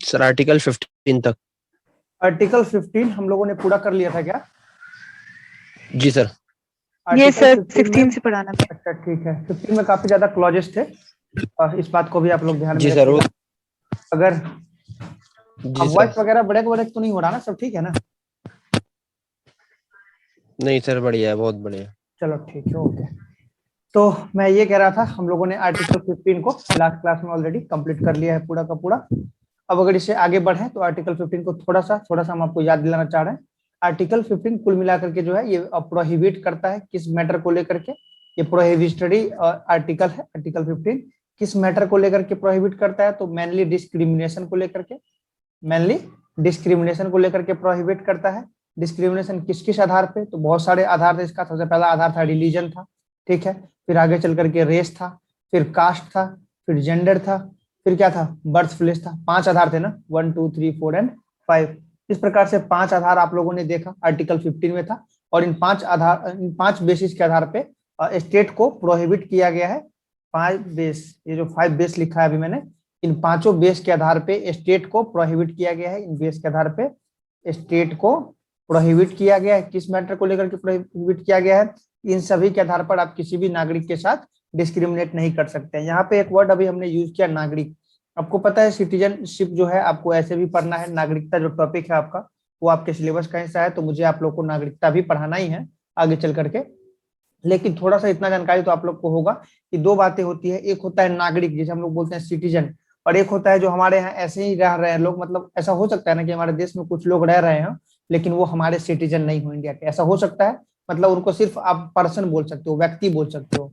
Sir article 15 तक। Article 15 हम लोगों ने पूरा कर लिया था क्या? जी सर। ये आर्टिकल सर 15 में, 16 से पढ़ाना था। अच्छा ठीक है, 15 में काफी ज्यादा क्लॉजेस थे, इस बात को भी आप लोग ध्यान में जी सर वो। रखिएगा। अगर जी अब सर। वॉइस वगैरह ब्रेक ब्रेक तो नहीं हो रहा ना, सब ठीक है ना? नहीं सर, बढ़िया है, बहुत बढ़िया। चलो ठीक है, ओके। तो मैं ये कह रहा था, हम लोगों ने आर्टिकल 15 को लास्ट क्लास में ऑलरेडी कंप्लीट कर लिया है पूरा का पूरा। अब अगर इससे आगे बढ़े तो आर्टिकल 15 को थोड़ा सा हम आपको याद दिलाना चाह रहे हैं। आर्टिकल 15 कुल मिलाकर के जो है ये प्रोहिबिट करता है किस मैटर को लेकर के, ये प्रोहिबिटरी आर्टिकल है। आर्टिकल 15 किस मैटर को लेकर के प्रोहिबिट करता है, तो मेनली डिस्क्रिमिनेशन को लेकर के, मेनली डिस्क्रिमिनेशन को लेकर के प्रोहिबिट करता है। डिस्क्रिमिनेशन किस किस आधार पे, तो बहुत सारे आधार थे इसका। सबसे पहला आधार था रिलीजन था, ठीक है। फिर आगे चल करके रेस था, फिर कास्ट था, फिर जेंडर था, फिर क्या था, बर्थ प्लेस था। 5 आधार थे ना, 1 2 3 4 एंड 5। इस प्रकार से 5 आधार आप लोगों ने देखा आर्टिकल 15 में था। और इन 5 बेसिस के आधार पे स्टेट को प्रोहिबिट किया गया है। 5 बेस, ये जो 5 बेस लिखा है अभी मैंने, इन पांचों बेस के आधार पे स्टेट को प्रोहिबिट किया गया है। इन बेस के आधार पे स्टेट को प्रोहिबिट किया गया है। किस मैटर को लेकर के प्रोहिबिट किया गया है? इन सभी के आधार पर आप किसी भी नागरिक के साथ डिस्क्रिमिनेट नहीं कर सकते हैं। यहाँ पे एक वर्ड अभी हमने यूज किया, नागरिक। आपको पता है सिटीजनशिप जो है आपको ऐसे भी पढ़ना है, नागरिकता जो टॉपिक है आपका वो आपके सिलेबस का हिस्सा है, तो मुझे आप लोग को नागरिकता भी पढ़ाना ही है आगे चल करके। लेकिन थोड़ा सा इतना जानकारी तो आप लोग को होगा कि दो बातें होती है, एक होता है नागरिक जिसे हम लोग बोलते हैं सिटीजन, और एक होता है जो हमारे यहाँ ऐसे ही रह रहे हैं लोग। मतलब ऐसा हो सकता है ना कि हमारे देश में कुछ लोग रह रहे हैं लेकिन वो हमारे सिटीजन नहीं हो इंडिया के, ऐसा हो सकता है। मतलब उनको सिर्फ आप पर्सन बोल सकते हो, व्यक्ति बोल सकते हो,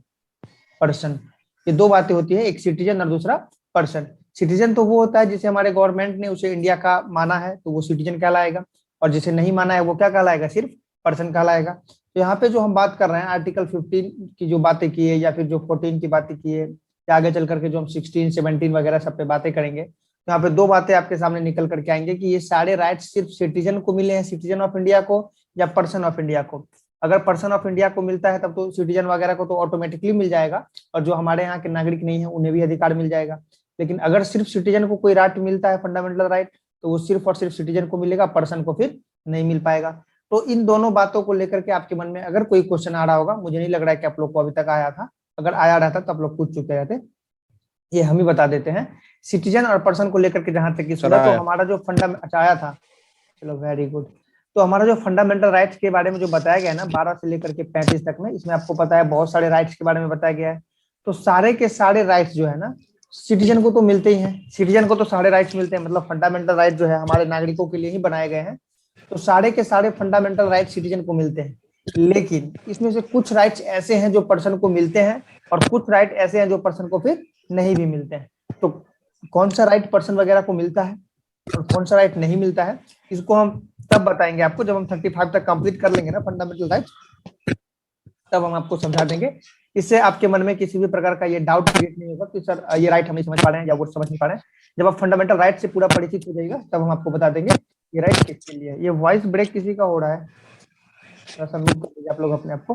पर्सन। ये दो बातें होती है, एक सिटीजन और दूसरा पर्सन। सिटीजन तो वो होता है जिसे हमारे गवर्नमेंट ने उसे इंडिया का माना है तो वो सिटीजन कहलाएगा, और जिसे नहीं माना है वो क्या कहलाएगा, सिर्फ पर्सन कहलाएगा। तो यहाँ पे जो हम बात कर रहे हैं आर्टिकल 15 की जो बातें की है, या फिर जो 14 की बातें की है, या आगे चल करके जो हम 16 17 वगैरह सब पे बातें करेंगे, तो यहाँ पे दो बातें आपके सामने निकल करके आएंगे कि ये सारे राइट्स सिर्फ सिटीजन को मिले हैं, सिटीजन ऑफ इंडिया को या पर्सन ऑफ इंडिया को। अगर पर्सन ऑफ इंडिया को मिलता है तब तो सिटीजन वगैरह को तो ऑटोमेटिकली मिल जाएगा, और जो हमारे यहाँ के नागरिक नहीं है उन्हें भी अधिकार मिल जाएगा। लेकिन अगर सिर्फ सिटीजन को कोई राइट मिलता है, फंडामेंटल राइट, तो वो सिर्फ और सिर्फ सिटीजन को मिलेगा, पर्सन को फिर नहीं मिल पाएगा। तो इन दोनों बातों को लेकर के आपके मन में अगर कोई क्वेश्चन आ रहा होगा, मुझे नहीं लग रहा है कि आप लोग को अभी तक आया था, अगर आया रहता तो आप लोग पूछ चुके रहते। ये हम ही बता देते हैं। सिटीजन और पर्सन को लेकर के जहां तक की सर सूरत, तो आया। हमारा जो अच्छा आया था, चलो वेरी गुड। तो हमारा जो फंडामेंटल राइट्स के बारे में जो बताया गया है ना 12 से लेकर के 35 तक में, इसमें आपको पता है बहुत सारे राइट्स के बारे में बताया गया है। तो सारे के सारे राइट्स जो है ना सिटीजन को तो मिलते ही हैं, सिटीजन को तो सारे राइट्स मिलते हैं, मतलब फंडामेंटल राइट जो है हमारे नागरिकों के लिए ही बनाए गए हैं। तो सारे के सारे फंडामेंटल राइट सिटीजन को मिलते हैं। लेकिन इसमें से कुछ राइट्स ऐसे हैं जो पर्सन को मिलते हैं, और कुछ राइट ऐसे हैं जो पर्सन को फिर नहीं भी मिलते हैं। तो कौन सा राइट पर्सन वगैरह को मिलता है और कौन सा राइट नहीं मिलता है, इसको हम तब बताएंगे आपको जब हम 35 तक कंप्लीट कर लेंगे ना फंडामेंटल राइट्स, तब हम आपको समझा देंगे। इससे आपके मन में किसी भी प्रकार का ये डाउट क्रिएट नहीं होगा कि सर ये राइट हम नहीं समझ पा रहे हैं या वो समझ नहीं पा रहे हैं। जब आप फंडामेंटल राइट से पूरा परिचित हो जाएगा तब हम आपको बता देंगे ये राइट किसके लिए है। ये वॉइस ब्रेक किसी का हो रहा है, थोड़ा सा म्यूट कर दीजिए आप लोग अपने आप को।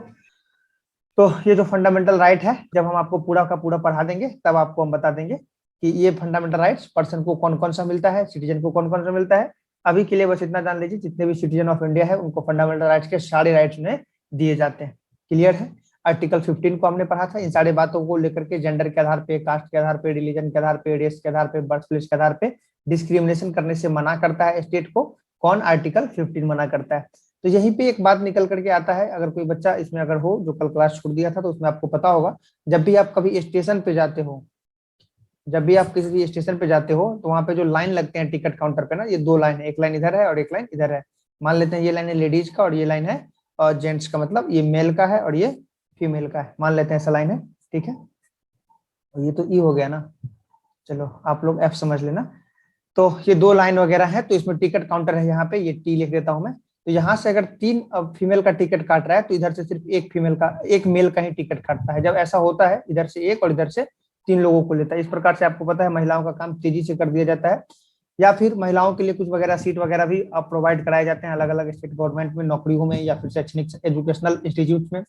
तो ये जो फंडामेंटल राइट है, जब हम आपको पूरा का पूरा पढ़ा देंगे तब आपको हम बता देंगे कि ये फंडामेंटल राइट्स पर्सन को कौन कौन सा मिलता है, सिटीजन को कौन कौन सा मिलता है। अभी के लिए बस इतना जान लीजिए, जितने भी सिटीजन ऑफ इंडिया है उनको फंडामेंटल राइट्स के सारे राइट्स उन्हें दिए जाते हैं। क्लियर है? आर्टिकल 15 को हमने पढ़ा था, इन सारे बातों को लेकर के जेंडर के आधार पे, कास्ट के आधार पे, रिलीजन के आधार पे, रेस के आधार पे, बर्थ प्लेस के आधार पे डिस्क्रिमिनेशन करने से मना करता है स्टेट को। कौन? आर्टिकल 15 मना करता है। तो यहीं पे एक बात निकल करके आता है, अगर कोई बच्चा इसमें अगर हो जो कल क्लास छोड़ दिया था, तो उसमें आपको पता होगा जब भी आप कभी स्टेशन पे जाते हो, जब भी आप किसी भी स्टेशन पे जाते हो तो वहां पे जो लाइन लगते हैं टिकट काउंटर पे ना, ये दो लाइन है, एक लाइन इधर है और एक लाइन इधर है। मान लेते हैं ये लाइन है लेडीज का और ये लाइन है और जेंट्स का, मतलब ये मेल का है और ये फीमेल का है, मान लेते हैं ऐसा लाइन है, ठीक है। ये तो ई हो गया ना, चलो आप लोग एफ समझ लेना। तो ये दो लाइन वगैरह है, तो इसमें टिकट काउंटर है, यहाँ पे ये टी लिख देता हूं मैं। तो यहाँ से अगर 3 फीमेल का टिकट काट रहा है तो इधर से सिर्फ एक फीमेल का, एक मेल का ही टिकट काटता है। जब ऐसा होता है इधर से एक और इधर से 3 लोगों को लेता है। इस प्रकार से आपको पता है महिलाओं का काम तेजी से कर दिया जाता है, या फिर महिलाओं के लिए कुछ वगैरह सीट वगैरह भी प्रोवाइड कराए जाते हैं अलग अलग स्टेट गवर्नमेंट में, नौकरियों में या फिर शैक्षणिक एजुकेशनल इंस्टीट्यूट में।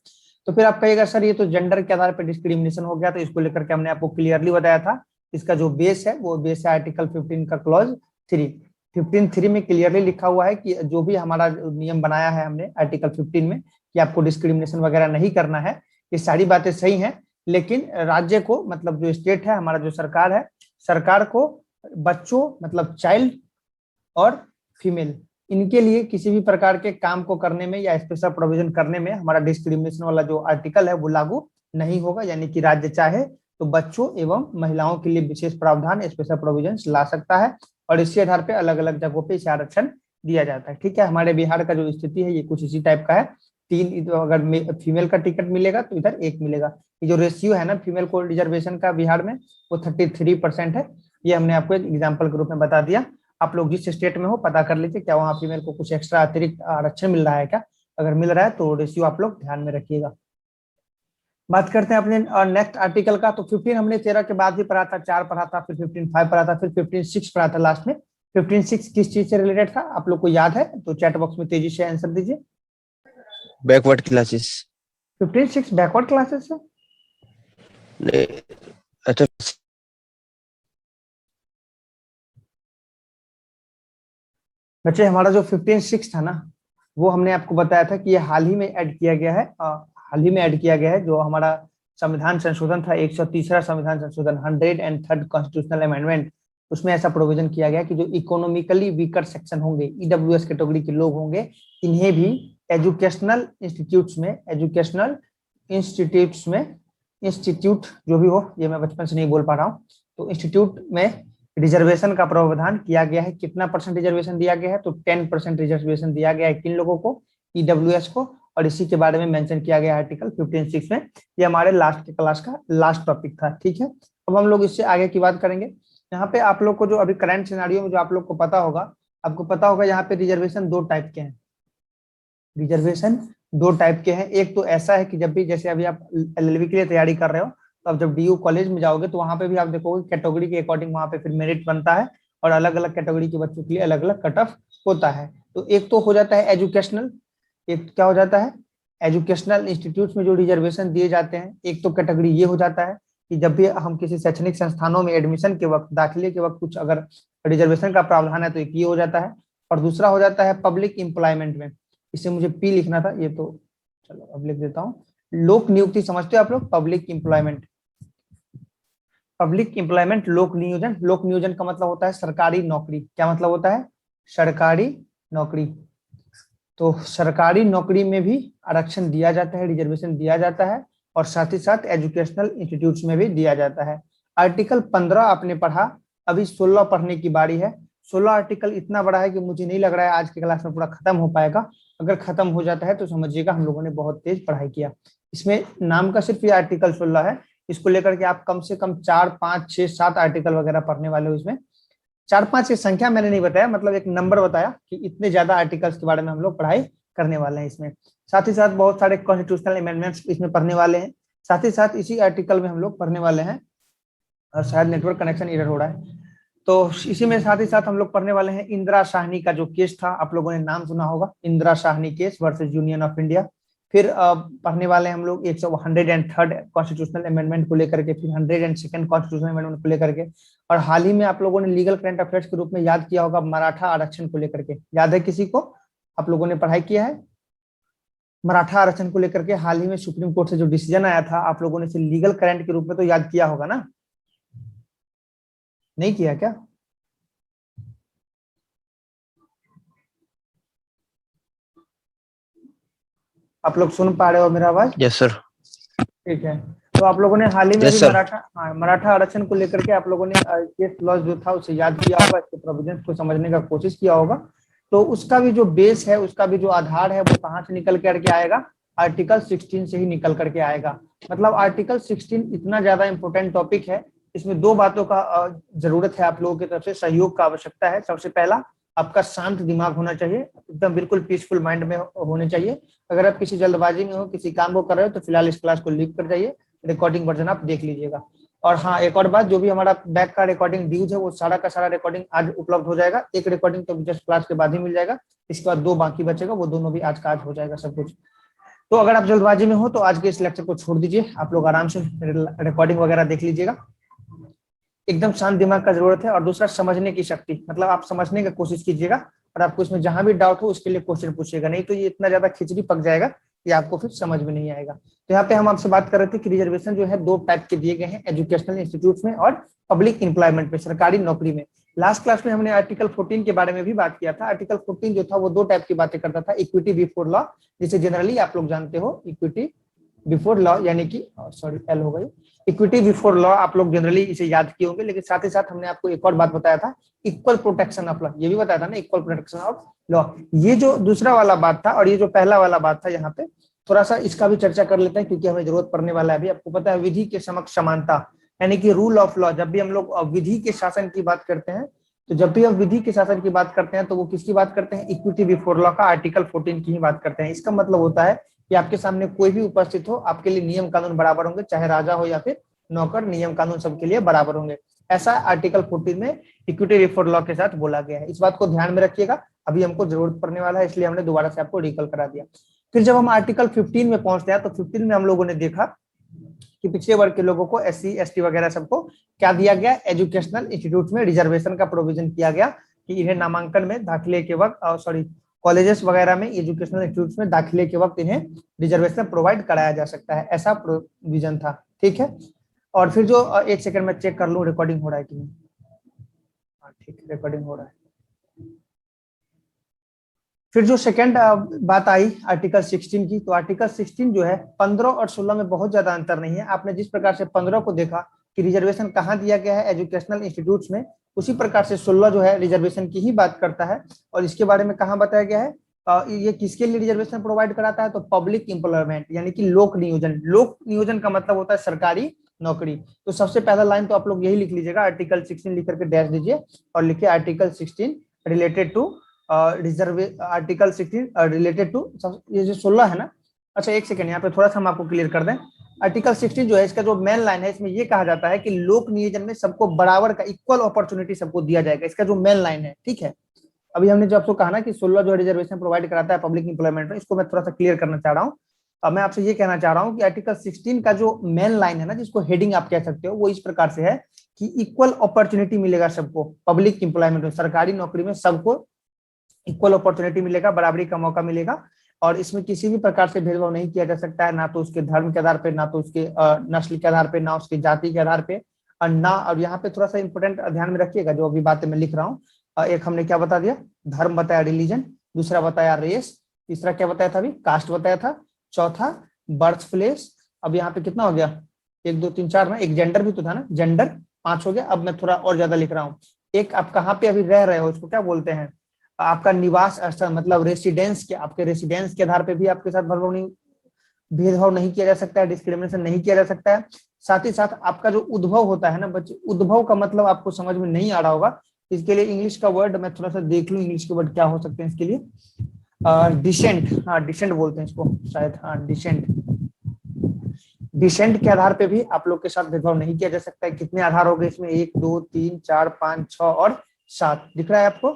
तो फिर आप कहिएगा सर ये तो जेंडर के आधार पर डिस्क्रिमिनेशन हो गया, तो इसको लेकर के हमने आपको क्लियरली बताया था। इसका जो बेस है वो बेस है आर्टिकल 15 का क्लॉज 15(3) में क्लियरली लिखा हुआ है कि जो भी हमारा नियम बनाया है हमने आर्टिकल 15 में कि आपको डिस्क्रिमिनेशन वगैरह नहीं करना है, ये सारी बातें सही हैं। लेकिन राज्य को, मतलब जो स्टेट है हमारा, जो सरकार है, सरकार को बच्चों मतलब चाइल्ड और फीमेल, इनके लिए किसी भी प्रकार के काम को करने में या स्पेशल प्रोविजन करने में हमारा डिस्क्रिमिनेशन वाला जो आर्टिकल है वो लागू नहीं होगा। यानी कि राज्य चाहे तो बच्चों एवं महिलाओं के लिए विशेष प्रावधान, स्पेशल प्रोविजन ला सकता है और इसी आधार पर अलग अलग जगहों पे इसे आरक्षण दिया जाता है। ठीक है, हमारे बिहार का जो स्थिति है ये कुछ इसी टाइप का है। 3 अगर फीमेल का टिकट मिलेगा तो इधर 1 मिलेगा। ये जो रेशियो है ना फीमेल को रिजर्वेशन का बिहार में, वो 33% है। ये हमने आपको एक एग्जाम्पल के रूप में बता दिया। आप लोग जिस स्टेट में हो पता कर लीजिए क्या वहाँ फीमेल को कुछ एक्स्ट्रा अतिरिक्त आरक्षण मिल रहा है क्या। अगर मिल रहा है तो रेशियो आप लोग ध्यान में रखिएगा। बात करते हैं अपने नेक्स्ट आर्टिकल का। तो 15 हमने 13 के बाद भी पढ़ा था, 4 पढ़ा था, फिर 15(5) पढ़ा था, फिर 15(6) पढ़ा था लास्ट में। 15(6) किस चीज से रिलेटेड था आप लोग को याद है तो चैट बॉक्स में तेजी से आंसर दीजिए। Backward classes. 15(6) बैकवर्ड क्लासेस है? अच्छा, बच्चे हमारा जो 15(6) था ना वो हमने आपको बताया था कि ये हाल ही में ऐड किया गया है। हाल ही में ऐड किया गया है जो हमारा संविधान संशोधन था, 130वां संविधान संशोधन, 103rd कॉन्स्टिट्यूशनल अमेंडमेंट। उसमें ऐसा प्रोविजन किया गया कि जो इकोनॉमिकली वीकर सेक्शन होंगे, ईडब्ल्यूएस कैटेगरी के लोग होंगे, इन्हें भी एजुकेशनल इंस्टीट्यूट जो भी हो, ये मैं बचपन से नहीं बोल पा रहा हूँ, तो इंस्टीट्यूट में रिजर्वेशन का प्रावधान किया गया है। कितना % रिजर्वेशन दिया गया है तो 10% रिजर्वेशन दिया गया है किन लोगों को, ईडब्ल्यूएस को। और इसी के बारे में मेंशन किया गया है आर्टिकल 15(6) में। ये हमारे लास्ट के क्लास का लास्ट टॉपिक था। ठीक है, अब हम लोग इससे आगे की बात करेंगे। यहाँ पे आप लोग को जो अभी करंट सिनेरियो में जो आप लोग को पता होगा, आपको पता होगा यहाँ पे रिजर्वेशन 2 टाइप के हैं। रिजर्वेशन 2 टाइप के हैं। एक तो ऐसा है कि जब भी, जैसे अभी आप एलएलबी के लिए तैयारी कर रहे हो तो अब जब डीयू कॉलेज में जाओगे तो वहां पे भी आप देखोगे कैटेगरी के अकॉर्डिंग वहां पे फिर मेरिट बनता है और अलग अलग कैटेगरी के बच्चों के लिए अलग अलग कट ऑफ होता है। तो एक तो हो जाता है एजुकेशनल, एक क्या हो जाता है, एजुकेशनल इंस्टीट्यूट में जो रिजर्वेशन दिए जाते हैं। एक तो कैटेगरी ये हो जाता है कि जब भी हम किसी शैक्षणिक संस्थानों में एडमिशन के वक्त, दाखिले के वक्त कुछ अगर रिजर्वेशन का प्रावधान है तो एक ये हो जाता है। और दूसरा हो जाता है पब्लिक एम्प्लॉयमेंट में, इसे मुझे पी लिखना था, ये तो चलो अब लिख देता हूँ। लोक नियुक्ति समझते हो आप लोग, पब्लिक एम्प्लॉयमेंट। पब्लिक एम्प्लॉयमेंट, लोक नियोजन। लोक नियोजन का मतलब होता है सरकारी नौकरी। क्या मतलब होता है? सरकारी नौकरी। तो सरकारी नौकरी में भी आरक्षण दिया जाता है, रिजर्वेशन दिया जाता है और साथ ही साथ एजुकेशनल इंस्टीट्यूट्स में भी दिया जाता है। आर्टिकल 15 आपने पढ़ा, अभी 16 पढ़ने की बारी है। 16 आर्टिकल इतना बड़ा है कि मुझे नहीं लग रहा है आज की क्लास में पूरा खत्म हो पाएगा। अगर खत्म हो जाता है तो समझिएगा हम लोगों ने बहुत तेज पढ़ाई किया। इसमें नाम का सिर्फ ये आर्टिकल 16 है, इसको लेकर के आप कम से कम 4, 5, 6, 7 आर्टिकल वगैरह पढ़ने वाले हो। इसमें 4, 5 की संख्या मैंने नहीं बताया, मतलब एक नंबर बताया कि इतने ज्यादा आर्टिकल्स के बारे में हम लोग पढ़ाई करने वाले हैं इसमें। साथ ही साथ बहुत सारे कॉन्स्टिट्यूशनल अमेंडमेंट्स इसमें पढ़ने वाले हैं। साथ ही साथ इसी आर्टिकल में हम लोग पढ़ने वाले हैं, और शायद नेटवर्क कनेक्शन एरर हो रहा है, तो इसी में साथ ही साथ हम लोग पढ़ने वाले हैं इंदिरा साहनी का जो केस था, आप लोगों ने नाम सुना होगा, Indira Sahni case versus union of India. फिर पढ़ने वाले हम लोग 103rd कॉन्स्टिट्यूशनल अमेंडमेंट को लेकर के, फिर 102nd कॉन्स्टिट्यूशनल अमेंडमेंट को लेकर के, और हाल ही में आप लोगों ने लीगल करंट अफेयर्स के रूप में याद किया होगा मराठा आरक्षण को लेकर के। याद है किसी को? आप लोगों ने पढ़ाई किया है मराठा आरक्षण को लेकर के? हाल ही में सुप्रीम कोर्ट से जो डिसीजन आया था, आप लोगों ने इसे लीगल करंट के रूप में तो याद किया होगा ना? नहीं किया क्या? आप लोग सुन पा रहे हो मेरा आवाज? Yes sir. ठीक है, तो आप लोगों ने हाल ही में Yes, भी sir. मराठा आरक्षण को लेकर के आप लोगों ने केस लॉज जो था उसे याद किया होगा, इसके प्रोविजंस को समझने का कोशिश किया होगा। तो उसका भी जो बेस है, उसका भी जो आधार है, वो कहाँ से निकल करके आएगा? आर्टिकल 16 से ही निकल करके आएगा। मतलब आर्टिकल 16 इतना ज्यादा इंपॉर्टेंट टॉपिक है, इसमें 2 बातों का जरूरत है, आप लोगों की तरफ से सहयोग का आवश्यकता है। सबसे पहला, आपका शांत दिमाग होना चाहिए, एकदम बिल्कुल पीसफुल माइंड में होने चाहिए। अगर आप किसी जल्दबाजी में हो, किसी काम को कर रहे हो, तो फिलहाल इस क्लास को लीव कर जाइए, रिकॉर्डिंग वर्जन आप देख लीजिएगा। और हाँ, एक और बात, जो भी हमारा बैक का रिकॉर्डिंग ड्यूज है वो सारा का सारा रिकॉर्डिंग आज उपलब्ध हो जाएगा। एक रिकॉर्डिंग तो जस्ट क्लास के बाद ही मिल जाएगा, इसके बाद 2 बाकी बचेगा, वो दोनों भी आज का आज हो जाएगा सब कुछ। तो अगर आप जल्दबाजी में हो तो आज के इस लेक्चर को छोड़ दीजिए, आप लोग आराम से रिकॉर्डिंग वगैरह देख लीजिएगा। एकदम शांत दिमाग का जरूरत है, और दूसरा समझने की शक्ति, मतलब आप समझने की कोशिश कीजिएगा और आपको इसमें जहां भी डाउट हो उसके लिए क्वेश्चन पूछिएगा, नहीं तो ये इतना ज्यादा खिचड़ी पक जाएगा कि आपको फिर समझ में नहीं आएगा। तो यहाँ पे हम आपसे बात कर रहे थे कि रिजर्वेशन जो है दो टाइप के दिए गए हैं, एजुकेशनल इंस्टीट्यूट में और पब्लिक एम्प्लॉयमेंट में, सरकारी नौकरी में। लास्ट क्लास में हमने आर्टिकल 14 के बारे में भी बात किया था। आर्टिकल 14 जो था वो दो टाइप की बातें करता था, इक्विटी बिफोर लॉ, जिसे जनरली आप लोग जानते हो इक्विटी बिफोर लॉ, यानी कि सॉरी एल हो गई, इक्विटी बिफोर लॉ आप लोग जनरली इसे याद किए होंगे। लेकिन साथ ही साथ हमने आपको एक और बात बताया था, इक्वल प्रोटेक्शन ऑफ लॉ, ये भी बताया था ना, इक्वल प्रोटेक्शन ऑफ लॉ। ये जो दूसरा वाला बात था और ये जो पहला वाला बात था, यहाँ पे थोड़ा सा इसका भी चर्चा कर लेते हैं, क्योंकि हमें जरूरत पड़ने वाला है। अभी आपको पता है विधि के समक्ष समानता, यानी कि रूल ऑफ लॉ। जब भी हम लोग विधि के शासन की बात करते हैं, तो जब भी हम विधि के शासन की बात करते हैं तो वो किसकी बात करते हैं, इक्विटी बिफोर लॉ का आर्टिकल 14 की ही बात करते हैं। इसका मतलब होता है कि आपके सामने कोई भी उपस्थित हो, आपके लिए नियम कानून बराबर होंगे, चाहे राजा हो या फिर नौकर, नियम कानून सबके लिए बराबर होंगे। ऐसा आर्टिकल 14 में इक्विटी बिफोर लॉ के साथ बोला गया है। इस बात को ध्यान में रखिएगा, अभी हमको जरूरत पड़ने वाला है, इसलिए हमने दोबारा से आपको रिकॉल करा दिया। फिर जब हम आर्टिकल 15 में पहुंचते हैं, तो 15 में हम लोगों ने देखा कि पिछड़े वर्ग के लोगों को, SC ST वगैरह सबको क्या दिया गया, एजुकेशनल इंस्टीट्यूट में रिजर्वेशन का प्रोविजन किया गया कि इन्हें नामांकन में दाखिले के वक्त, सॉरी कॉलेजेस वगैरह में, एजुकेशनल इंस्टीट्यूट में दाखिले के वक्त इन्हें रिजर्वेशन प्रोवाइड कराया जा सकता है, ऐसा प्रोविजन था। ठीक है, और फिर जो एक सेकंड में चेक कर लूं रिकॉर्डिंग हो रहा है कि नहीं। हाँ ठीक है, रिकॉर्डिंग हो रहा है। फिर जो सेकंड बात आई आर्टिकल 16 की, तो आर्टिकल 16 जो है 15 और 16 में बहुत ज्यादा अंतर नहीं है। आपने जिस प्रकार से 15 को देखा कि रिजर्वेशन कहाँ दिया गया है, एजुकेशनल इंस्टीट्यूट्स में, उसी प्रकार से 16 जो है रिजर्वेशन की ही बात करता है। और इसके बारे में कहाँ बताया गया है, ये किसके लिए रिजर्वेशन प्रोवाइड कराता है, तो पब्लिक एम्प्लॉयमेंट, यानी कि लोक नियोजन। लोक नियोजन का मतलब होता है सरकारी नौकरी। तो सबसे पहला लाइन तो आप लोग यही लिख लीजिएगा, आर्टिकल 16 लिख करके डैश दीजिए और लिखिए article 16 related to reserve, article 16 related to, ये जो 16 है ना, अच्छा एक सेकंड यहाँ पे थोड़ा सा हम आपको क्लियर कर दें। आर्टिकल 16 जो है, इसका जो मेन लाइन है, इसमें ये कहा जाता है कि लोक नियोजन में सबको बराबर का इक्वल अपॉर्चुनिटी सबको दिया जाएगा, इसका जो मेन लाइन है। ठीक है, अभी हमने जो आपको कहा ना कि 16 जो रिजर्वेशन प्रोवाइड कराता है पब्लिक एम्प्लॉयमेंट में, इसको मैं थोड़ा सा क्लियर करना चाह रहा हूँ। अब मैं आपसे ये कहना चाह रहा हूँ कि आर्टिकल 16 का जो मेन लाइन है ना, जिसको हेडिंग आप कह सकते हो, वो इस प्रकार से है कि इक्वल अपॉर्चुनिटी मिलेगा सबको पब्लिक एम्प्लॉयमेंट में, सरकारी नौकरी में सबको इक्वल अपॉर्चुनिटी मिलेगा, बराबरी का मौका मिलेगा। और इसमें किसी भी प्रकार से भेदभाव नहीं किया जा सकता है, ना तो उसके धर्म के आधार पे, ना तो उसके नस्ल के आधार पे, ना उसकी जाति के आधार पे, और ना, और यहाँ पे थोड़ा सा इंपोर्टेंट ध्यान में रखिएगा जो अभी बातें मैं लिख रहा हूँ। एक हमने क्या बता दिया, धर्म बताया, रिलीजन, दूसरा बताया रेस, तीसरा क्या बताया था अभी, कास्ट बताया था, चौथा बर्थ प्लेस, अब यहाँ पे कितना हो गया, 1 2 3 4 ना, एक जेंडर भी तो था ना, जेंडर 5 हो गया। अब मैं थोड़ा और ज्यादा लिख रहा हूँ, एक आप कहाँ पे अभी रह रहे हो, इसको क्या बोलते हैं, आपका निवास स्थल, मतलब रेसिडेंस के, आपके रेसिडेंस के आधार पे भी आपके साथ भेदभाव नहीं किया जा सकता है, डिस्क्रिमिनेशन नहीं किया जा सकता है। साथ ही साथ आपका जो उद्भव होता है ना बच्चे, उद्भव का मतलब आपको समझ में नहीं आ रहा होगा, इसके लिए इंग्लिश का वर्ड मैं थोड़ा सा देख लूं, इंग्लिश के वर्ड क्या हो सकते हैं इसके लिए, डिसेंट, हाँ डिसेंट बोलते हैं इसको शायद, हाँ डिसेंट। डिसेंट के आधार पे भी आप लोग के साथ भेदभाव नहीं किया जा सकता है। कितने आधार हो गए इसमें, 1 2 3 4 5 6 और 7, दिख रहा है आपको,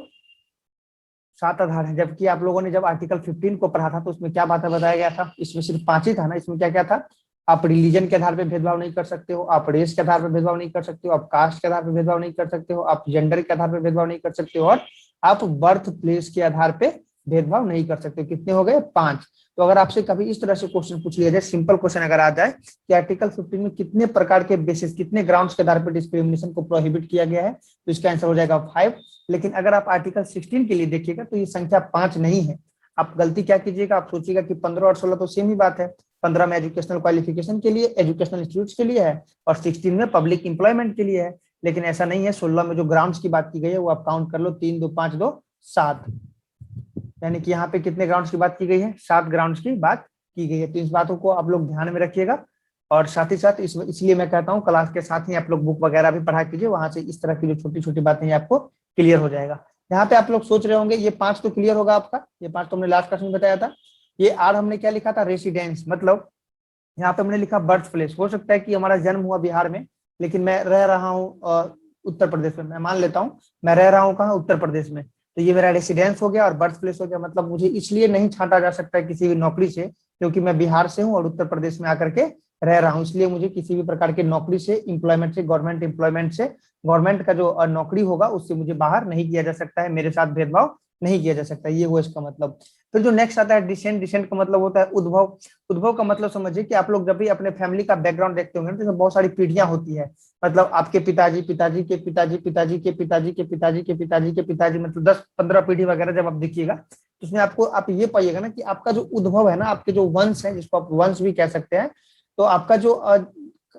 7 आधार है। जबकि आप लोगों ने जब आर्टिकल 15 को पढ़ा था तो उसमें क्या बात बताया गया था, इसमें सिर्फ 5 ही था ना। इसमें क्या क्या था, आप रिलीजन के आधार पर भेदभाव नहीं कर सकते हो, आप रेस के आधार पर भेदभाव नहीं कर सकते हो, आप कास्ट के आधार पर भेदभाव नहीं कर सकते हो, आप जेंडर के आधार पर भेदभाव नहीं कर सकते हो, और आप बर्थ प्लेस के आधार पे भेदभाव नहीं कर सकते। कितने हो गए, 5। तो अगर आपसे कभी इस तरह से क्वेश्चन पूछ लिया जाए, सिंपल क्वेश्चन अगर आ जाए कि आर्टिकल 15 में कितने प्रकार के बेसिस, कितने ग्राउंड्स के आधार पर डिस्क्रिमिनेशन को प्रोहिबिट किया गया है, तो इसका आंसर हो जाएगा 5। लेकिन अगर आप आर्टिकल 16 के लिए देखिएगा तो ये संख्या 5 नहीं है। आप गलती क्या कीजिएगा, आप सोचिएगा कि 15 और 16 तो सेम ही बात है। 15 में एजुकेशनल क्वालिफिकेशन के लिए, एजुकेशनल इंस्टीट्यूट्स के लिए है, और 16 में पब्लिक एम्प्लॉयमेंट के लिए है। लेकिन ऐसा नहीं है। 16 में जो ग्राउंड्स की बात की गई है वो आप काउंट कर लो, 3 2 5 2 7, यानी कि यहाँ पे कितने ग्राउंड्स की बात की गई है, 7 ग्राउंड्स की बात की गई है। तो इस बातों को आप लोग ध्यान में रखिएगा। और साथ ही साथ इसलिए मैं कहता हूँ क्लास के साथ ही आप लोग बुक वगैरह भी पढ़ा कीजिए, वहां से इस तरह की जो छोटी छोटी बातें हैं आपको क्लियर हो जाएगा। यहाँ पे आप लोग सोच रहे होंगे ये 5 तो क्लियर होगा आपका, ये 5 तो हमने लास्ट क्लास में बताया था। ये आर हमने क्या लिखा था, रेसिडेंस, मतलब यहाँ पे हमने लिखा बर्थ प्लेस। हो सकता है कि हमारा जन्म हुआ बिहार में, लेकिन मैं रह रहा हूँ उत्तर प्रदेश में, मैं मान लेता हूँ मैं रह रहा हूँ कहाँ, उत्तर प्रदेश में, तो ये मेरा रेसिडेंस हो गया और बर्थ प्लेस हो गया। मतलब मुझे इसलिए नहीं छांटा जा सकता है किसी भी नौकरी से क्योंकि मैं बिहार से हूँ और उत्तर प्रदेश में आकर के रह रहा हूँ, इसलिए मुझे किसी भी प्रकार के नौकरी से, एम्प्लॉयमेंट से, गवर्नमेंट एम्प्लॉयमेंट से, गवर्नमेंट का जो नौकरी होगा उससे मुझे बाहर नहीं किया जा सकता है, मेरे साथ भेदभाव नहीं किया जा सकता, ये वो इसका मतलब। फिर जो नेक्स्ट आता है डिसेंट, डिसेंट का मतलब होता है उद्भव। उद्भव का मतलब समझिए कि आप लोग जब भी अपने फैमिली का बैकग्राउंड देखते होंगे तो इसमें बहुत सारी पीढ़ियां होती है, मतलब आपके पिताजी, पिताजी के पिताजी, पिताजी के पिताजी के पिताजी के पिताजी के पिताजी, मतलब 10-15 पीढ़ी वगैरह जब आप देखिएगा तो उसमें आपको आप ये पाइएगा ना कि आपका जो उद्भव है ना, आपके जो वंश है, जिसको आप वंश भी कह सकते हैं, तो आपका जो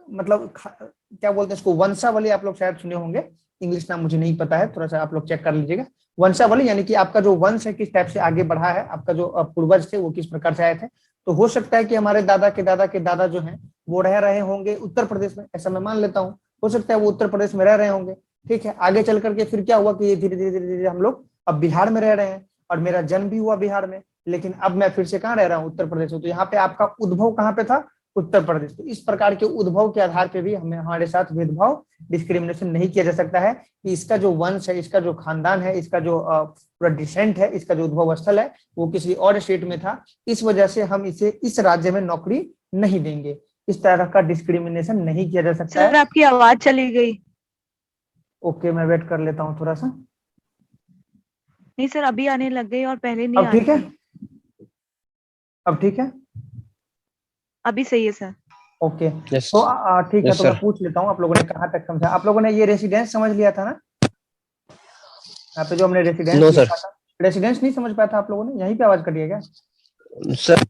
मतलब क्या बोलते हैं इसको, वंशावली, आप लोग शायद सुने होंगे, इंग्लिश नाम मुझे नहीं पता है, थोड़ा सा आप लोग चेक कर लीजिएगा। वंशावली यानी कि आपका जो वंश है किस टाइप से आगे बढ़ा है, आपका जो पूर्वज थे वो किस प्रकार से आए थे। तो हो सकता है कि हमारे दादा के दादा के दादा जो हैं वो रह रहे होंगे उत्तर प्रदेश में, ऐसा मैं मान लेता हूँ, हो सकता है वो उत्तर प्रदेश में रह रहे होंगे। ठीक है, आगे चल करके फिर क्या हुआ कि धीरे धीरे धीरे धीरे हम लोग अब बिहार में रह रहे हैं, और मेरा जन्म भी हुआ बिहार में, लेकिन अब मैं फिर से कहाँ रह रहा हूँ, उत्तर प्रदेश में। तो यहाँ पे आपका उद्भव कहाँ पे था, उत्तर प्रदेश। तो इस प्रकार के उद्भव के आधार पे भी हमें हमारे साथ भेदभाव, डिस्क्रिमिनेशन नहीं किया जा सकता है कि इसका जो वंश है, इसका जो खानदान है, इसका जो पूरा डिसेंट है, इसका जो उद्भव स्थल है वो किसी और स्टेट में था, इस वजह से हम इसे इस राज्य में नौकरी नहीं देंगे। इस तरह का डिस्क्रिमिनेशन नहीं किया जा सकता सर है। आपकी आवाज चली गई। ओके, मैं वेट कर लेता हूँ थोड़ा सा। नहीं सर, अभी आने लग गई और पहले नहीं अब आ ठीक रही है, थी। अब ठीक है। अभी सही है सर। ओके, यस तो ठीक है, यस तो मैं सर। पूछ लेता हूँ आप लोगों ने कहाँ तक समझा। आप लोगों ने ये रेसिडेंस समझ लिया था ना, यहाँ पे जो हमने रेसिडेंस नो सर। लिखा था, रेसिडेंस नहीं समझ पाया था आप लोगों ने, यहीं पे आवाज कटिए क्या? सर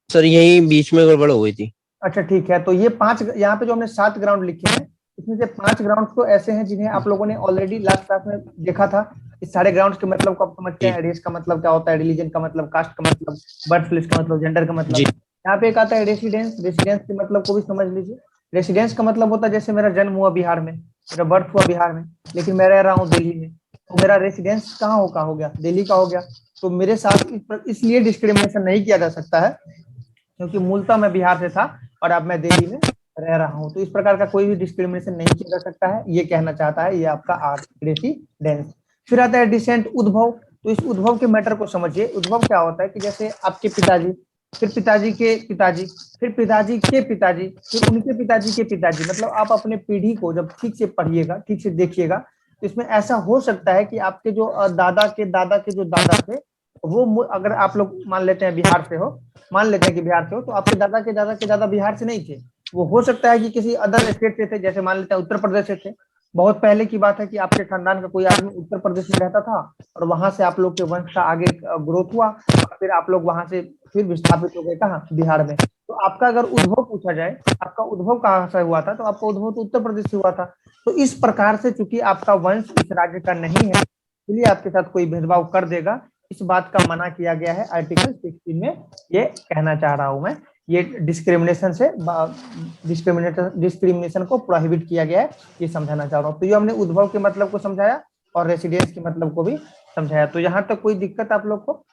सर यही बीच में गड़बड़ हो गई थी। अच्छा ठीक है, तो ये 5, यहाँ पे जो हमने 7 ग्राउंड लिखे हैं, इसमें से 5 ग्राउंड तो ऐसे हैं जिन्हें आप लोगों ने ऑलरेडी लास्ट क्लास में देखा था। इस सारे ग्राउंड के मतलब को आप समझते जी हैं, रेस का मतलब क्या होता है, रिलीजन का मतलब, कास्ट का मतलब, बर्थ प्लेस का मतलब, जेंडर का मतलब। जी यहाँ पे एक आता है रेसिडेंस, रेसिडेंस के मतलब को भी समझ लीजिए। रेसिडेंस का मतलब होता है जैसे मेरा जन्म हुआ बिहार में, मेरा बर्थ हुआ बिहार में, लेकिन मैं रह रहा हूँ दिल्ली में, तो मेरा रेसिडेंस कहाँ हो गया, दिल्ली का हो गया। तो मेरे साथ इसलिए डिस्क्रिमिनेशन नहीं किया जा सकता है क्योंकि मूलतः मैं बिहार से था और अब मैं दिल्ली में रह रहा हूँ, तो इस प्रकार का कोई भी डिस्क्रिमिनेशन नहीं किया जा सकता है, ये कहना चाहता है ये आपका आर्ट रेसिडेंस। फिर आता है डिसेंट, उद्भव। तो इस उद्भव के मैटर को समझिए। उद्भव क्या होता है कि जैसे आपके पिताजी, फिर पिताजी के पिताजी, फिर पिताजी के पिताजी, फिर उनके पिताजी के पिताजी, मतलब आप अपने पीढ़ी को जब ठीक से पढ़िएगा, ठीक से देखिएगा, तो इसमें ऐसा हो सकता है कि आपके जो दादा के जो दादा थे, वो अगर आप लोग मान लेते हैं बिहार से हो, मान लेते हैं कि बिहार से हो, तो आपके दादा के दादा के दादा बिहार से नहीं थे, वो हो सकता है कि किसी अदर स्टेट से थे, जैसे मान लेते हैं उत्तर प्रदेश से थे। बहुत पहले की बात है कि आपके खानदान का कोई आदमी उत्तर प्रदेश में रहता था और वहां से आप लोग के वंश का आगे ग्रोथ हुआ, और फिर आप लोग वहां से फिर विस्थापित हो गए कहाँ, बिहार में। तो आपका अगर उद्भव पूछा जाए, आपका उद्भव कहाँ से हुआ था, तो आपका उद्भव तो उत्तर प्रदेश से हुआ था। तो इस प्रकार से चूंकि आपका वंश इस राज्य का नहीं है, इसलिए आपके साथ कोई भेदभाव कर देगा, इस बात का मना किया गया है आर्टिकल 16 में, ये कहना चाह रहा हूं मैं। ये डिस्क्रिमिनेशन से डिस्क्रिमिनेशन को प्रोहिबिट किया गया है, ये समझाना चाह रहा हूँ। तो ये हमने उद्भव के मतलब को समझाया और रेसिडेंस के मतलब को भी समझाया। तो यहाँ तक कोई दिक्कत आप लोग को?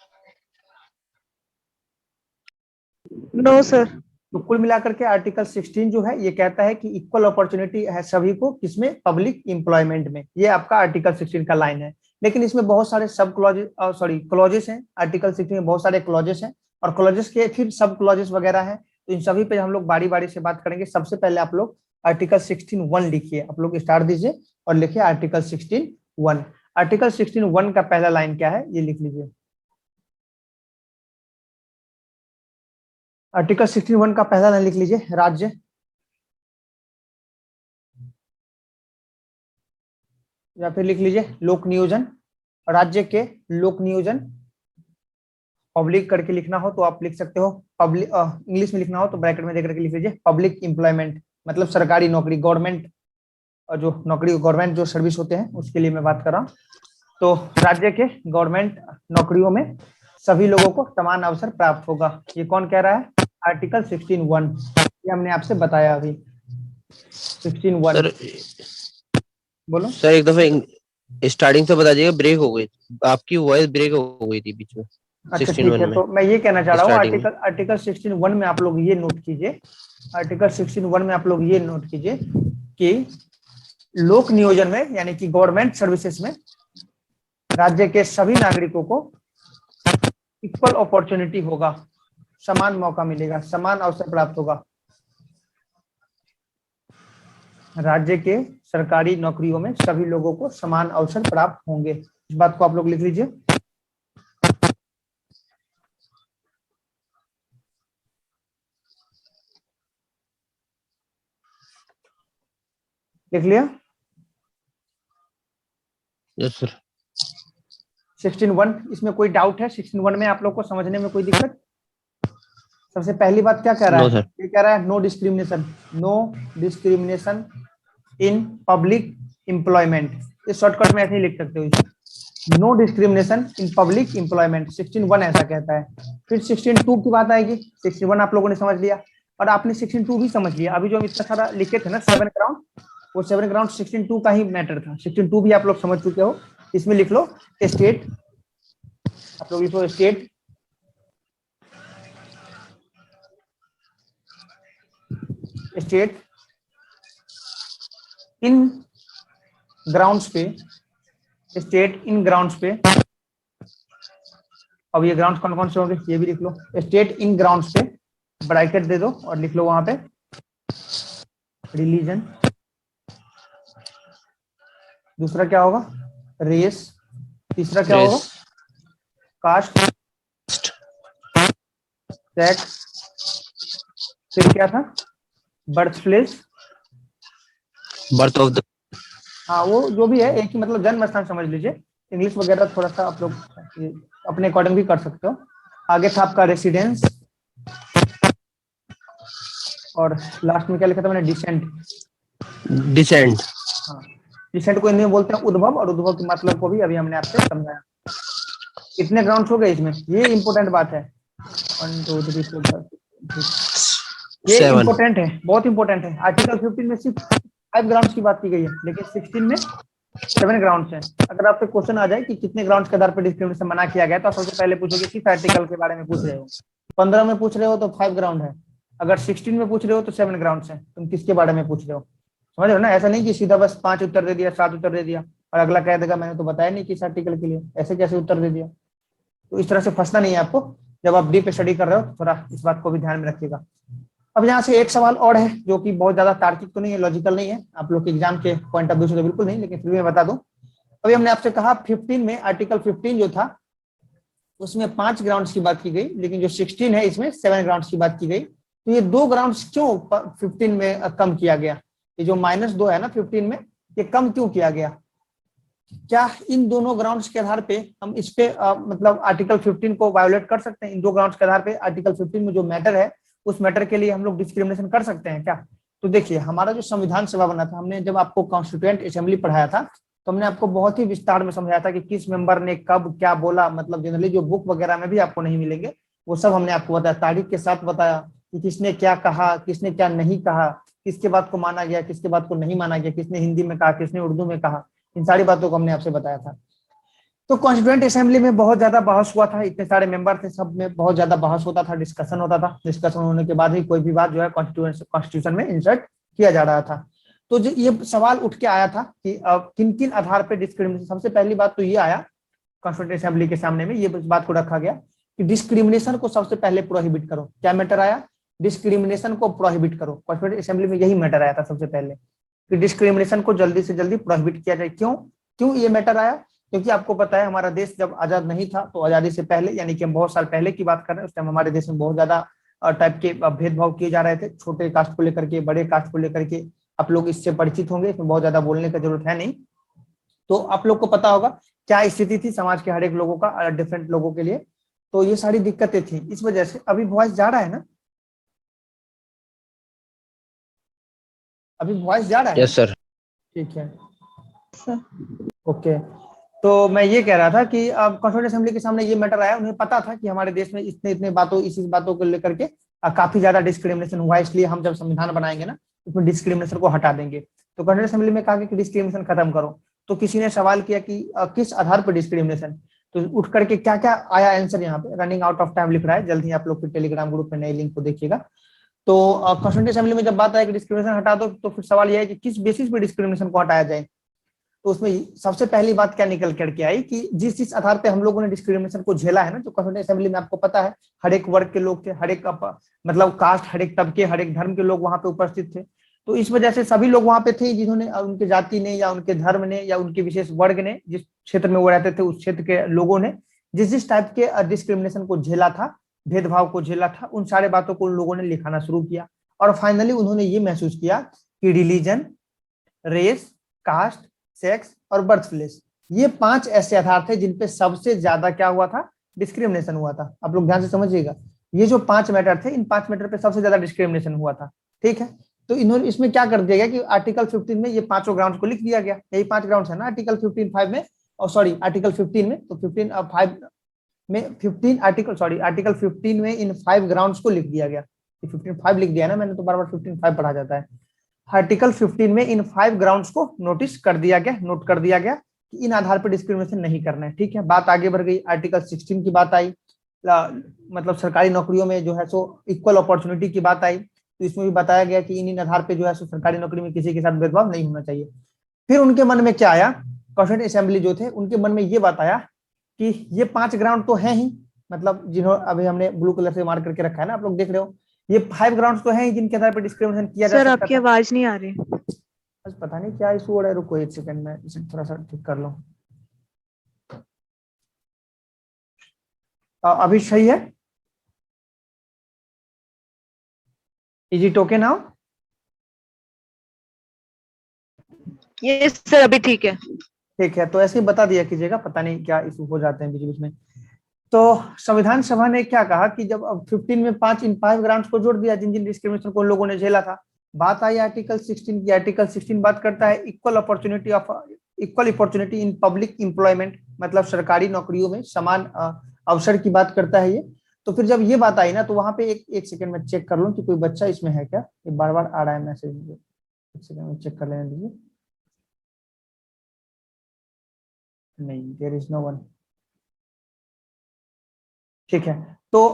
No sir. तो कुल मिलाकर के आर्टिकल 16 जो है ये कहता है कि इक्वल अपॉर्चुनिटी है सभी को, किसमें, पब्लिक एम्प्लॉयमेंट में। ये आपका आर्टिकल 16 का लाइन है। लेकिन इसमें बहुत सारे सब क्लॉजेस, सॉरी क्लॉजेस हैं। आर्टिकल 16 में बहुत सारे क्लॉजेस हैं और क्लॉजेस के फिर सब क्लॉजेस वगैरह हैं। तो इन सभी पे हम लोग बारी बारी से बात करेंगे। सबसे पहले आप लोग आर्टिकल 16(1) लिखिए, आप लोग स्टार्ट दीजिए और लिखिए आर्टिकल 16(1). आर्टिकल 16(1) का पहला लाइन क्या है ये लिख लीजिए। आर्टिकल 16(1) का पहला लाइन लिख लीजिए, राज्य, या फिर लिख लीजिए लोक नियोजन, राज्य के लोक नियोजन। पब्लिक करके लिखना हो तो आप लिख सकते हो पब्लिक, इंग्लिश में लिखना हो तो ब्रैकेट में देकर के लिख लीजिए पब्लिक एम्प्लॉयमेंट, मतलब सरकारी नौकरी, गवर्नमेंट जो नौकरी, गवर्नमेंट जो सर्विस होते हैं उसके लिए मैं बात कर रहा हूँ। तो राज्य के गवर्नमेंट नौकरियों में सभी लोगों को समान अवसर प्राप्त होगा। ये कौन कह रहा है? आर्टिकल 16(1), ये हमने आपसे बताया अभी। 16(1) सर। बोलो सर एक दफे स्टार्टिंग से बता दीजिएगा, ब्रेक हो गई, आपकी वॉइस ब्रेक हो गई थी बीच में। अच्छा ठीक 16(1) है, में तो मैं ये कहना चाह रहा हूँ स्टार्टिंग में। आर्टिकल आर्टिकल 16(1) में आप लोग ये नोट कीजिए, आर्टिकल 16(1) में आप लोग ये नोट कीजिए कि लोक नियोजन में यानी कि गवर्नमेंट सर्विसेज में राज्य के सभी नागरिकों को इक्वल अपॉर्चुनिटी होगा, समान मौका मिलेगा, समान अवसर प्राप्त होगा। राज्य के सरकारी नौकरियों में सभी लोगों को समान अवसर प्राप्त होंगे। इस बात को आप लोग लिख लीजिए। लिख लिया? Yes sir. 16(1) इसमें कोई डाउट है? 16(1) में आप लोग को समझने में कोई दिक्कत? सबसे पहली बात क्या कह रहा नो है? सर। ये कह रहा है no discrimination, no discrimination in public employment. इस शॉर्टकट में ऐसे ही लिख सकते हो इसे, no discrimination in public employment. 16(1) ऐसा कहता है। फिर 16(2) की बात आएगी। 16(1) आप लोगों ने समझ लिया और आपने 16(2) भी समझ लिया। अभी जो हम इतना सारा लिखे थे ना 7 ग्राउंड, वो 7 ग्राउंड 16(2) का ही मैटर था। 16(2) भी आप लोग समझ चुके हो। इसमें लिख लो स्टेट, आप लोग लिखो स्टेट स्टेट इन ग्राउंड्स पे, स्टेट इन ग्राउंड्स पे। अब ये ग्राउंड्स कौन कौन से होंगे ये भी लिख लो। स्टेट इन ग्राउंड्स पे ब्रैकेट दे दो और लिख लो वहां पे रिलीजन। दूसरा क्या होगा? रेस। तीसरा क्या होगा? रेस। Caste, sex. फिर क्या था? Birth place. Birth of the. हाँ वो जो भी है एक ही, मतलब जन्म स्थान समझ लीजिए। इंग्लिश वगैरह थोड़ा सा आप लोग अपने अकॉर्डिंग भी कर सकते हो। आगे था आपका रेसिडेंस और लास्ट में क्या लिखा था मैंने? डिसेंट। डिसेंट। हाँ, डिसेंट को इन्हें बोलते हैं उद्भव, और उद्भव के मतलब को भी अभी हमने आपसे समझाया। कितने ग्राउंड हो गए इसमें? ये इंपॉर्टेंट बात है। 1 2 3 4 5 ये 7। इंपॉर्टेंट है, बहुत इंपॉर्टेंट है। आर्टिकल 15 में सिर्फ 5 ग्राउंड्स की बात की गई है, लेकिन 16 में 7 ग्राउंड्स हैं। अगर आपसे क्वेश्चन आ जाए कि कितने ग्राउंड्स के आधार पर डिस्क्रिमिनेशन मना किया गया, तो आप सबसे पहले पूछोगे किस आर्टिकल के बारे में पूछ रहे हो। 15 में पूछ रहे हो तो 5 ग्राउंड है, अगर 16 में पूछ रहे हो तो 7 ग्राउंड्स हैं। तुम किसके बारे में पूछ रहे हो? समझ रहे हो ना? ऐसा नहीं कि सीधा बस 5 उत्तर दे दिया, 7 उत्तर दे दिया और अगला कह देगा मैंने तो बताया नहीं किस आर्टिकल के लिए, ऐसे कैसे उत्तर दे दिया। तो इस तरह से फंसना नहीं है आपको। जब आप डीप स्टडी कर रहे हो तो थोड़ा इस बात को भी ध्यान में रखिएगा। अब यहाँ से एक सवाल और है जो कि बहुत ज्यादा तार्किक तो नहीं है, लॉजिकल नहीं है, आप लोग के एग्जाम के पॉइंट ऑफ व्यू से तो बिल्कुल नहीं, लेकिन फिर भी मैं बता दूं। अभी हमने आपसे कहा 15 में आर्टिकल 15 जो था उसमें 5 ग्राउंड्स की बात की गई, लेकिन जो 16 है इसमें 7 ग्राउंड्स की बात की गई। तो ये 2 ग्राउंड्स क्यों 15 में कम किया गया? ये जो -2 है ना 15 में, ये कम क्यों किया गया? क्या इन दोनों ग्राउंड्स के आधार पे हम इस पे मतलब आर्टिकल 15 को वायोलेट कर सकते हैं? इन 2 ग्राउंड्स के आधार पे आर्टिकल 15 में जो मैटर है उस मैटर के लिए हम लोग डिस्क्रिमिनेशन कर सकते हैं क्या? तो देखिए हमारा जो संविधान सभा बना था, हमने जब आपको कॉन्स्टिट्यूएंट असेंबली पढ़ाया था तो हमने आपको बहुत ही विस्तार में समझाया था कि किस मेंबर ने कब क्या बोला। मतलब जनरली जो बुक वगैरह में भी आपको नहीं मिलेंगे वो सब हमने आपको बताया, तारीख के साथ बताया कि किसने क्या कहा, किसने क्या नहीं कहा, किसके बात को माना गया, किसके बात को नहीं माना गया, किसने हिंदी में कहा, किसने उर्दू में कहा। इन सारी बातों को हमने आपसे बताया था। तो कॉन्स्टिट्यूएंट असेंबली में बहुत ज्यादा बहस हुआ था, इतने सारे मेंबर थे, सब में बहुत ज्यादा बहस होता था, डिस्कशन होता था। डिस्कशन होने के बाद ही कोई भी बात जो है कॉन्स्टिट्यूशन में इंसर्ट किया जा रहा था। तो जो ये सवाल उठ के आया था कि किन किन आधार पर डिस्क्रिमिनेशन। सबसे पहली बात तो ये आया कॉन्स्टिट्यूएंट असेंबली के सामने में, ये बात को रखा गया कि डिस्क्रिमिनेशन को सबसे पहले प्रोहिबिट करो। क्या मैटर आया? डिस्क्रिमिनेशन को प्रोहिबिट करो। कॉन्स्टिट्यूएंट असेंबली में यही मैटर आया था सबसे पहले कि डिस्क्रिमिनेशन को जल्दी से जल्दी प्रोहिबिट किया जाए। क्यों ये मैटर आया? क्योंकि आपको पता है हमारा देश जब आजाद नहीं था तो आजादी से पहले, यानी कि हम बहुत साल पहले की बात कर रहे हैं, उस टाइम हमारे देश में बहुत ज्यादा टाइप के भेदभाव किए जा रहे थे, छोटे कास्ट को लेकर के, बड़े कास्ट को लेकर के। आप लोग इससे परिचित होंगे, इसमें बहुत ज्यादा बोलने की जरूरत है नहीं। तो आप लोग को पता होगा क्या स्थिति थी समाज के हर एक लोगों का, डिफरेंट लोगों के लिए। तो ये सारी दिक्कतें थी, इस वजह से। अभी वॉइस जा रहा है ना? अभी वॉइस जा रहा है? Yes sir. ठीक है, सर ओके। तो मैं ये कह रहा था कि अब कॉन्स्टिट्यूएंट असेंबली के सामने ये मैटर आया, उन्हें पता था कि हमारे देश में इतने इतने बातों, इस बातों को लेकर के काफी ज्यादा डिस्क्रिमिनेशन हुआ है, इसलिए हम जब संविधान बनाएंगे ना उसमें डिस्क्रिमिनेशन को हटा देंगे। तो कॉन्स्टिट्यूएंट असेंबली में कहा कि डिस्क्रिमिनेशन खत्म करो। तो किसी ने सवाल किया कि किस आधार पर डिस्क्रिमिनेशन? तो उठ करके क्या क्या आया आंसर यहाँ पे, रनिंग आउट ऑफ टाइम लिख रहा है, जल्द ही आप लोग फिर टेलीग्राम ग्रुप में नई लिंक को देखिएगा। तो कॉन्स्टिट्यूएंट असेंबली में जब बात आए कि डिस्क्रिमिनेशन हटा दो, तो फिर सवाल यह है कि किस बेसिस पे डिस्क्रिमिनेशन को हटाया जाए। तो उसमें सबसे पहली बात क्या निकल करके आई कि जिस आधार पे हम लोगों ने डिस्क्रिमिनेशन को झेला है ना, जो कॉन्स्टिट्यूएंट असेंबली में आपको पता है हर एक वर्ग के लोग थे, हर एक मतलब कास्ट, हर एक तबके, हर एक धर्म के लोग वहां पे उपस्थित थे। तो इस वजह से सभी लोग वहां पे थे जिन्होंने उनके जाति ने या उनके धर्म ने या उनके विशेष वर्ग ने, जिस क्षेत्र में वो रहते थे उस क्षेत्र के लोगों ने जिस जिस टाइप के डिस्क्रिमिनेशन को झेला था, भेदभाव को झेला था, उन सारे बातों को उन लोगों ने लिखाना शुरू किया। और फाइनली उन्होंने ये महसूस किया कि रिलीजन, रेस, कास्ट, सेक्स और बर्थ प्लेस, ये 5 ऐसे आधार थे जिन पे सबसे ज्यादा क्या हुआ था, डिस्क्रिमिनेशन हुआ था। आप लोग ध्यान से समझिएगा, ये जो 5 मैटर थे, इन 5 मैटर पे सबसे ज्यादा डिस्क्रिमिनेशन हुआ था। ठीक है, तो इन्होंने इसमें क्या कर दिया गया कि आर्टिकल 15 में ये पांचों ग्राउंड को लिख दिया गया। यही 5 ग्राउंड है ना आर्टिकल 15(5) में, और सॉरी आर्टिकल 15 में, तो 15(5) में 15 आर्टिकल 15 में इन 5 ग्राउंड्स को लिख दिया गया। 15(5) लिख दिया ना मैंने, तो बार बार 15(5) पढ़ा जाता है। आर्टिकल 15 में इन 5 ग्राउंड्स को नोटिस कर दिया गया, नोट कर दिया गया कि इन आधार पर डिस्क्रिमिनेशन नहीं करना है। ठीक है, बात आगे बढ़ गई, आर्टिकल 16 की बात आई, मतलब सरकारी नौकरियों में जो है सो इक्वल अपॉर्चुनिटी की बात आई। तो इसमें भी बताया गया कि इन आधार पे जो है सो सरकारी नौकरी में किसी के साथ भेदभाव नहीं होना चाहिए। फिर उनके मन में क्या आया, कॉन्स्टिट्यूएंट असेंबली जो थे उनके मन में ये बात आया कि ये 5 ग्राउंड तो है ही, मतलब जिन्होंने अभी हमने ब्लू कलर से मार्क करके रखा है ना, आप लोग देख रहे हो, ये 5 ग्राउंड तो है ही जिनके आधार पर डिस्क्रिमिनेशन किया जा सर सकता आपकी था। आवाज नहीं आ रही। बस पता नहीं क्या इशू हो रहा है, रुको एक सेकंड में इसे थोड़ा सा ठीक कर लो। अभी सही है? Is it okay now? ये सर अभी ठीक है। ठीक है, तो ऐसे ही बता दिया कीजिएगा, पता नहीं क्या इशू हो जाते हैं बीच बीच में। तो संविधान सभा ने क्या कहा कि जब अब 15 में 5 इन 5 ग्राउंड्स को जोड़ दिया जिन जिन डिस्क्रिमिनेशन को लोगों ने झेला था। बात आई आर्टिकल 16 की। आर्टिकल 16 बात करता है equal opportunity in public employment, मतलब सरकारी नौकरियों में समान अवसर की बात करता है ये। तो फिर जब ये बात आई ना, तो वहां पे एक सेकंड में चेक कर लूं कि कोई बच्चा इसमें है क्या, ये बार बार आ रहा है मैसेज मुझे, एक सेकंड में चेक कर लेने दीजिए। नहीं, देयर इज नो वन। ठीक है, तो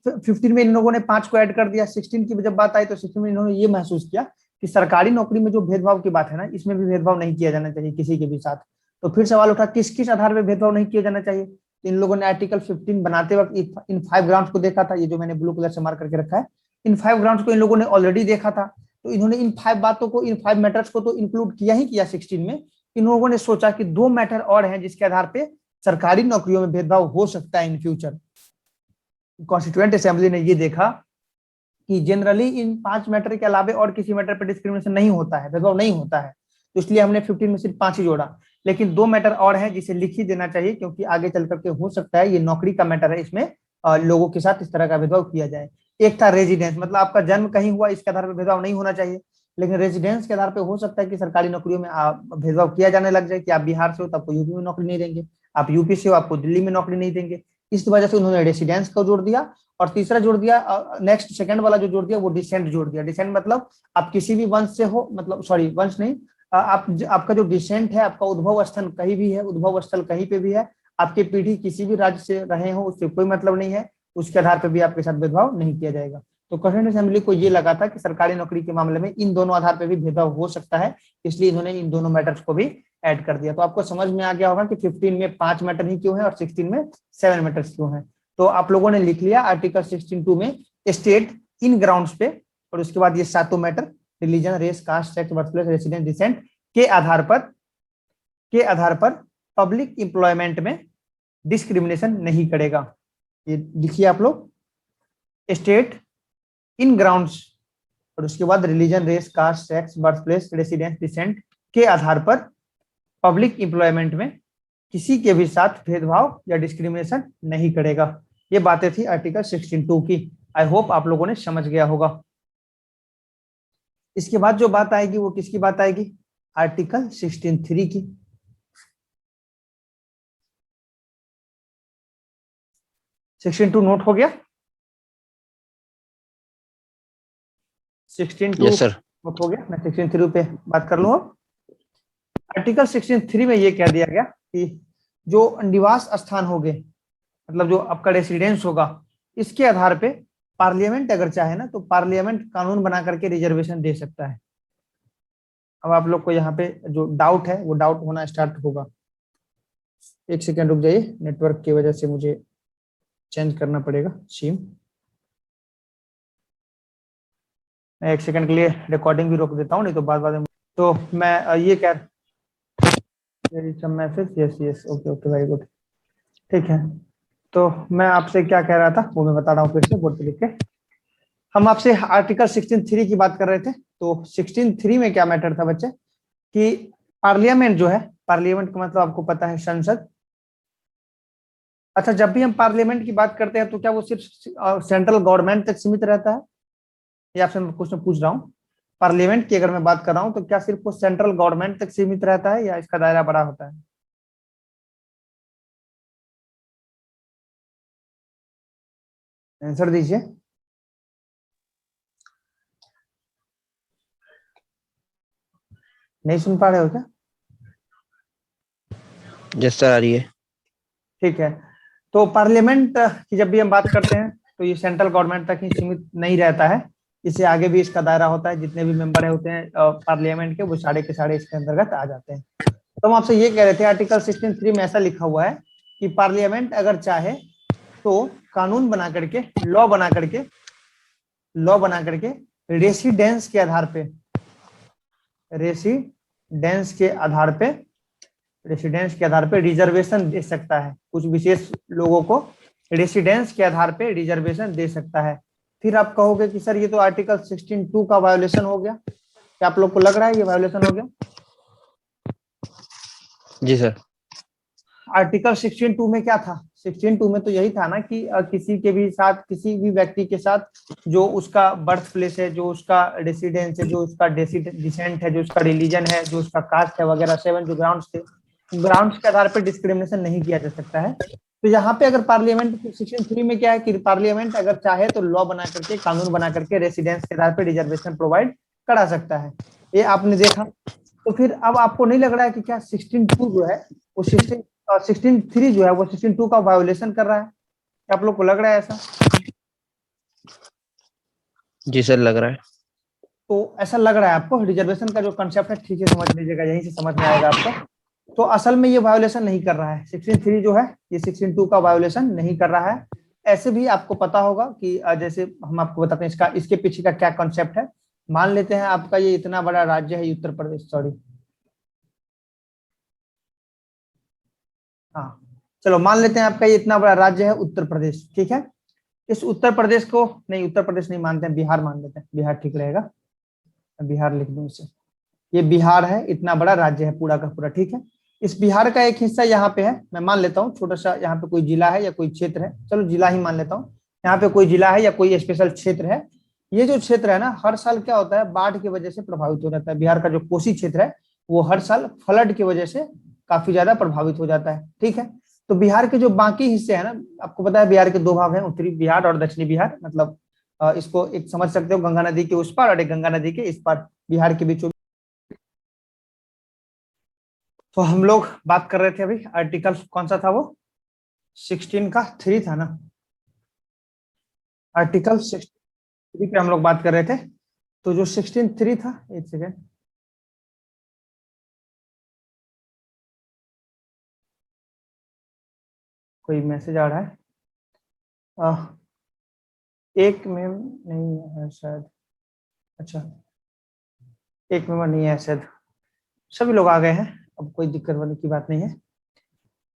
15 में इन लोगों ने 5 को ऐड कर दिया। 16 की जब बात आई तो 16 में इन्होंने ये महसूस किया कि सरकारी नौकरी में जो भेदभाव की बात है ना, इसमें भी भेदभाव नहीं किया जाना चाहिए किसी के भी साथ। तो फिर सवाल उठा किस किस आधार पर भेदभाव नहीं किया जाना चाहिए। तो इन लोगों ने आर्टिकल 15 बनाते वक्त इन 5 ग्राउंड्स को देखा था, ये जो मैंने ब्लू कलर से मार्क करके रखा है, इन 5 ग्राउंड्स को इन लोगों ने ऑलरेडी देखा था। तो इन्होंने इन 5 बातों को, इन 5 मैटर्स को तो इंक्लूड किया ही किया 16 में। इन लोगों ने सोचा कि 2 मैटर और हैं जिसके आधार पर सरकारी नौकरियों में भेदभाव हो सकता है इन फ्यूचर। कॉन्स्टिट्यूएंट असेंबली ने ये देखा कि जनरली इन 5 मैटर के अलावा और किसी मैटर पर डिस्क्रिमिनेशन नहीं होता है, भेदभाव नहीं होता है, तो इसलिए हमने 15 में सिर्फ 5 ही जोड़ा। लेकिन 2 मैटर और हैं जिसे लिख ही देना चाहिए, क्योंकि आगे चल करके हो सकता है ये नौकरी का मैटर है, इसमें लोगों के साथ इस तरह का भेदभाव किया जाए। एक था रेजिडेंस, मतलब आपका जन्म कहीं हुआ, इसके आधार पर भेदभाव नहीं होना चाहिए। लेकिन रेजिडेंस के आधार पर हो सकता है कि सरकारी नौकरियों में भेदभाव किया जाने लग जाए, कि आप बिहार से हो तो आपको यूपी में नौकरी नहीं देंगे, आप यूपी से हो आपको दिल्ली में नौकरी नहीं देंगे। इस वजह से उन्होंने रेसिडेंस को जोड़ दिया। और तीसरा जोड़ दिया, नेक्स्ट सेकंड वाला जो जोड़ दिया वो डिसेंट जोड़ दिया। डिसेंट मतलब आप किसी भी वंश से हो, मतलब सॉरी वंश नहीं, आपका जो डिसेंट है, आपका उद्भव स्थल कहीं भी है, उद्भव स्थल कहीं पे भी है, आपकी पीढ़ी किसी भी राज्य से रहे हो, उससे कोई मतलब नहीं है, उसके आधार पर भी आपके साथ भेदभाव नहीं किया जाएगा। तो कॉन्स्टिट्यूएंट असेंबली को ये लगा था कि सरकारी नौकरी के मामले में इन दोनों आधार पर भी भेदभाव हो सकता है, इसलिए इन्होंने इन दोनों मैटर्स को भी ऐड कर दिया। तो आपको समझ में आ गया होगा कि 15 में 5 मैटर ही क्यों है और 16 में 7 मैटर्स क्यों है। तो आप लोगों ने लिख लिया आर्टिकल 16(2) में स्टेट इन ग्राउंड्स पे, और उसके बाद ये 7 matter religion, race, caste, sex, birth place, residence, descent के आधार पर पब्लिक एम्प्लॉयमेंट में डिस्क्रिमिनेशन नहीं करेगा। ये लिखिए आप लोग, स्टेट इन ग्राउंड्स, और उसके बाद religion, race, caste, sex, birth place, residence, descent के आधार पर पब्लिक एम्प्लॉयमेंट में किसी के भी साथ भेदभाव या डिस्क्रिमिनेशन नहीं करेगा। ये बातें थी आर्टिकल 16(2) की। आई होप आप लोगों ने समझ गया होगा। इसके बाद जो बात आएगी वो किसकी बात आएगी, आर्टिकल 16(3) की। 16(2) नोट हो गया? 16(2) यस सर। नोट हो गया? मैं 16(3) पे बात कर लूं। आर्टिकल 16(3) में ये कह दिया गया कि जो निवास स्थान होंगे, मतलब जो आपका रेसिडेंस होगा, इसके आधार पे पार्लियामेंट अगर चाहे ना, तो पार्लियामेंट कानून बना करके रिजर्वेशन दे सकता है। अब आप लोग को यहाँ पे जो डाउट है वो डाउट होना स्टार्ट होगा। एक सेकेंड रुक जाइए, नेटवर्क की वजह से मुझे चेंज करना पड़ेगा सिम। मैं 1 सेकंड के लिए रिकॉर्डिंग भी रोक देता हूँ, नहीं तो बाद बाद में। तो मैं ये कह message, yes yes, okay okay, very good, ठीक है। तो मैं आपसे क्या कह रहा था वो मैं बता रहा हूँ फिर से बोर्ड पे लिख के। हम आपसे आर्टिकल 16(3) की बात कर रहे थे। तो 16(3) में क्या मैटर था बच्चे कि पार्लियामेंट जो है, पार्लियामेंट का मतलब आपको पता है संसद। अच्छा, जब भी हम पार्लियामेंट की बात करते हैं तो क्या वो सिर्फ सेंट्रल गवर्नमेंट तक सीमित रहता है? ये आपसे मैं क्वेश्चन पूछ रहा हूँ। पार्लियामेंट की अगर मैं बात कर रहा हूँ तो क्या सिर्फ वो सेंट्रल गवर्नमेंट तक सीमित रहता है या इसका दायरा बड़ा होता है? आंसर दीजिए। नहीं सुन पा रहे हो क्या? यस सर, आ रही है। ठीक है। तो पार्लियामेंट की जब भी हम बात करते हैं तो ये सेंट्रल गवर्नमेंट तक ही सीमित नहीं रहता है, इससे आगे भी इसका दायरा होता है। जितने भी मेंबर होते हैं पार्लियामेंट के, वो सारे के सारे इसके अंतर्गत आ जाते हैं। तो हम आपसे ये कह रहे थे आर्टिकल 16(3) में ऐसा लिखा हुआ है कि पार्लियामेंट अगर चाहे तो कानून बना करके, लॉ बना करके रेसिडेंस के आधार पे, रेसिडेंस के आधार पे रेसिडेंस के आधार पे रिजर्वेशन दे सकता है। कुछ विशेष लोगों को रेसिडेंस के आधार पे रिजर्वेशन दे सकता है। फिर आप कहोगे कि सर ये तो आर्टिकल 16(2) का वायोलेशन हो गया। क्या आप लोग को लग रहा है ये वायोलेशन हो गया? जी सर। आर्टिकल 16(2) में क्या था? 16(2) में तो यही था ना कि किसी के भी साथ, किसी भी व्यक्ति के साथ जो उसका बर्थ प्लेस है, जो उसका रेसिडेंस है, जो उसका डिसेंट है, जो उसका रिलीजन है, जो उसका कास्ट है वगैरह, 7 जो ग्राउंड्स थे, ग्राउंड्स के आधार पर डिस्क्रिमिनेशन नहीं किया जा सकता है। तो यहाँ पे अगर पार्लियामेंट 16(3) में क्या है कि पार्लियामेंट अगर चाहे तो लॉ बना करके, कानून बना करके रेसिडेंस के आधार पर रिजर्वेशन प्रोवाइड करा सकता है। ये आपने देखा। तो फिर अब आपको नहीं लग रहा है कि क्या 16(2) जो है वो 16(3) जो है वो 16(2) का वायोलेशन कर रहा है? क्या आप लोग को लग रहा है ऐसा? जी सर, लग रहा है। तो ऐसा लग रहा है आपको? रिजर्वेशन का जो कंसेप्ट है ठीक है समझ लीजिएगा, यहीं से समझ में आएगा आपको। तो असल में ये वायोलेशन नहीं कर रहा है। 16(3) जो है ये 16(2) का वायोलेशन नहीं कर रहा है। ऐसे भी आपको पता होगा कि जैसे हम आपको बताते हैं इसका, इसके पीछे का क्या कॉन्सेप्ट है। मान लेते हैं आपका ये इतना बड़ा राज्य है उत्तर प्रदेश, सॉरी, हाँ चलो मान लेते हैं आपका ये इतना बड़ा राज्य है उत्तर प्रदेश, ठीक है। इस उत्तर प्रदेश को, नहीं उत्तर प्रदेश नहीं मानते हैं, बिहार मान लेते हैं, बिहार ठीक रहेगा, बिहार लिख दूं इसे। ये बिहार है, इतना बड़ा राज्य है पूरा का पूरा, ठीक है। इस बिहार का एक हिस्सा यहाँ पे है, मैं मान लेता हूँ छोटा सा, यहाँ पे कोई जिला है या कोई क्षेत्र है, चलो जिला ही मान लेता हूँ। यहाँ पे कोई जिला है या कोई स्पेशल क्षेत्र है। ये जो क्षेत्र है ना, हर साल क्या होता है, बाढ़ की वजह से प्रभावित हो जाता है। बिहार का जो कोसी क्षेत्र है वो हर साल फ्लड की वजह से काफी ज्यादा प्रभावित हो जाता है, ठीक है। तो बिहार के जो बाकी हिस्से है ना, आपको पता है बिहार के 2 भाग हैं, उत्तरी बिहार और दक्षिणी बिहार। मतलब इसको एक समझ सकते हो, गंगा नदी के उस पार और एक गंगा नदी के इस पार, बिहार के बीचों। तो हम लोग बात कर रहे थे अभी आर्टिकल कौन सा था वो, 16 का 3 था ना, आर्टिकल 16 पे हम लोग बात कर रहे थे। तो जो 16(3) था, एक सेकेंड, कोई मैसेज आ रहा है, एक में नहीं है शायद, अच्छा एक मेंबर नहीं है शायद, सभी लोग आ गए हैं, अब कोई दिक्कत वाली की बात नहीं है।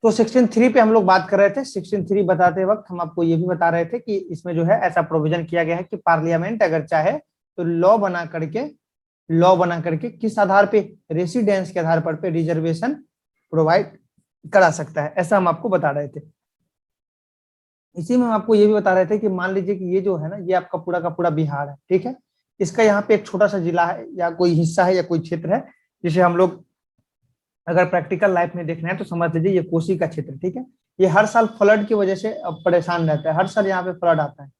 तो 16(3) पे हम लोग बात कर रहे थे। 16(3) बताते वक्त हम आपको ये भी बता रहे थे कि इसमें जो है ऐसा प्रोविजन किया गया है कि पार्लियामेंट अगर चाहे तो लॉ बना करके किस आधार पे, रेसिडेंस के आधार पर पे रिजर्वेशन प्रोवाइड करा सकता है, ऐसा हम आपको बता रहे थे। इसी में हम आपको ये भी बता रहे थे कि मान लीजिए कि ये जो है ना, ये आपका पूरा का पूरा बिहार है, ठीक है। इसका यहाँ पे एक छोटा सा जिला है या कोई हिस्सा है या कोई क्षेत्र है, जिसे हम लोग अगर प्रैक्टिकल लाइफ में देखना है तो समझ लीजिए ये कोसी का क्षेत्र, ठीक है। ये हर साल फ्लड की वजह से परेशान रहता है, हर साल यहाँ पे फ्लड आता है,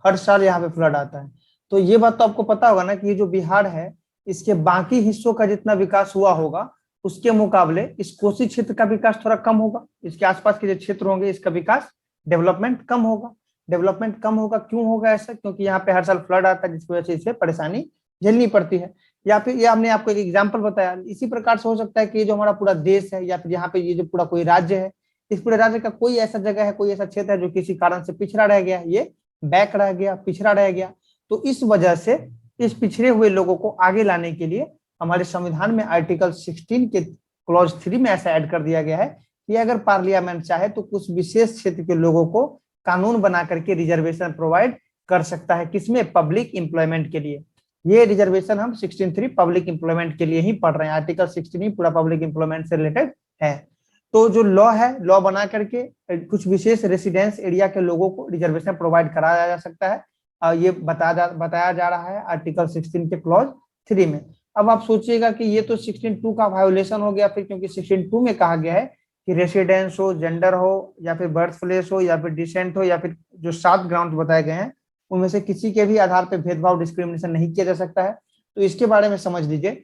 हर साल यहाँ पे फ्लड आता है। तो ये बात तो आपको पता होगा ना कि ये जो बिहार है, इसके बाकी हिस्सों का जितना विकास हुआ होगा उसके मुकाबले इस कोसी क्षेत्र का विकास थोड़ा कम होगा। इसके आसपास के जो क्षेत्र होंगे इसका विकास, डेवलपमेंट कम होगा। डेवलपमेंट कम होगा, क्यों होगा ऐसा? क्योंकि यहाँ पे हर साल फ्लड आता है, जिसकी वजह से इसे परेशानी झेलनी पड़ती है। या फिर ये हमने आपको एक एग्जाम्पल बताया, इसी प्रकार से हो सकता है कि ये जो हमारा पूरा देश है या फिर यहाँ पे ये जो पूरा कोई राज्य है, इस पूरे राज्य का कोई ऐसा जगह है, कोई ऐसा क्षेत्र है जो किसी कारण से पिछड़ा रह गया, ये बैक रह गया, पिछड़ा रह गया। तो इस वजह से इस पिछड़े हुए लोगों को आगे लाने के लिए हमारे संविधान में आर्टिकल 16 के क्लॉज 3 में ऐसा ऐड कर दिया गया है कि अगर पार्लियामेंट चाहे तो कुछ विशेष क्षेत्र के लोगों को कानून बना करके रिजर्वेशन प्रोवाइड कर सकता है। किसमें? पब्लिक एम्प्लॉयमेंट के लिए। ये रिजर्वेशन हम 16(3) पब्लिक एम्प्लॉयमेंट के लिए ही पढ़ रहे हैं। आर्टिकल 16 ही पूरा पब्लिक एम्प्लॉयमेंट से रिलेटेड है। तो जो लॉ है, लॉ बना करके कुछ विशेष रेसिडेंस एरिया के लोगों को रिजर्वेशन प्रोवाइड कराया जा सकता है। ये बताया जा रहा है आर्टिकल 16 के क्लॉज 3 में। अब आप सोचिएगा कि ये तो 16(2) का वायोलेशन हो गया फिर, क्योंकि 16(2) में कहा गया है कि रेसिडेंस हो, जेंडर हो, या फिर बर्थ प्लेस हो, या फिर डिसेंट हो, या फिर जो 7 ग्राउंड बताए गए हैं उनमें से किसी के भी आधार पर भेदभाव, डिस्क्रिमिनेशन नहीं किया जा सकता है। तो इसके बारे में समझ लीजिए।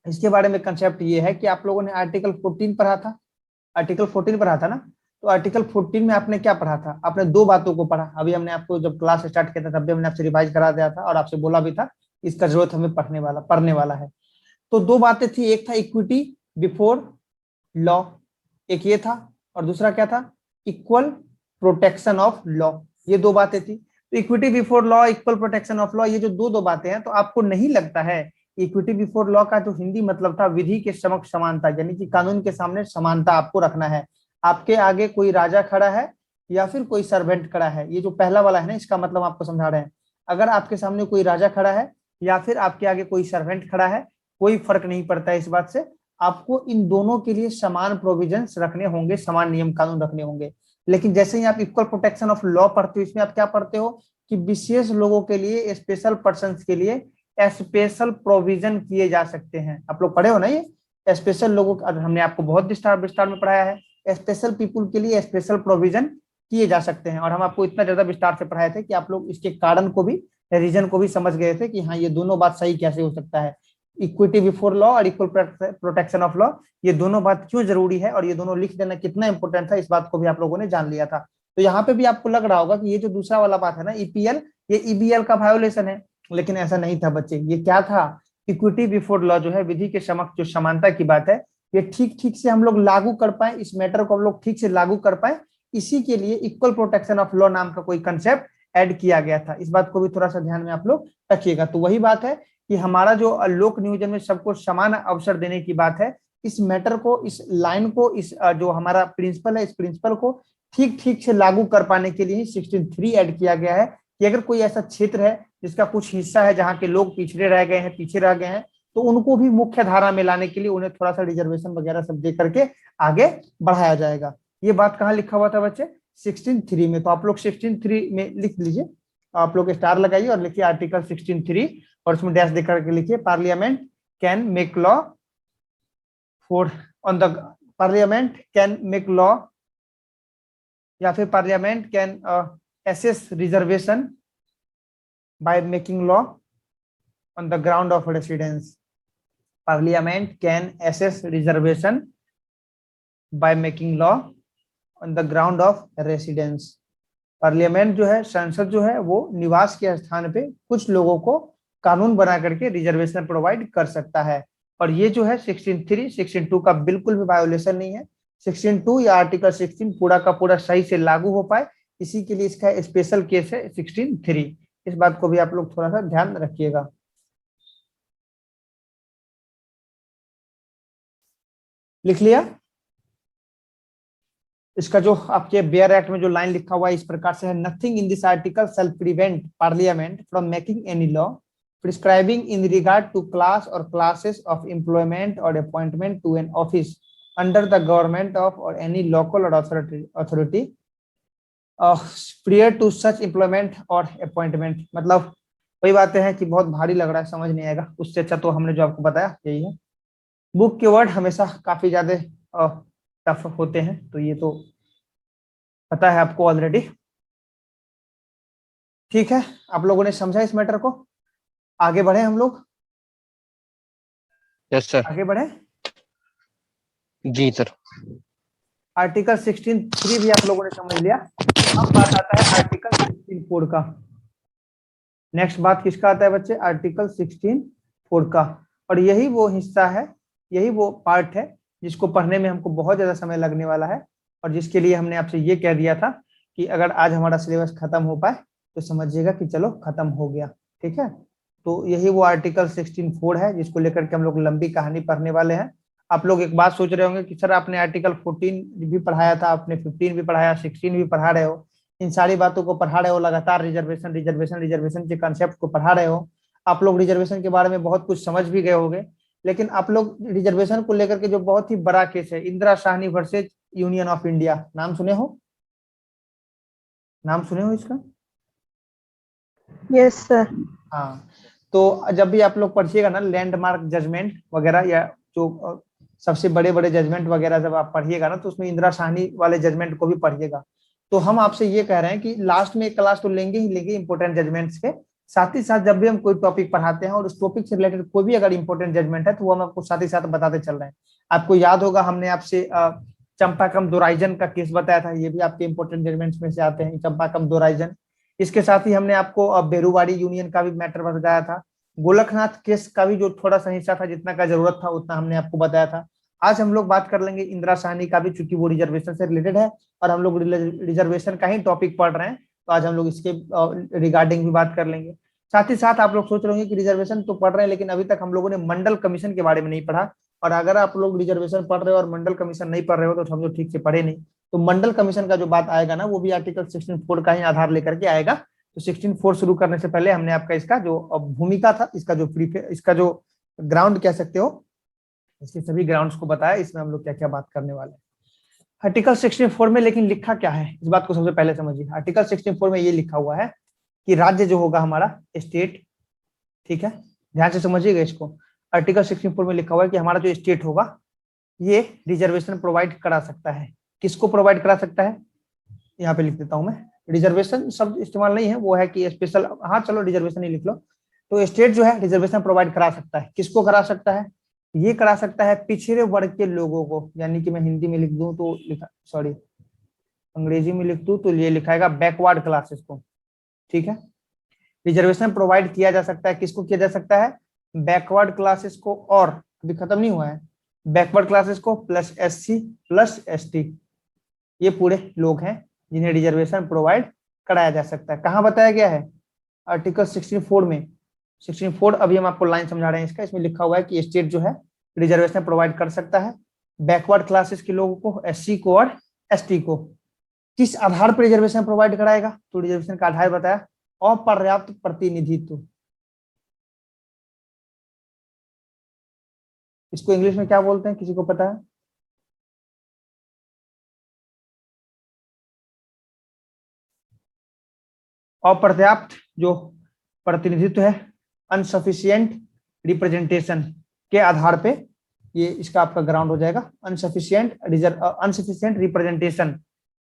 इसके बारे में कंसेप्ट ये है कि आप लोगों ने आर्टिकल 14 पढ़ा था, आर्टिकल 14 पढ़ा था ना। तो आर्टिकल 14 में आपने क्या पढ़ा था? आपने दो बातों को पढ़ा। अभी हमने आपको जब क्लास स्टार्ट किया था तब भी हमने आपसे रिवाइज करा दिया था और आपसे बोला भी था इसका जरूरत हमें पढ़ने वाला है। तो दो बातें थी, एक था इक्विटी बिफोर लॉ, एक ये था, और दूसरा क्या था? Equal protection of law. ये दो बातें थी। तो equity before law, equal protection of law, ये जो दो बातें हैं, तो आपको नहीं लगता है इक्विटी बिफोर लॉ का जो हिंदी मतलब था विधि के समक्ष समानता, यानी कि कानून के सामने समानता आपको रखना है। आपके आगे कोई राजा खड़ा है या फिर कोई सर्वेंट खड़ा है, ये जो पहला वाला है ना, इसका मतलब आपको समझा रहे हैं। अगर आपके सामने कोई राजा खड़ा है या फिर आपके आगे कोई सर्वेंट खड़ा है, कोई फर्क नहीं पड़ता है इस बात से। आपको इन दोनों के लिए समान प्रोविजंस रखने होंगे, समान नियम कानून रखने होंगे। लेकिन जैसे ही आप इक्वल प्रोटेक्शन ऑफ लॉ पढ़ते हो, इसमें आप क्या पढ़ते हो कि विशेष लोगों के लिए, स्पेशल पर्सन के लिए स्पेशल प्रोविजन किए जा सकते हैं। आप लोग पढ़े हो ना ये स्पेशल लोगों, हमने आपको बहुत विस्तार में पढ़ाया है। स्पेशल पीपुल के लिए स्पेशल प्रोविजन किए जा सकते हैं, और हम आपको इतना ज्यादा विस्तार से पढ़ाए थे कि आप लोग इसके कारण को भी, रीजन को भी समझ गए थे कि हाँ ये दोनों बात सही कैसे हो सकता है। इक्विटी बिफोर लॉ और इक्वल प्रोटेक्शन ऑफ लॉ, ये दोनों बात क्यों जरूरी है और ये दोनों लिख देना कितना इंपॉर्टेंट था, इस बात को भी आप लोगों ने जान लिया था। तो यहाँ पे भी आपको लग रहा होगा कि ये जो दूसरा वाला बात है ना, ईपीएल, ये ईबीएल का वायोलेशन है, लेकिन ऐसा नहीं था बच्चे। ये क्या था? इक्विटी बिफोर लॉ जो है, विधि के समक्ष जो समानता की बात है, ये ठीक से हम लोग लागू कर पाए, इस मैटर को हम लोग ठीक से लागू कर पाए, इसी के लिए इक्वल प्रोटेक्शन ऑफ लॉ नाम का कोई कंसेप्ट ऐड किया गया था। इस बात को भी थोड़ा सा ध्यान में आप लोग रखिएगा। तो वही बात है कि हमारा जो लोक नियोजन में सबको समान अवसर देने की बात है, इस मैटर को, इस लाइन को, इस जो हमारा प्रिंसिपल है, इस प्रिंसिपल को ठीक से लागू कर पाने के लिए 16(3) ऐड किया गया है कि अगर कोई ऐसा क्षेत्र है जिसका कुछ हिस्सा है जहाँ के लोग पिछड़े रह गए हैं, पीछे रह गए हैं, तो उनको भी मुख्य धारा में लाने के लिए उन्हें थोड़ा सा रिजर्वेशन वगैरह सब दे करके आगे बढ़ाया जाएगा। ये बात कहाँ लिखा हुआ था बच्चे? 16(3) में। तो आप लोग 16(3) में लिख लीजिए, आप लोग स्टार लगाइए और लिखिए आर्टिकल 16(3) और उसमें डैश देकर के लिखिए parliament can make law for on the parliament can make law, या फिर parliament can assess reservation by making law on the ground of residence. Parliament can assess reservation by making law on the ground of residence. Parliament जो है, संसद जो है, वो निवास के स्थान पे कुछ लोगों को कानून बना करके रिजर्वेशन प्रोवाइड कर सकता है। और ये जो है 16(3), 16(2) का बिल्कुल भी वायोलेशन नहीं है। 16(2) या आर्टिकल 16 पूरा का पूरा सही से लागू हो पाए, इसी के लिए इसका स्पेशल केस है 16(3). इस बात को भी आप लोग थोड़ा सा ध्यान रखिएगा। लिख लिया? इसका जो आपके बेयर एक्ट में जो लाइन लिखा हुआ है इस प्रकार से है, nothing in this article shall prevent parliament from making any law prescribing in regard to class और क्लासेस ऑफ एम्प्लॉयमेंट और appointment to an office under the government of और एनी लोकल और authority prior to such employment और appointment। मतलब वही बातें हैं कि बहुत भारी लग रहा है, समझ नहीं आएगा, उससे अच्छा तो हमने जो आपको बताया यही है। बुक के वर्ड हमेशा काफी ज्यादा टफ होते हैं, तो ये तो पता है आपको ऑलरेडी। ठीक है, आप लोगों ने समझा इस मैटर को? आगे बढ़े हम लोग? Yes sir. आगे बढ़े जी सर। आर्टिकल 16(3) भी आप लोगों ने समझ लिया। अब बात आता है आर्टिकल 16(4) का। नेक्स्ट बात किसका आता है बच्चे? आर्टिकल 16(4) का। और यही वो हिस्सा है, यही वो पार्ट है जिसको पढ़ने में हमको बहुत ज्यादा समय लगने वाला है, और जिसके लिए हमने आपसे ये कह दिया था कि अगर आज हमारा सिलेबस खत्म हो पाए तो समझिएगा कि चलो खत्म हो गया। ठीक है, तो यही वो आर्टिकल 16(4) है जिसको लेकर के हम लोग लंबी कहानी पढ़ने वाले हैं। आप लोग एक बात सोच रहे होंगे कि सर आपने आर्टिकल 14 भी पढ़ाया था, आपने 15 भी पढ़ाया, 16 भी पढ़ा रहे हो, इन सारी बातों को पढ़ा रहे हो लगातार, रिजर्वेशन रिजर्वेशन रिजर्वेशन के कंसेप्ट को पढ़ा रहे हो। आप लोग रिजर्वेशन के बारे में बहुत कुछ समझ भी गए होंगे, लेकिन आप लोग रिजर्वेशन को लेकर के जो बहुत ही बड़ा केस है, Indira Sawhney versus Union of India, नाम सुने हो? नाम सुने हो इसका? Yes sir. हाँ, तो जब भी आप लोग पढ़िएगा ना लैंडमार्क जजमेंट वगैरह, या जो सबसे बड़े बड़े जजमेंट वगैरह जब आप पढ़िएगा ना, तो उसमें इंदिरा साहनी वाले जजमेंट को भी पढ़िएगा। तो हम आपसे ये कह रहे हैं कि लास्ट में एक क्लास तो लेंगे ही लेंगे इंपोर्टेंट जजमेंट्स के, साथ ही साथ जब भी हम कोई टॉपिक पढ़ाते हैं और उस टॉपिक से रिलेटेड कोई भी अगर इंपॉर्टेंट जजमेंट है तो वो हम आपको साथ ही साथ बताते चल रहे हैं। आपको याद होगा हमने आपसे चंपाकम दोराइजन का केस बताया था, ये भी आपके इंपॉर्टेंट जजमेंट्स में से आते हैं, चंपाकम दोराइजन। इसके साथ ही हमने आपको बेरुवाड़ी यूनियन का भी मैटर बताया था, गोलकनाथ केस का भी जो थोड़ा सा हिस्सा था, जितना का जरूरत था उतना हमने आपको बताया था। आज हम लोग बात कर लेंगे इंदिरा साहनी का भी, चूंकि वो रिजर्वेशन से रिलेटेड है और हम लोग रिजर्वेशन का ही टॉपिक पढ़ रहे हैं, तो आज हम लोग इसके रिगार्डिंग भी बात कर लेंगे। साथ ही साथ आप लोग सोच रहे होंगे कि रिजर्वेशन तो पढ़ रहे हैं लेकिन अभी तक हम लोगों ने मंडल कमीशन के बारे में नहीं पढ़ा, और अगर आप लोग रिजर्वेशन पढ़ रहे हो और मंडल कमीशन नहीं पढ़ रहे हो तो समझो ठीक से पढ़े नहीं। तो मंडल कमीशन का जो बात आएगा ना, वो भी आर्टिकल 16(4) का ही आधार लेकर के आएगा। तो 16(4) शुरू करने से पहले हमने आपका इसका जो भूमिका था, इसका जो ग्राउंड कह सकते हो, इसके सभी ग्राउंड्स को बताया, इसमें हम लोग क्या क्या बात करने वाले हैं। आर्टिकल 16(4) में लेकिन लिखा क्या है, इस बात को सबसे पहले समझिए। आर्टिकल 16(4) में ये लिखा हुआ है कि राज्य जो होगा हमारा स्टेट, ठीक है, ध्यान से समझिएगा इसको। आर्टिकल 16(4) में लिखा हुआ है कि हमारा जो स्टेट होगा ये रिजर्वेशन प्रोवाइड करा सकता है। किसको प्रोवाइड करा सकता है? यहाँ पे लिख देता हूं मैं, रिजर्वेशन शब्द इस्तेमाल नहीं है, वो है कि स्पेशल, हाँ चलो रिजर्वेशन ही लिख लो। तो स्टेट जो है रिजर्वेशन प्रोवाइड करा सकता है। किसको करा सकता है? ये करा सकता है पिछड़े वर्ग के लोगों को, यानी कि मैं हिंदी में लिख दूं तो लिखा, सॉरी अंग्रेजी में लिख दूं तो ये लिखाएगा बैकवर्ड क्लासेस को, ठीक है। रिजर्वेशन प्रोवाइड किया जा सकता है, किसको किया जा सकता है? बैकवर्ड क्लासेस को, और अभी खत्म नहीं हुआ है, बैकवर्ड क्लासेस को प्लस SC प्लस ST, ये पूरे लोग हैं जिन्हें रिजर्वेशन प्रोवाइड कराया जा सकता है। कहाँ बताया गया है? आर्टिकल 16(4) में। 16(4) अभी हम आपको लाइन समझा रहे हैं इसका, इसमें लिखा हुआ है कि स्टेट जो है रिजर्वेशन प्रोवाइड कर सकता है बैकवर्ड क्लासेस के लोगों को, SC को और ST को। किस आधार पर रिजर्वेशन प्रोवाइड कराएगा? तो रिजर्वेशन का आधार बताया, अपर्याप्त प्रतिनिधित्व। इसको इंग्लिश में क्या बोलते हैं, किसी को पता है? अपर्याप्त जो प्रतिनिधित्व है, अनसफिशिएंट रिप्रेजेंटेशन के आधार पे ये इसका आपका ग्राउंड हो जाएगा। अनसफिशिएंट रिप्रेजेंटेशन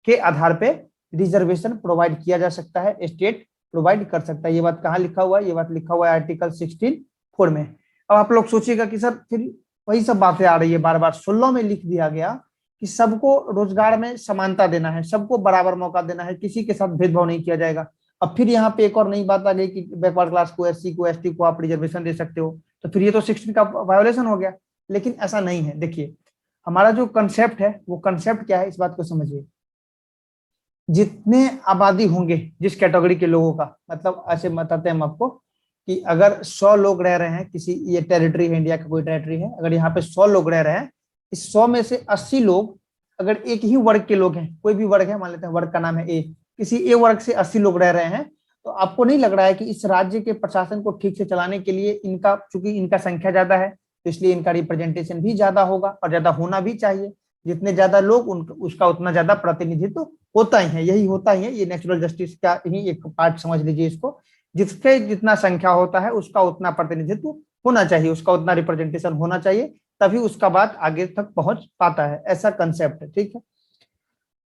के आधार पे रिजर्वेशन प्रोवाइड किया जा सकता है, स्टेट प्रोवाइड कर सकता है। ये बात कहाँ लिखा हुआ है? ये बात लिखा हुआ है आर्टिकल 16(4) में। अब आप लोग सोचिएगा कि सर फिर वही सब बातें आ रही है बार बार। 16 में लिख दिया गया कि सबको रोजगार में समानता देना है, सबको बराबर मौका देना है, किसी के साथ भेदभाव नहीं किया जाएगा। अब फिर यहाँ पे एक और नई बात आ गई कि बैकवर्ड क्लास को, SC को, ST को आप रिजर्वेशन दे सकते हो, तो फिर ये तो 16 का वायोलेशन हो गया। लेकिन ऐसा नहीं है। देखिए हमारा जो कंसेप्ट है वो कंसेप्ट क्या है, इस बात को समझिए। जितने आबादी होंगे जिस कैटेगरी के लोगों का, मतलब ऐसे बताते हैं हम आपको कि अगर 100 लोग रह रहे हैं किसी, ये टेरिटरी है, इंडिया का कोई टेरिटरी है, अगर यहाँ पे 100 लोग रह रहे हैं, इस 100 में से 80 लोग अगर एक ही वर्ग के लोग हैं, कोई भी वर्ग है, मान लेते हैं वर्ग का नाम है A, किसी A वर्ग से 80 लोग रह रहे हैं, तो आपको नहीं लग रहा है कि इस राज्य के प्रशासन को ठीक से चलाने के लिए इनका, चूंकि इनका संख्या ज्यादा है तो इसलिए इनका रिप्रेजेंटेशन भी ज्यादा होगा और ज्यादा होना भी चाहिए। जितने ज्यादा लोग उसका उतना ज्यादा प्रतिनिधित्व होता ही है, यही होता ही है, ये नेचुरल जस्टिस का ही एक पार्ट समझ लीजिए इसको। जिसके जितना संख्या होता है उसका उतना प्रतिनिधित्व होना चाहिए, उसका उतना रिप्रेजेंटेशन होना चाहिए, तभी उसका बात आगे तक पहुंच पाता है, ऐसा कंसेप्ट है, ठीक है।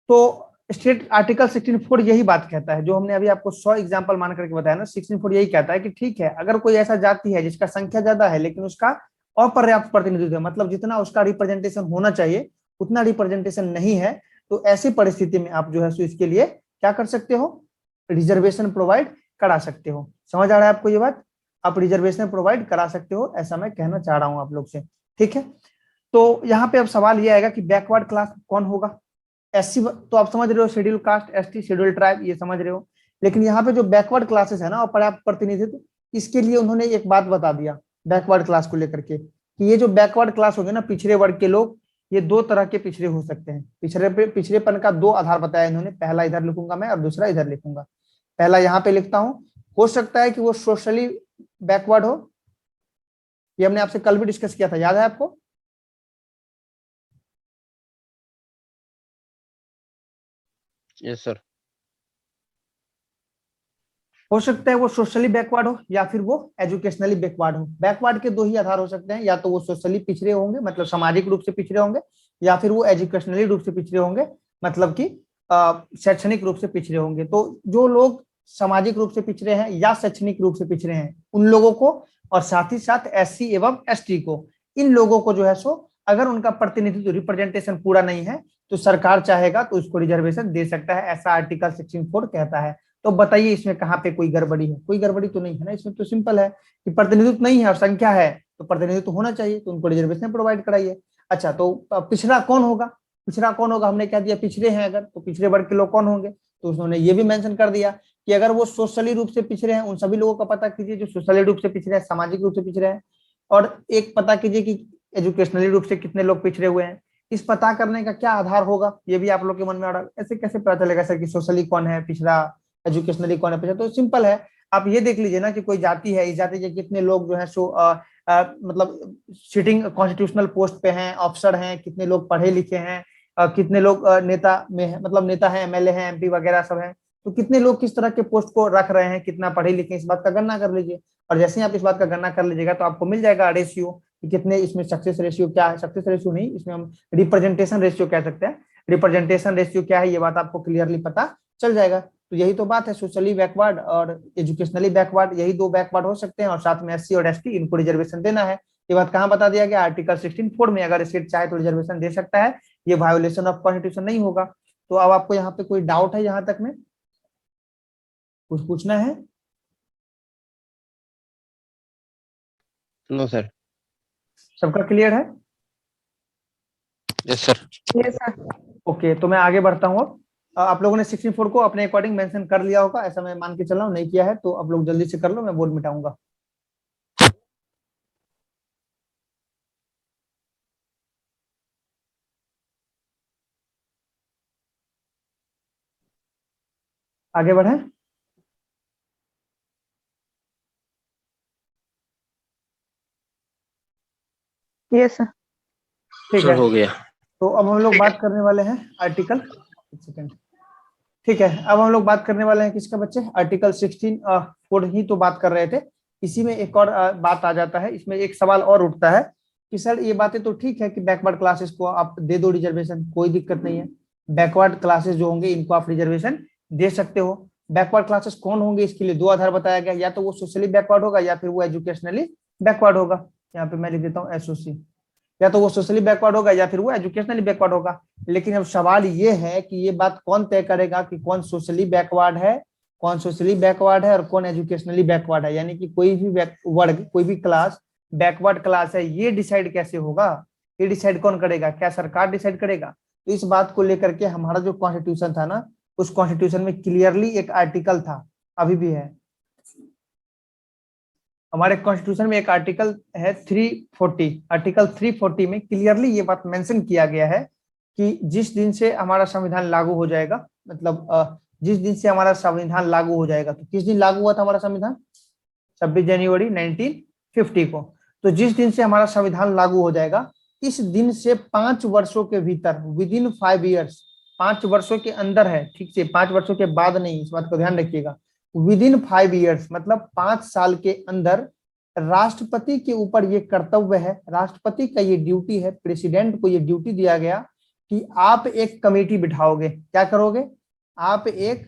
तो स्टेट आर्टिकल 16(4) यही बात कहता है, जो हमने अभी आपको 100 एग्जांपल मान करके बताया ना, 16(4) यही कहता है कि ठीक है, अगर कोई ऐसा जाति है जिसका संख्या ज्यादा है लेकिन उसका अपर्याप्त प्रतिनिधित्व है, मतलब जितना उसका रिप्रेजेंटेशन होना चाहिए उतना रिप्रेजेंटेशन नहीं है, तो ऐसी परिस्थिति में आप जो है सो इसके लिए क्या कर सकते हो? रिजर्वेशन प्रोवाइड करा सकते हो। समझ आ रहा है आपको ये बात? आप रिजर्वेशन प्रोवाइड करा सकते हो, ऐसा मैं कहना चाह रहा हूं आप लोग से, ठीक है। तो यहाँ पे अब सवाल ये आएगा कि बैकवर्ड क्लास कौन होगा? SC तो आप समझ रहे हो, schedule caste, ST schedule tribe, ये समझ रहे हो। लेकिन यहाँ पे जो बैकवर्ड क्लासेस है ना, और पर्याप्त प्रतिनिधित्व, इसके लिए उन्होंने एक बात बता दिया बैकवर्ड क्लास को लेकर के, कि ये जो बैकवर्ड क्लास होंगे ना, पिछड़े वर्ग के लोग, ये दो तरह के पिछड़े हो सकते हैं। पिछड़ेपन का दो आधार बताया इन्होंने, पहला इधर लिखूंगा मैं और दूसरा इधर लिखूंगा। पहला यहाँ पे लिखता हूं, हो सकता है कि वो सोशली बैकवर्ड हो, ये हमने आपसे कल भी डिस्कस किया था, याद है आपको? Yes sir. हो सकता है वो सोशली बैकवर्ड हो या फिर वो एजुकेशनली बैकवर्ड हो। बैकवर्ड के दो ही आधार हो सकते हैं, या तो वो सोशली पिछड़े होंगे मतलब सामाजिक रूप से पिछड़े होंगे, या फिर वो एजुकेशनली रूप से पिछड़े होंगे मतलब कि शैक्षणिक रूप से पिछड़े होंगे। तो जो लोग सामाजिक रूप से पिछड़े हैं या शैक्षणिक रूप से पिछड़े हैं उन लोगों को, और साथ ही साथ SC एवं ST को, इन लोगों को जो है सो अगर उनका प्रतिनिधित्व रिप्रेजेंटेशन पूरा नहीं है तो सरकार चाहेगा तो उसको रिजर्वेशन दे सकता है, ऐसा आर्टिकल 16(4) कहता है। तो बताइए इसमें कहाँ पे कोई गड़बड़ी है? कोई गड़बड़ी तो नहीं है ना, इसमें तो सिंपल है कि प्रतिनिधित्व नहीं है और संख्या है तो प्रतिनिधित्व होना चाहिए, तो उनको रिजर्वेशन प्रोवाइड कराइए। अच्छा, तो पिछड़ा कौन होगा? पिछड़ा कौन होगा? हमने कह दिया पिछड़े हैं अगर, तो पिछड़े वर्ग के लोग कौन होंगे? तो उन्होंने ये भी मेंशन कर दिया कि अगर वो सोशली रूप से पिछड़े हैं, उन सभी लोगों का पता कीजिए जो सोशली रूप से पिछड़े हैं, सामाजिक रूप से पिछड़े हैं, और एक पता कीजिए कि एजुकेशनली रूप से कितने लोग पिछड़े हुए हैं। इस पता करने का क्या आधार होगा, ये भी आप लोग के मन में आ रहा है। ऐसे कैसे पता चलेगा सर कि सोशली कौन है पिछड़ा, एजुकेशनली कौन है पिछड़ा? तो सिंपल है, आप ये देख लीजिए ना कि कोई जाति है, इस जाति के कितने लोग जो है सो मतलब सिटिंग कॉन्स्टिट्यूशनल पोस्ट पे हैं, अफसर हैं, कितने लोग पढ़े लिखे हैं, कितने लोग नेता में है, मतलब नेता है, MLA है, MP वगैरह सब है, तो कितने लोग किस तरह के पोस्ट को रख रहे हैं, कितना पढ़े लिखे, इस बात का गणना कर लीजिए। और जैसे ही आप इस बात का गणना कर लीजिएगा तो आपको मिल जाएगा रेशियो कि कितने इसमें सक्सेस रेशियो क्या है। सक्सेस रेशियो नहीं, इसमें हम रिप्रेजेंटेशन रेशियो कह सकते हैं। रिप्रेजेंटेशन रेशियो क्या है ये बात आपको क्लियरली पता चल जाएगा। तो यही तो बात है, सोशली बैकवर्ड और एजुकेशनली बैकवर्ड, यही दो बैकवर्ड हो सकते हैं, और साथ में SC और ST इनको रिजर्वेशन देना है। ये बात कहाँ बता दिया गया? आर्टिकल 16(4) में। अगर स्टेट चाहे तो रिजर्वेशन दे सकता है, ये वायोलेशन ऑफ कॉन्स्टिट्यूशन नहीं होगा। तो अब आपको यहाँ पे कोई डाउट है? यहाँ तक में कुछ पूछना है? No sir. सबका क्लियर है? Yes sir. Yes sir. Okay, तो मैं आगे बढ़ता हूँ। अब आप लोगों ने 64 को अपने अकॉर्डिंग मेंशन कर लिया होगा, ऐसा मैं मान के चल रहा हूँ। नहीं किया है तो आप लोग जल्दी से कर लो, मैं बोर्ड मिटाऊंगा। आगे बढ़े। Yes sir. ठीक सर है, हो गया। तो अब हम लोग बात करने वाले हैं आर्टिकल, एक सेकेंड, ठीक है, अब हम लोग बात करने वाले हैं किसका बच्चे? आर्टिकल 16(4) ही तो बात कर रहे थे। इसी में एक और बात आ जाता है, इसमें एक सवाल और उठता है कि सर ये बातें तो ठीक है कि बैकवर्ड क्लासेस को आप दे दो रिजर्वेशन, कोई दिक्कत नहीं है, बैकवर्ड क्लासेस जो होंगे इनको आप रिजर्वेशन दे सकते हो। बैकवर्ड क्लासेस कौन होंगे इसके लिए दो आधार बताया गया, या तो वो सोशली बैकवर्ड होगा या फिर वो एजुकेशनली बैकवर्ड होगा। यहाँ पे मैं लिख देता हूँ SOC, या तो वो सोशली बैकवर्ड होगा या फिर वो एजुकेशनली बैकवर्ड होगा। लेकिन अब सवाल ये है कि ये बात कौन तय करेगा कि कौन सोशली बैकवर्ड है, कौन सोशली बैकवर्ड है और कौन एजुकेशनली बैकवर्ड है? यानी कि कोई भी वर्ग, कोई भी क्लास बैकवर्ड क्लास है, ये डिसाइड कैसे होगा? ये डिसाइड कौन करेगा? क्या सरकार डिसाइड करेगा? तो इस बात को लेकर के हमारा जो कॉन्स्टिट्यूशन था ना, उस कॉन्स्टिट्यूशन में क्लियरली एक आर्टिकल था, अभी भी है, हमारे कॉन्स्टिट्यूशन में एक आर्टिकल है 340। आर्टिकल 340 में क्लियरली ये बात मेंशन किया गया है कि जिस दिन से हमारा संविधान लागू हो जाएगा, मतलब जिस दिन से हमारा संविधान लागू हो जाएगा, तो किस दिन लागू हुआ था हमारा संविधान? 26 जनवरी 1950 को। तो जिस दिन से हमारा संविधान लागू हो जाएगा, इस दिन से 5 वर्षों के भीतर, विद इन 5 ईयर्स, 5 वर्षों के अंदर है, ठीक से, 5 वर्षों के बाद नहीं, इस बात को ध्यान रखिएगा। विद इन 5 ईयर्स मतलब 5 साल के अंदर राष्ट्रपति के ऊपर ये कर्तव्य है, राष्ट्रपति का ये ड्यूटी है, प्रेसिडेंट को ये ड्यूटी दिया गया कि आप एक कमेटी बिठाओगे। क्या करोगे? आप एक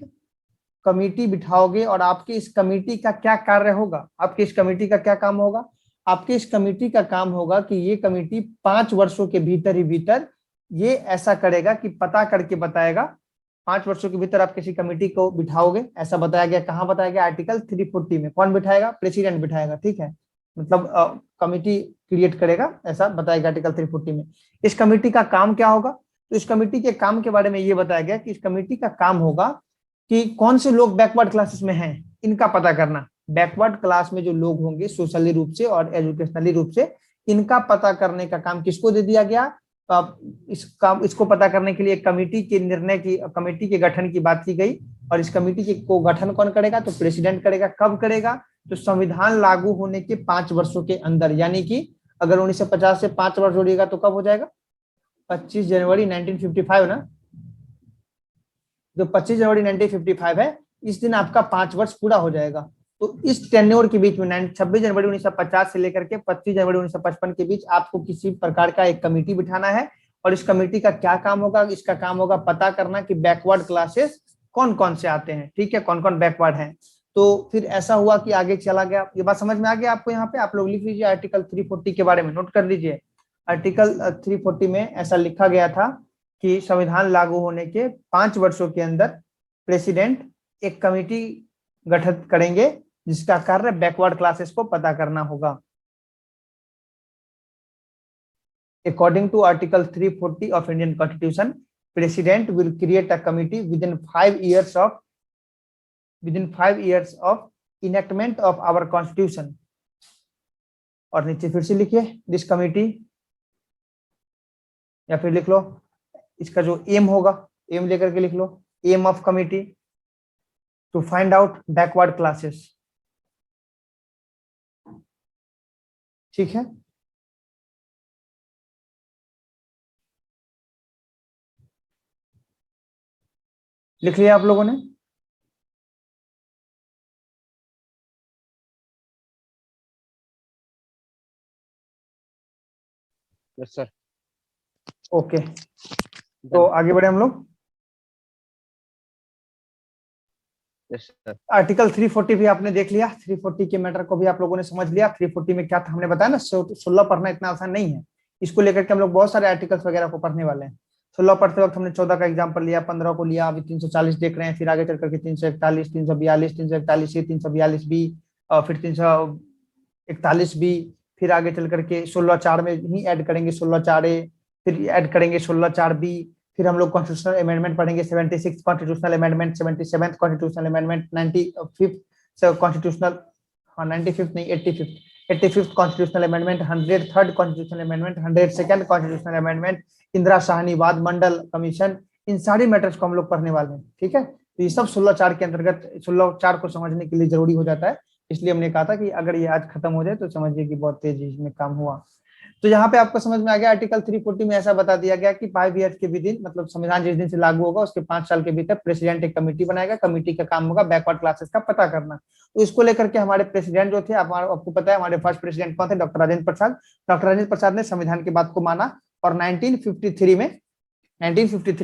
कमेटी बिठाओगे, और आपकी इस कमेटी का क्या कार्य होगा? आपकी इस कमेटी का क्या काम होगा? आपकी इस कमेटी का काम होगा कि ये कमेटी 5 वर्षों के भीतर ही भीतर ये ऐसा करेगा कि पता करके बताएगा। 5 वर्षों के भीतर आप किसी कमेटी को बिठाओगे, ऐसा बताया गया। कहाँ बताया गया? आर्टिकल 340 में। कौन बिठाएगा? प्रेसिडेंट बिठाएगा, ठीक है, मतलब कमेटी क्रिएट करेगा, ऐसा बताएगा आर्टिकल 340 में। इस कमेटी का काम क्या होगा? तो इस कमेटी के काम के बारे में ये बताया गया कि इस कमेटी का काम होगा कि कौन से लोग बैकवर्ड क्लासेस में हैं, इनका पता करना। बैकवर्ड क्लास में जो लोग होंगे सोशली रूप से और एजुकेशनली रूप से, इनका पता करने का काम किसको दे दिया गया? तो आप इसको पता करने के लिए कमेटी के गठन की बात की गई। और इस कमेटी के को गठन कौन करेगा? तो प्रेसिडेंट करेगा। कब करेगा? तो संविधान लागू होने के 5 वर्षों के अंदर, यानी कि अगर 1950 से 5 वर्ष जोड़िएगा तो कब हो जाएगा? 25 जनवरी 1955 ना। जो 25 जनवरी 1955 है, इस दिन आपका 5 वर्ष पूरा हो जाएगा। तो इस टेन्योर के बीच में 26 जनवरी 1950 से लेकर के 25 जनवरी 1955 के बीच आपको किसी प्रकार का एक कमेटी बिठाना है। और इस कमेटी का क्या काम होगा? इसका काम होगा पता करना कि बैकवर्ड क्लासेस कौन कौन से आते हैं, ठीक है, कौन कौन बैकवर्ड हैं। तो फिर ऐसा हुआ कि आगे चला गया। ये बात समझ में आ गया आपको? यहाँ पे आप लोग लिख लीजिए, आर्टिकल 340 के बारे में नोट कर लीजिए। आर्टिकल 340 में ऐसा लिखा गया था कि संविधान लागू होने के 5 वर्षों के अंदर प्रेसिडेंट एक कमेटी गठित करेंगे जिसका कार्य बैकवर्ड क्लासेस को पता करना होगा। According to article 340 of Indian constitution, president will create a committee within 5 years of enactment of our constitution. और नीचे फिर से लिखिए दिस कमिटी, या फिर लिख लो इसका जो एम होगा, एम लेकर के लिख लो, aim of committee to find out backward classes. ठीक है, लिख लिया आप लोगों ने? Yes sir. ओके, तो आगे बढ़े हम लोग। Yes sir. आर्टिकल 340 भी आपने देख लिया, 340 के मैटर को भी आप लोगों ने समझ लिया। 340 में क्या था हमने बताया ना, 16 पढ़ना इतना आसान नहीं है। इसको लेकर के हम लोग बहुत सारे आर्टिकल्स वगैरह को पढ़ने वाले हैं। 16 पढ़ते वक्त हमने 14 का एग्जाम्पल लिया, 15 को लिया, अभी 340 देख रहे हैं, फिर आगे चल करके 341, 342, 341 342 बी, और फिर 341 बी, फिर आगे चल करके 16(4) में ही ऐड करेंगे 16(4)A, फिर ऐड करेंगे 16(4)B, फिर हम लोग कॉन्स्टिट्यूशनल अमेंडमेंट पढ़ेंगे, 76 constitutional amendment, 77 constitutional amendment, 95 constitutional, हाँ 95 नहीं 85 constitutional amendment, 103rd constitutional amendment, 102nd constitutional amendment, Indira Shahani वाद मंडल कमीशन, इन सारी मैटर्स को हम लोग पढ़ने वाले हैं। ठीक है, तो ये सब 16(4) के अंतर्गत, 16(4) को समझने के लिए जरूरी हो जाता है। इसलिए हमने कहा था कि अगर ये आज खत्म हो जाए तो समझिए कि बहुत तेजी में काम हुआ। तो यहाँ पे आपको समझ में आ गया, आर्टिकल 340 में ऐसा बता दिया गया कि 5 ईयर्स के विदिन, मतलब संविधान जिस दिन से लागू होगा उसके 5 साल के भीतर प्रेसिडेंट एक कमेटी बनाएगा। कमेटी का काम होगा बैकवर्ड क्लासेस का पता करना। तो इसको लेकर के हमारे प्रेसिडेंट जो थे, आपको पता है हमारे फर्स्ट प्रेसिडेंट कौन थे? डॉक्टर राजेंद्र प्रसाद। डॉक्टर राजेंद्र प्रसाद ने संविधान की बात को माना और 1953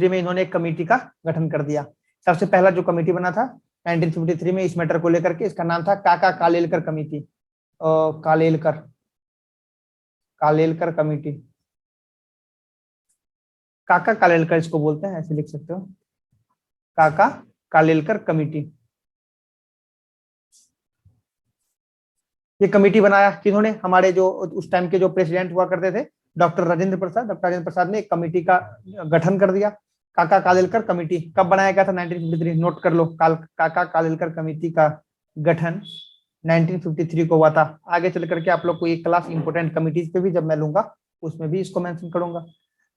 में इन्होंने एक कमेटी का गठन कर दिया। सबसे पहला जो कमेटी बना था 1953 में इस मैटर को लेकर के, इसका नाम था काका कालेलकर कमेटी। कालेलकर कमेटी, काका कालेलकर इसको बोलते हैं, ऐसे लिख सकते हो, काका कालेलकर कमेटी। ये कमेटी बनाया किन्होंने? हमारे जो उस टाइम के जो प्रेसिडेंट हुआ करते थे डॉक्टर राजेंद्र प्रसाद। डॉक्टर राजेंद्र प्रसाद ने एक कमेटी का गठन कर दिया, काका कालेलकर कमेटी। कब बनाया गया था? 1953। नोट कर लो, काका कालेलकर कमेटी का गठन 1953 को हुआ था। आगे चल करके आप लोग को एक क्लास इंपोर्टेंट कमिटीज पे भी जब मैं लूंगा उसमें भी इसको मेंशन करूंगा,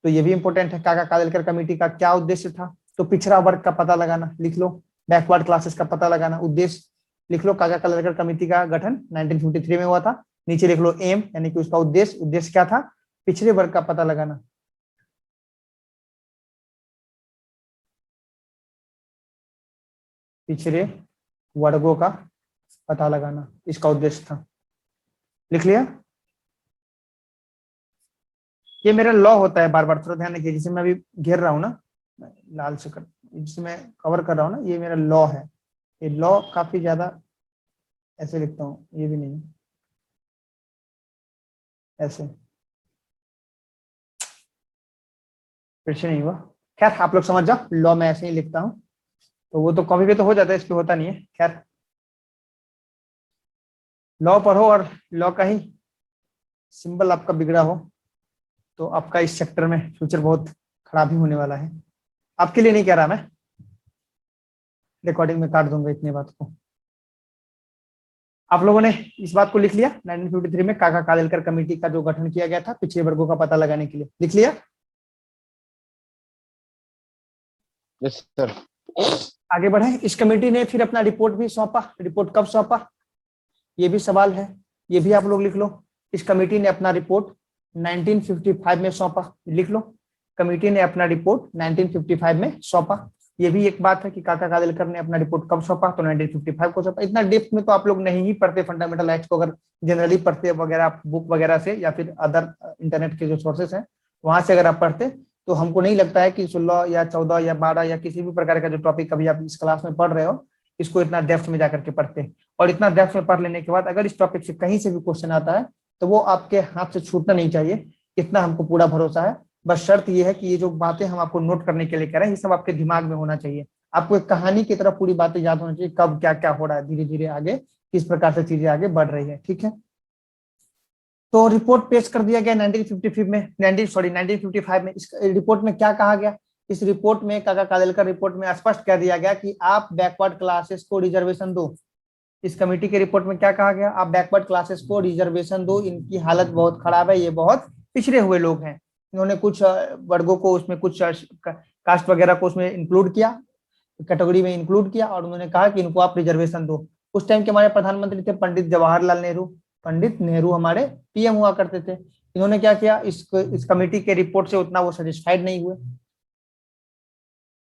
तो ये भी इंपोर्टेंट है। काका कालेलकर कमेटी का क्या उद्देश्य था? तो पिछड़ा वर्ग का पता लगाना, लिख लो, बैकवर्ड क्लासेस का पता लगाना, उद्देश्य लिख लो। काका कालेलकर कमेटी का गठन 1953 में हुआ था। नीचे लिख लो एम, यानी कि उसका उद्देश्य क्या था? पिछड़े वर्ग का पता लगाना। पिछड़े वर्गों का पता लगाना इसका उद्देश्य था। लिख लिया? ये मेरा लॉ होता है, बार बार थोड़ा ध्यान रखिए, जिसे मैं अभी घेर रहा हूँ ना लाल से कर, जिसे मैं कवर कर रहा हूँ ना, ये मेरा लॉ है। ये लॉ काफी ज्यादा ऐसे लिखता हूँ, ये भी नहीं ऐसे, फिर से नहीं हुआ। खैर आप लोग समझ जाओ, लॉ मैं ऐसे ही लिखता हूँ, तो वो तो कॉपी पे तो हो जाता है, इस पे होता नहीं है। खैर लॉ पढ़ो और लॉ का ही सिंबल आपका बिगड़ा हो तो आपका इस सेक्टर में फ्यूचर बहुत खराब ही होने वाला है। आपके लिए नहीं कह रहा मैं, रिकॉर्डिंग में काट दूंगा इतनी बात को। आप लोगों ने इस बात को लिख लिया 1953 में काका कालेलकर कमेटी का जो गठन किया गया था पिछड़े वर्गों का पता लगाने के लिए, लिख लिया। Yes sir. आगे बढ़े। इस कमेटी ने फिर अपना रिपोर्ट भी सौंपा। रिपोर्ट कब सौंपा ये भी सवाल है, ये भी आप लोग लिख लो। इस कमेटी ने अपना रिपोर्ट 1955 में सौंपा, लिख लो। कमेटी ने अपना रिपोर्ट 1955 में सौंपा। ये भी एक बात है कि काका कालेलकर ने अपना रिपोर्ट कब सौंपा, तो 1955 को सौंपा। इतना डेप्थ में तो आप लोग नहीं ही पढ़ते फंडामेंटल एक्ट को, अगर जनरली पढ़ते वगैरह आप बुक वगैरह से या फिर अदर इंटरनेट के जो सोर्सेस हैं वहां से अगर आप पढ़ते तो हमको नहीं लगता है कि 16 या 14 या 12 या किसी भी प्रकार का जो टॉपिक अभी आप इस क्लास में पढ़ रहे हो इसको इतना डेप्थ में जाकर के पढ़ते। और इतना डेप्थ में पढ़ लेने के बाद अगर इस टॉपिक से कहीं से भी क्वेश्चन आता है तो वो आपके हाथ से छूटना नहीं चाहिए, इतना हमको पूरा भरोसा है। बस शर्त ये है कि ये जो बातें हम आपको नोट करने के लिए कह रहे हैं ये सब आपके दिमाग में होना चाहिए। आपको एक कहानी की तरह पूरी बातें याद होनी चाहिए, कब क्या क्या हो रहा है, धीरे धीरे आगे किस प्रकार से चीजें आगे बढ़ रही है। ठीक है, तो रिपोर्ट पेश कर दिया गया 1955 में 1955 में। इस रिपोर्ट में क्या कहा गया, इस रिपोर्ट में काका कालेलकर रिपोर्ट में स्पष्ट कर दिया गया कि आप बैकवर्ड क्लासेस को रिजर्वेशन दो। इस कमेटी के रिपोर्ट में क्या कहा गया, आप बैकवर्ड क्लासेस को रिजर्वेशन दो, इनकी हालत बहुत खराब है, ये बहुत पिछड़े हुए लोग हैं। इन्होंने कुछ वर्गों को उसमें कुछ कास्ट वगैरह को उसमें इंक्लूड किया, कैटेगरी में इंक्लूड किया और उन्होंने कहा कि इनको आप रिजर्वेशन दो। उस टाइम के हमारे प्रधानमंत्री थे पंडित जवाहरलाल नेहरू। पंडित नेहरू हमारे पीएम हुआ करते थे। इन्होंने क्या किया, इस कमेटी के रिपोर्ट से उतना वो सेटिस्फाइड नहीं हुए।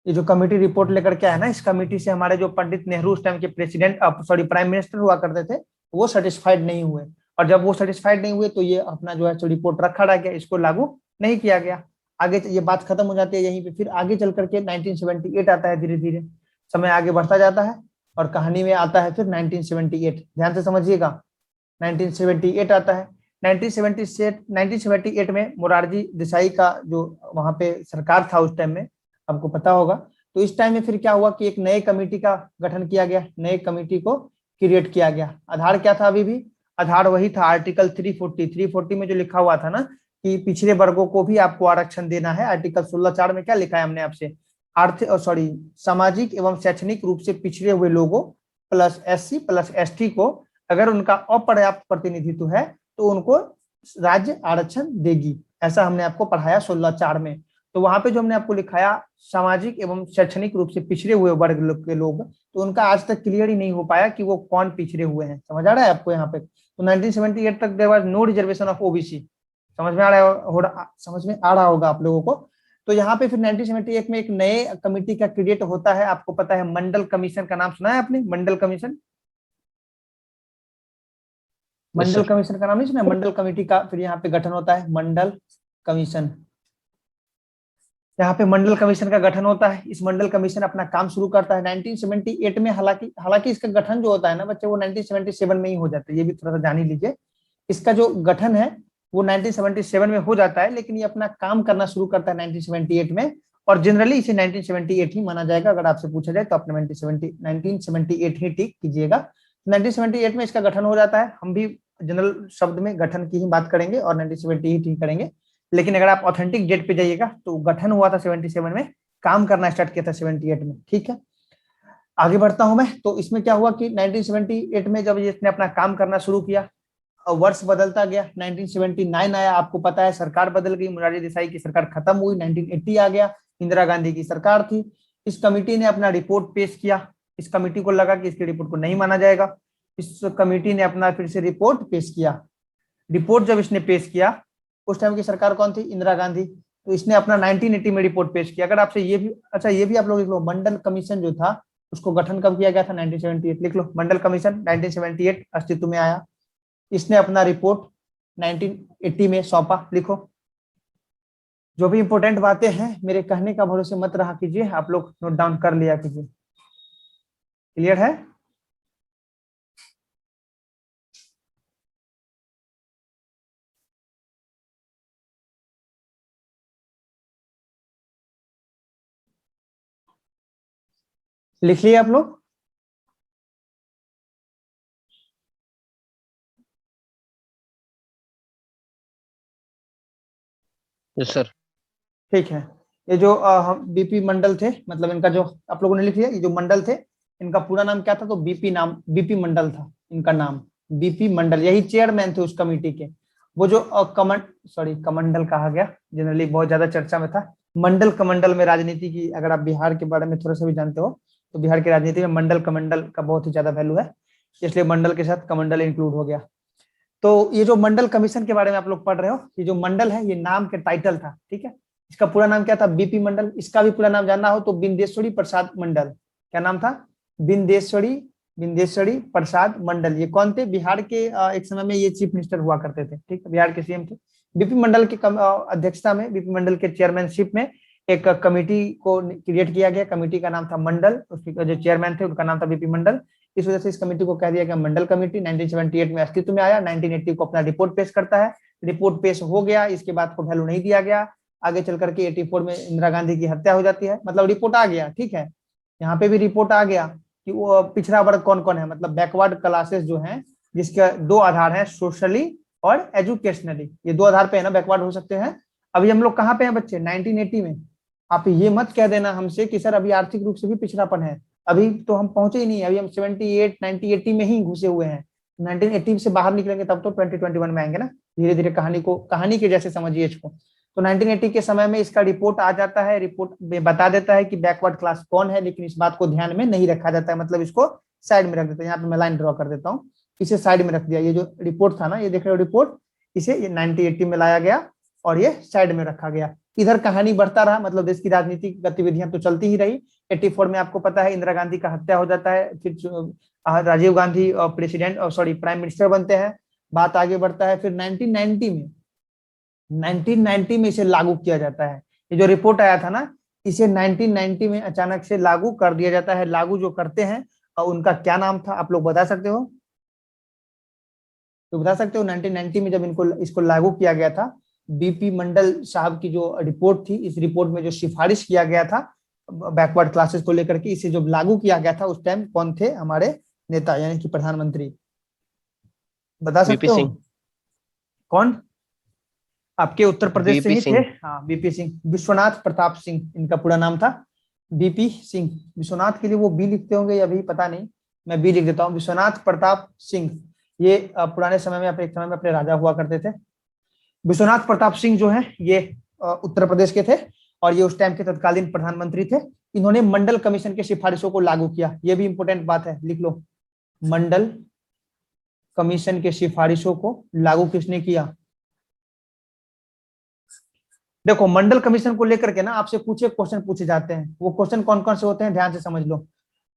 ये जो कमेटी रिपोर्ट लेकर के है ना, इस कमेटी से हमारे जो पंडित नेहरू उस टाइम के प्रेसिडेंट प्राइम मिनिस्टर हुआ करते थे वो सेटिस्फाइड नहीं हुए। और जब वो सेटिस्फाइड नहीं हुए तो ये अपना जो है रिपोर्ट रखा रह गया, इसको लागू नहीं किया गया। आगे ये बात खत्म हो जाती है यहीं पे। फिर आगे चल करके 1978 आता है, धीरे धीरे समय आगे बढ़ता जाता है और कहानी में आता है फिर 1978। ध्यान से समझिएगा, 1978 आता है। 1978 में मोरारजी देसाई का जो वहां पे सरकार था उस टाइम में, आपको पता होगा। तो इस टाइम में फिर क्या हुआ कि एक नए कमेटी का गठन किया गया, नए कमेटी को क्रिएट किया गया। आधार क्या था, अभी भी आधार वही था, आर्टिकल 340 में जो लिखा हुआ था ना कि पिछड़े वर्गों को भी आपको आरक्षण देना है। आर्टिकल 16(4) में क्या लिखा है हमने आपसे, सामाजिक एवं शैक्षणिक रूप से पिछड़े हुए लोगों प्लस SC प्लस ST को अगर उनका अपर्याप्त प्रतिनिधित्व है तो उनको राज्य आरक्षण देगी। ऐसा हमने आपको पढ़ाया 16(4) में। तो वहां पे जो हमने आपको लिखाया सामाजिक एवं शैक्षणिक रूप से पिछड़े हुए वर्ग के लोग, तो उनका आज तक क्लियर ही नहीं हो पाया कि वो कौन पिछड़े हुए हैं। समझ आ रहा है आपको यहाँ पे। तो 1978 तक there was no reservation of OBC। समझ में आ रहा होगा आप लोगों को। तो यहाँ पे फिर 1978 में एक नए कमेटी का क्रिएट होता है। आपको पता है मंडल कमीशन का नाम सुना है आपने, मंडल कमीशन? मंडल कमीशन का नाम नहीं सुना? मंडल कमेटी का फिर यहाँ पे गठन होता है, मंडल कमीशन। यहाँ पे मंडल कमीशन का गठन होता है। इस मंडल कमीशन अपना काम शुरू करता है 1978 में। हालांकि इसका गठन जो होता है ना बच्चे, वो 1977 में ही हो जाता है। ये भी थोड़ा सा जान ही लीजिए। इसका जो गठन है वो 1977 में हो जाता है, लेकिन ये अपना काम करना शुरू करता है 1978 में। और जनरली इसे 1978 ही माना जाएगा। अगर आपसे पूछा जाए तो अपने 1978 ही टिक कीजिएगा। 1978 में इसका गठन हो जाता है। हम भी जनरल शब्द में गठन की ही बात करेंगे और 1978 ही करेंगे। लेकिन अगर आप ऑथेंटिक डेट पे जाइएगा तो गठन हुआ था 77 में, काम करना स्टार्ट किया था 78 में। ठीक है, आगे बढ़ता हूं मैं। तो इसमें क्या हुआ कि 1978 में जब इसने अपना काम करना शुरू किया, वर्ष बदलता गया, 1979 आया। आपको पता है सरकार बदल गई, मोरारजी देसाई की सरकार खत्म हुई, 1980 आ गया, इंदिरा गांधी की सरकार थी। इस कमेटी ने अपना रिपोर्ट पेश किया। इस कमेटी को लगा कि इसकी रिपोर्ट को नहीं माना जाएगा। इस कमेटी ने अपना फिर से रिपोर्ट पेश किया। रिपोर्ट जब इसने पेश किया, उस टाइम की सरकार कौन थी? इंदिरा गांधी। तो इसने अपना 1980 में रिपोर्ट पेश किया। अगर आपसे ये भी आप लोग लिख लो, मंडल कमीशन जो था उसको गठन कब किया गया था? 1978। लिख लो, मंडल कमीशन 1978 अस्तित्व में आया। इसने अपना रिपोर्ट 1980 में सौंपा। लिखो, जो भी इंपॉर्टेंट बातें हैं मेरे कहने का भरोसे मत रहा कीजिए, आप लोग नोट डाउन कर लिया कीजिए। क्लियर है? लिख लिए आप लोग? Yes sir. ठीक है। ये जो BP मंडल थे, मतलब इनका जो आप लोगों ने लिख लिया, ये जो मंडल थे इनका पूरा नाम क्या था? तो BP मंडल था इनका नाम। बीपी मंडल, यही चेयरमैन थे उस कमेटी के। वो जो कमंडल कहा गया, जनरली बहुत ज्यादा चर्चा में था। मंडल कमंडल में राजनीति की, अगर आप बिहार के बारे में थोड़ा सा भी जानते हो तो बिहार की राजनीति में मंडल कमंडल का बहुत ही ज्यादा वैल्यू है, इसलिए मंडल के साथ कमंडल इंक्लूड हो गया। तो ये जो मंडल कमीशन के बारे में आप लोग पढ़ रहे हो, ये जो मंडल है ये नाम के टाइटल था, ठीक है। इसका पूरा नाम क्या था? बीपी मंडल। इसका भी पूरा नाम जानना हो तो बिंदेश्वरी प्रसाद मंडल। क्या नाम था? बिंदेश्वरी प्रसाद मंडल। ये कौन थे? बिहार के एक समय में ये चीफ मिनिस्टर हुआ करते थे, ठीक है, बिहार के सीएम थे। बीपी मंडल की अध्यक्षता में, बीपी मंडल के चेयरमैनशिप में एक कमेटी को क्रिएट किया गया। कमेटी का नाम था मंडल, उसके जो चेयरमैन थे उनका नाम था बीपी मंडल। इस वजह से इस कमेटी को कह दिया गया मंडल कमेटी। 1978 में अस्तित्व में आया, 1980 को अपना रिपोर्ट पेश करता है। रिपोर्ट पेश हो गया, इसके बाद को वैल्यू नहीं दिया गया। आगे चल करके 84 में इंदिरा गांधी की हत्या हो जाती है, मतलब रिपोर्ट आ गया, ठीक है। यहाँ पे भी रिपोर्ट आ गया कि वो पिछड़ा वर्ग कौन कौन है, मतलब बैकवर्ड क्लासेस जो हैं, जिसके दो आधार हैं, सोशली और एजुकेशनली। ये दो आधार पे है ना बैकवर्ड हो सकते हैं। अभी हम लोग कहाँ पे हैं बच्चे? 1980 में। आप ये मत कह देना हमसे कि सर अभी आर्थिक रूप से भी पिछड़ापन है, अभी तो हम पहुंचे ही नहीं, अभी हम 78 1980 में ही घुसे हुए हैं। 1980 से बाहर निकलेंगे तब तो 2021 में आएंगे ना। धीरे धीरे कहानी के जैसे समझिए इसको। तो 1980 के समय में इसका रिपोर्ट आ जाता है। रिपोर्ट में बता देता है कि बैकवर्ड क्लास कौन है, लेकिन इस बात को ध्यान में नहीं रखा जाता है, मतलब इसको साइड में रख देते हैं। यहाँ पे मैं लाइन ड्रॉ कर देता हूँ, इसे साइड में रख दिया। ये जो रिपोर्ट था ना, ये देख रहे हो रिपोर्ट, इसे 1980 में लाया गया और ये साइड में रखा गया। इधर कहानी बढ़ता रहा, मतलब देश की राजनीतिक गतिविधियां तो चलती ही रही। 84 में आपको पता है इंदिरा गांधी का हत्या हो जाता है, फिर राजीव गांधी प्राइम मिनिस्टर बनते हैं। बात आगे बढ़ता है, फिर 1990 में इसे लागू किया जाता है। ये जो रिपोर्ट आया था ना, इसे 1990 में अचानक से लागू कर दिया जाता है। लागू जो करते हैं और उनका क्या नाम था, आप लोग बता सकते हो? तो बता सकते हो 1990 में जब इसको लागू किया गया था, बीपी मंडल साहब की जो रिपोर्ट थी, इस रिपोर्ट में जो सिफारिश किया गया था बैकवर्ड क्लासेस को लेकर के, इसे जब लागू किया गया था उस टाइम कौन थे हमारे नेता, यानी कि प्रधानमंत्री? बता सकते बीपी हो सिंह। कौन? आपके उत्तर प्रदेश से बीपी ही थे। सिंह। हाँ, बीपी सिंह, विश्वनाथ प्रताप सिंह इनका पूरा नाम था। बीपी सिंह। विश्वनाथ के लिए वो बी लिखते होंगे या भी पता नहीं, मैं बी लिख देता हूँ। विश्वनाथ प्रताप सिंह, ये पुराने समय में एक समय में अपने राजा हुआ करते थे। विश्वनाथ प्रताप सिंह जो है ये उत्तर प्रदेश के थे और ये उस टाइम के तत्कालीन प्रधानमंत्री थे। इन्होंने मंडल कमीशन के सिफारिशों को लागू किया। ये भी इंपॉर्टेंट बात है, लिख लो। मंडल कमीशन के सिफारिशों को लागू किसने किया? देखो, मंडल कमीशन को लेकर के ना आपसे कुछ एक क्वेश्चन पूछे जाते हैं। वो क्वेश्चन कौन कौन से होते हैं ध्यान से समझ लो।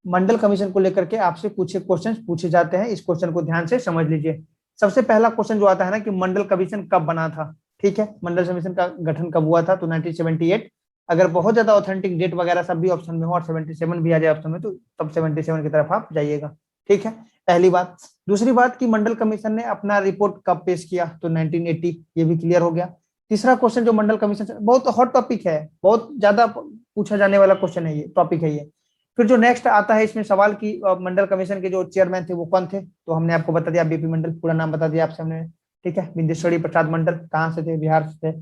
मंडल कमीशन को लेकर के आपसे कुछ एक क्वेश्चन पूछे जाते हैं, इस क्वेश्चन को ध्यान से समझ लीजिए। सबसे पहला क्वेश्चन जो आता है ना कि मंडल कमीशन कब बना था, ठीक है। मंडल कमीशन का गठन कब हुआ था? तो 1978। अगर बहुत ज्यादा ऑथेंटिक डेट वगैरह सब भी ऑप्शन में हो और 77 भी आ जाए ऑप्शन में, तो तब 77 की तरफ आप जाइएगा, ठीक है। पहली बात। दूसरी बात कि मंडल कमीशन ने अपना रिपोर्ट कब पेश किया? तो 1980, ये भी क्लियर हो गया। तीसरा क्वेश्चन जो मंडल कमीशन से, बहुत हॉट टॉपिक है, बहुत ज्यादा पूछा जाने वाला क्वेश्चन है, ये टॉपिक है ये। फिर जो नेक्स्ट आता है इसमें सवाल की मंडल कमीशन के जो चेयरमैन थे वो कौन थे? तो हमने आपको बता दिया, बीपी मंडल, पूरा नाम बता दिया आपसे हमने, ठीक है। बिंदेश्वरी प्रसाद मंडल कहाँ से थे? बिहार से थे।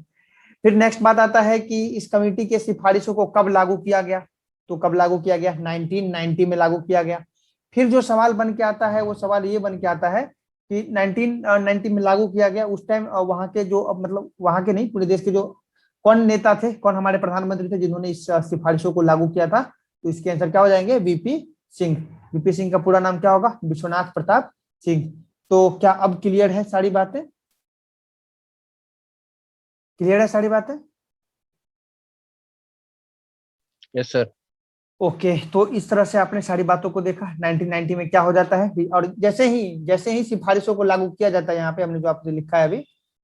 फिर नेक्स्ट बात आता है कि इस कमेटी के सिफारिशों को कब लागू किया गया? तो कब लागू किया गया? 1990 में लागू किया गया। फिर जो सवाल बन के आता है वो सवाल ये बन के आता है कि 1990 में लागू किया गया, उस टाइम वहां के जो, मतलब वहां के नहीं, पूरे देश के जो कौन नेता थे, कौन हमारे प्रधानमंत्री थे जिन्होंने इस सिफारिशों को लागू किया था? तो इसके आंसर क्या हो जाएंगे? बीपी सिंह। बीपी सिंह का पूरा नाम क्या होगा? विश्वनाथ प्रताप सिंह। तो क्या अब क्लियर है सारी बातें? क्लियर है सारी बातें? Yes sir. ओके, तो इस तरह से आपने सारी बातों को देखा। 1990 में क्या हो जाता है, और जैसे ही सिफारिशों को लागू किया जाता है, यहाँ पे हमने जो आपने लिखा है अभी,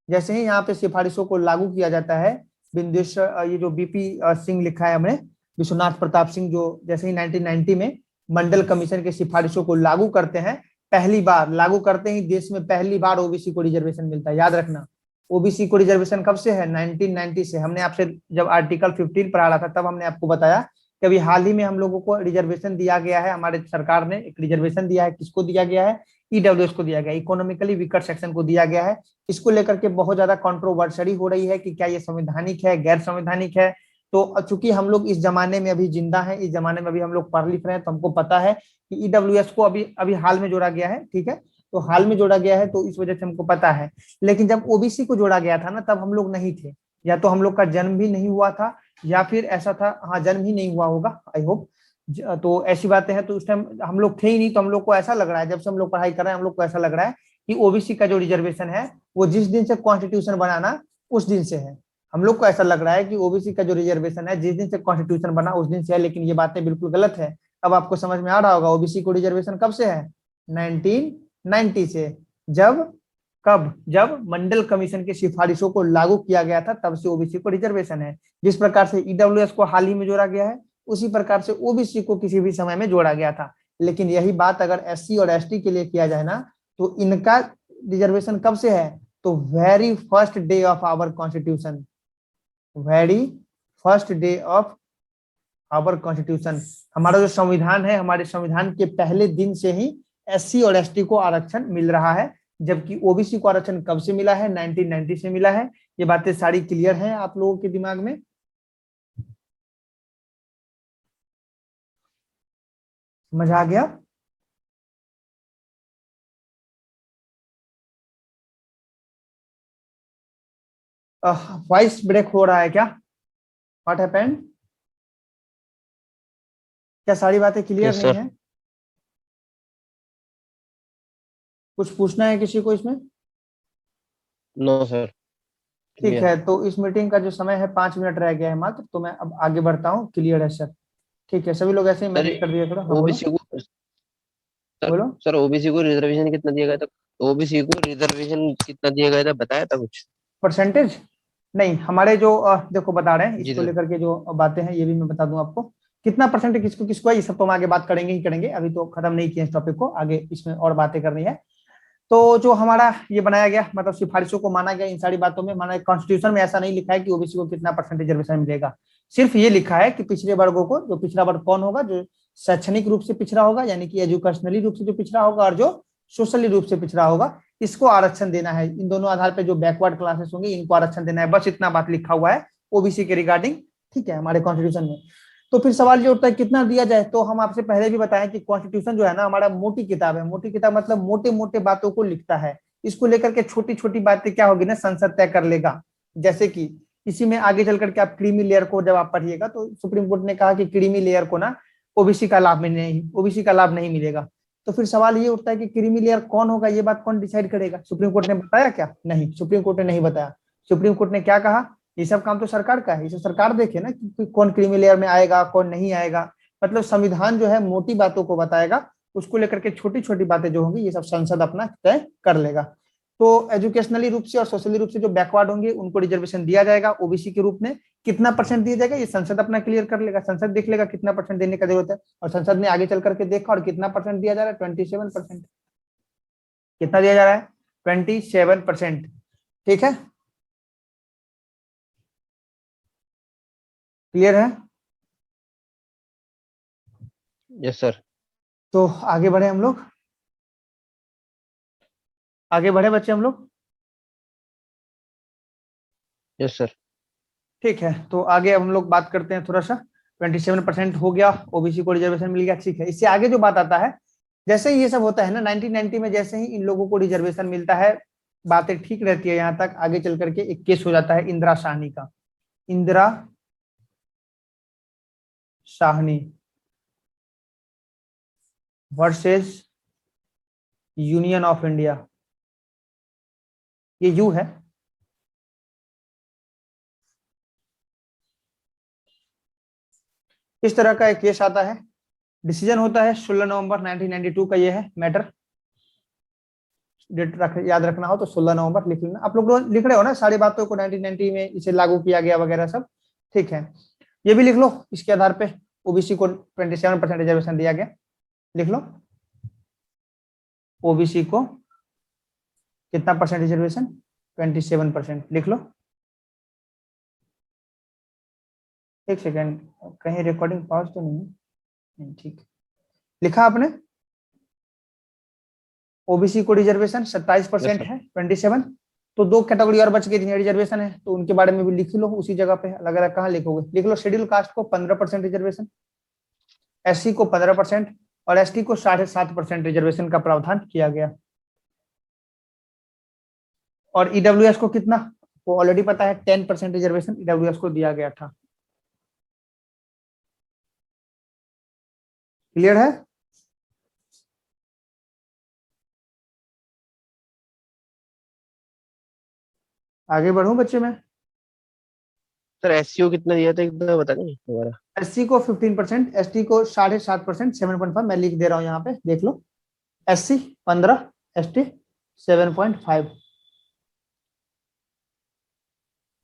जैसे ही यहाँ पे सिफारिशों को लागू किया जाता है, बिंदेश्वर, ये जो बीपी सिंह लिखा है हमने, विश्वनाथ प्रताप सिंह, जो जैसे ही 1990 में मंडल कमीशन के सिफारिशों को लागू करते हैं, पहली बार लागू करते ही देश में पहली बार ओबीसी को रिजर्वेशन मिलता है। याद रखना, ओबीसी को रिजर्वेशन कब से है? 1990 से। हमने आपसे जब आर्टिकल 15 पढ़ा रहा था तब हमने आपको बताया कि अभी हाल ही में हम लोगों को रिजर्वेशन दिया गया है, हमारे सरकार ने एक रिजर्वेशन दिया है। किसको दिया गया है? ईडब्ल्यूएस को दिया गया, इकोनॉमिकली वीकर सेक्शन को दिया गया है। इसको लेकर के बहुत ज्यादा कंट्रोवर्सरी हो रही है कि क्या ये संवैधानिक है, गैर संवैधानिक है। तो चूंकि हम लोग इस जमाने में अभी जिंदा हैं, इस जमाने में अभी हम लोग पढ़ लिख रहे हैं, तो हमको पता है कि ईडब्ल्यूएस को अभी हाल में जोड़ा गया है, ठीक है। तो हाल में जोड़ा गया है तो इस वजह से हमको पता है। लेकिन जब ओबीसी को जोड़ा गया था ना, तब हम लोग नहीं थे, या तो हम लोग का जन्म भी नहीं हुआ था, या फिर ऐसा था, हाँ जन्म ही नहीं हुआ होगा आई होप। तो ऐसी बातें हैं, तो उस टाइम हम लोग थे ही नहीं, तो हम लोग को ऐसा लग रहा है, जब से हम लोग पढ़ाई कर रहे हैं हम लोग को ऐसा लग रहा है कि ओबीसी का जो रिजर्वेशन है वो जिस दिन से कॉन्स्टिट्यूशन बनाना उस दिन से है। हम लोग को ऐसा लग रहा है कि ओबीसी का जो रिजर्वेशन है जिस दिन से कॉन्स्टिट्यूशन बना उस दिन से है, लेकिन ये बातें बिल्कुल गलत है। अब आपको समझ में आ रहा होगा ओबीसी को रिजर्वेशन कब से है, 1990 से। जब कब, जब मंडल कमीशन की सिफारिशों को लागू किया गया था, तब से ओबीसी को रिजर्वेशन है। जिस प्रकार से ईडब्ल्यूएस को हाल ही में जोड़ा गया है, उसी प्रकार से ओबीसी को किसी भी समय में जोड़ा गया था। लेकिन यही बात अगर एससी और एसटी के लिए किया जाए ना, तो इनका रिजर्वेशन कब से है, तो very first day of our constitution, very first day of our constitution. हमारा जो संविधान है, हमारे संविधान के पहले दिन से ही एससी और एसटी को आरक्षण मिल रहा है। जबकि ओबीसी को आरक्षण कब से मिला है, 1990 से मिला है। ये बातें सारी क्लियर हैं आप लोगों के दिमाग में? समझ आ गया? वॉइस ब्रेक हो रहा है क्या? What happened? क्या सारी बातें क्लियर यस नहीं सर। है? कुछ पूछना है किसी को इसमें? नो सर, ठीक क्लियर। है, तो इस मीटिंग का जो समय है 5 मिनट रह गया है मात्र, तो मैं अब आगे बढ़ता हूँ। क्लियर है सर? ठीक है, सभी लोग ऐसे ही सर मैनेज कर दिया थोड़ा। हाँ बोलो ओबीसी को, सर बोलो। सर ओबीसी को रिजर्वेशन कितना दिया गया था? ओबीसी को रिजर्वेशन कितना दिया गया था, बताया था कुछ? परसेंटेज नहीं, हमारे जो देखो बता रहे हैं जी इसको सर। लेकर के जो बातें हैं, ये भी मैं बता दूं आपको। कितना परसेंट किसको किसको है, ये सब तो हम आगे बात करेंगे ही करेंगे, अभी तो खत्म नहीं किए इस टॉपिक को, आगे इसमें और बातें करनी है। तो जो हमारा ये बनाया गया, मतलब सिफारिशों को माना गया इन सारी बातों में, माना कॉन्स्टिट्यूशन में ऐसा नहीं लिखा है कि ओबीसी को कितना परसेंट रिजर्वेशन मिलेगा। सिर्फ ये लिखा है कि पिछड़े वर्गों को, जो पिछड़ा वर्ग कौन होगा, जो शैक्षणिक रूप से पिछड़ा होगा, यानी कि एजुकेशनली रूप से जो पिछड़ा होगा, और जो सोशली रूप से पिछड़ा होगा, इसको आरक्षण देना है। इन दोनों आधार पर जो बैकवर्ड क्लासेस होंगे इनको आरक्षण देना है। बस इतना बात लिखा हुआ है ओबीसी के रिगार्डिंग, ठीक है, हमारे कॉन्स्टिट्यूशन में। तो फिर सवाल ये उठता है कितना दिया जाए। तो हम आपसे पहले भी बताएं कि कॉन्स्टिट्यूशन जो है ना, हमारा मोटी किताब है। मोटी किताब मतलब मोटे मोटे बातों को लिखता है। इसको लेकर के छोटी छोटी बातें क्या होगी ना, संसद तय कर लेगा। जैसे कि इसी में आगे चल करके आप क्रीमी लेयर को जब आप पढ़िएगा, तो सुप्रीम कोर्ट ने कहा कि क्रीमी लेयर को ना ओबीसी का लाभ नहीं, ओबीसी का लाभ नहीं मिलेगा। तो फिर सवाल ये उठता है कि क्रीमी लेयर कौन होगा, ये बात कौन डिसाइड करेगा? सुप्रीम कोर्ट ने बताया क्या? नहीं, सुप्रीम कोर्ट ने नहीं बताया। सुप्रीम कोर्ट ने क्या कहा, ये सब काम तो सरकार का है, इसे सरकार देखे ना कि कौन क्रीमी लेयर में आएगा कौन नहीं आएगा। मतलब संविधान जो है मोटी बातों को बताएगा, उसको लेकर के छोटी छोटी बातें जो होंगी ये सब संसद अपना तय कर लेगा। तो एजुकेशनली रूप से और सोशली रूप से जो बैकवर्ड होंगे उनको रिजर्वेशन दिया जाएगा ओबीसी के रूप में। कितना परसेंट दिया जाएगा ये संसद अपना क्लियर कर लेगा, संसद देख लेगा कितना परसेंट देने का जरूरत है। और संसद ने आगे चल करके देखा और कितना परसेंट दिया जा रहा है, 27%। कितना दिया जा रहा है? 27%। ठीक है, क्लियर है? Yes sir. तो आगे बढ़े हम लोग, आगे बढ़े बच्चे हम लोग। Yes sir. ठीक है, तो आगे हम लोग बात करते हैं थोड़ा सा। 27% हो गया, ओबीसी को रिजर्वेशन मिल गया, ठीक है। इससे आगे जो बात आता है, जैसे ही ये सब होता है ना 1990 में, जैसे ही इन लोगों को रिजर्वेशन मिलता है, बातें ठीक रहती है यहाँ तक। आगे चल करके एक केस हो जाता है इंदिरा साहनी का। Indira Sahni versus union of India, ये यू है। इस तरह का एक केस आता है, डिसीजन होता है 16 नवंबर 1992 का। ये है मैटर, डेट याद रखना हो तो 16 नवंबर लिख लेना। आप लोग लिख रहे हो ना सारी बातों को, 1990 में इसे लागू किया गया वगैरह सब, ठीक है। ये भी लिख लो, इसके आधार पे ओबीसी को 27% रिजर्वेशन दिया गया। लिख लो ओबीसी को कितना परसेंट रिजर्वेशन, 27% लिख लो। एक सेकेंड, कहीं रिकॉर्डिंग पॉज तो नहीं है? नहीं, ठीक, लिखा आपने। ओबीसी को रिजर्वेशन 27% सर। है, 27। तो दो कैटेगरी और बच गई जिन्हें रिजर्वेशन है, तो उनके बारे में भी लिख लो उसी जगह पे। अलग अलग कहाँ लिखोगे, लिख लो शेड्यूल कास्ट को 15% रिजर्वेशन, एससी को 15% और एसटी को 7.5% रिजर्वेशन का प्रावधान किया गया। और ईडब्ल्यूएस को कितना, वो ऑलरेडी पता है 10% रिजर्वेशन ईडब्ल्यूएस को दिया गया था। क्लियर है? आगे बढ़ूं बच्चे में? सर एससीओ कितना दिया था एक बार बता दें दोबारा। एससी को 15%, एसटी को 7.5%, 7.5 मैं लिख दे रहा हूं यहाँ पे, देख लो। एससी 15, एसटी 7.5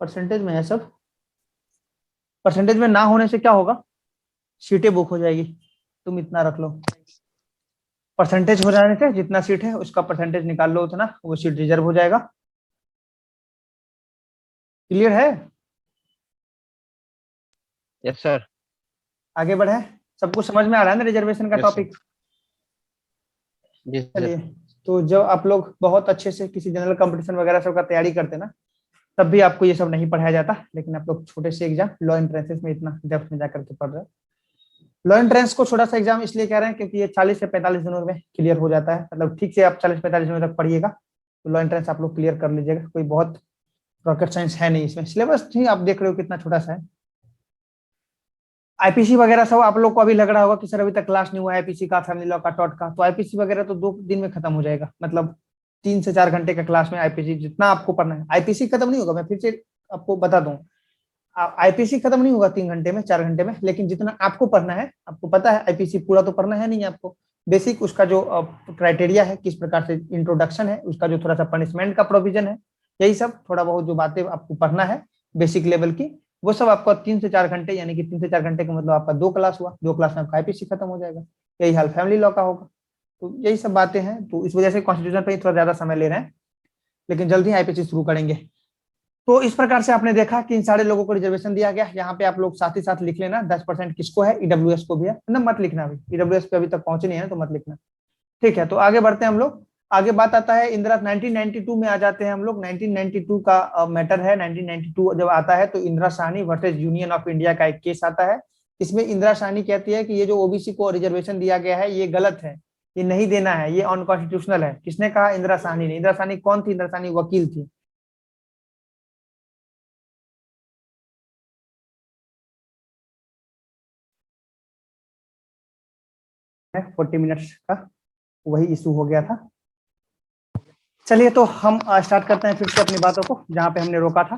परसेंटेज में है सब। परसेंटेज में ना होने से क्या होगा, सीटें बुक हो जाएगी, तुम इतना रख लो। परसेंटेज हो जाने से जितना सीट है उसका परसेंटेज निकाल लो, उतना वो सीट रिजर्व हो जाएगा। क्लियर है? Yes sir. आगे बढ़े, सबको समझ में आ रहा है ना रिजर्वेशन का यस सर। टॉपिक? जी सर। चलिए, तो जब आप लोग बहुत अच्छे से किसी जनरल कंपटीशन वगैरह सब का तैयारी करते ना, तब भी आपको ये सब नहीं पढ़ाया जाता, लेकिन आप लोग छोटे से एग्जाम लॉ एंट्रेंसेस में इतना डेप्थ में जाकर के पढ़ रहे हैं। लॉ एंट्रेंस को छोटा सा एग्जाम इसलिए कह रहे हैं क्योंकि ये 40 से 45 दिनों में क्लियर हो जाता है, मतलब ठीक से आप 40-45 दिनों तक पढ़िएगा तो लॉ एंट्रेंस आप लोग क्लियर कर लीजिएगा। कोई बहुत रॉकेट साइंस है नहीं इसमें, सिलेबस ही आप देख रहे हो कितना छोटा सा है। आईपीसी वगैरह सब आप लोग को अभी लग रहा होगा कि सर अभी तक क्लास नहीं हुआ आईपीसी का, फैमिली लॉ का, टॉट का, तो आईपीसी वगैरह तो 2 दिन में खत्म हो जाएगा, मतलब 3 से 4 घंटे का क्लास में आईपीसी जितना आपको पढ़ना है। आईपीसी खत्म नहीं होगा, मैं फिर से आपको बता दूं, आईपीसी खत्म नहीं होगा 3 घंटे में, 4 घंटे में, लेकिन जितना आपको पढ़ना है, आपको पता है आईपीसी पूरा तो पढ़ना है नहीं आपको, बेसिक उसका जो क्राइटेरिया है, किस प्रकार से इंट्रोडक्शन है, उसका जो थोड़ा सा पनिशमेंट का प्रोविजन है, यही सब थोड़ा बहुत जो बातें आपको पढ़ना है बेसिक लेवल की, वो सब आपका 3 से 4 घंटे, यानी कि 3 से 4 घंटे का मतलब आपका 2 क्लास हुआ, 2 क्लास में आपका आईपीसी खत्म हो जाएगा। यही हाल फैमिली लॉ का होगा। तो यही सब बातें हैं, तो इस वजह से कॉन्स्टिट्यूशन पे थोड़ा ज्यादा समय ले रहे हैं, लेकिन जल्द ही आईपीसी शुरू करेंगे। तो इस प्रकार से आपने देखा कि इन सारे लोगों को रिजर्वेशन दिया गया। यहाँ पे आप लोग साथ ही साथ लिख लेना 10% किसको है, ईडब्ल्यूएस को भी है ना, मत लिखना अभी, ईडब्ल्यूएस पे अभी तक पहुंचे नहीं है तो मत लिखना। ठीक है, तो आगे बढ़ते हैं हम लोग। आगे बात आता है इंदिरा 1992 में आ जाते हैं हम लोग। 1992 का मैटर है। 1992 जब आता है तो Indira Sawhney versus Union of India का एक केस आता है। इसमें इंदिरा साहनी कहती है कि ये जो ओबीसी को रिजर्वेशन दिया गया है ये गलत है, ये नहीं देना है, ये अनकॉन्स्टिट्यूशनल है। किसने कहा? इंदिरा साहनी ने। इंदिरा साहनी कौन थी? इंदिरा साहनी वकील थी। 40 मिनट्स का वही इशू हो गया था। चलिए, तो हम स्टार्ट करते हैं फिर से अपनी बातों को जहां पे हमने रोका था।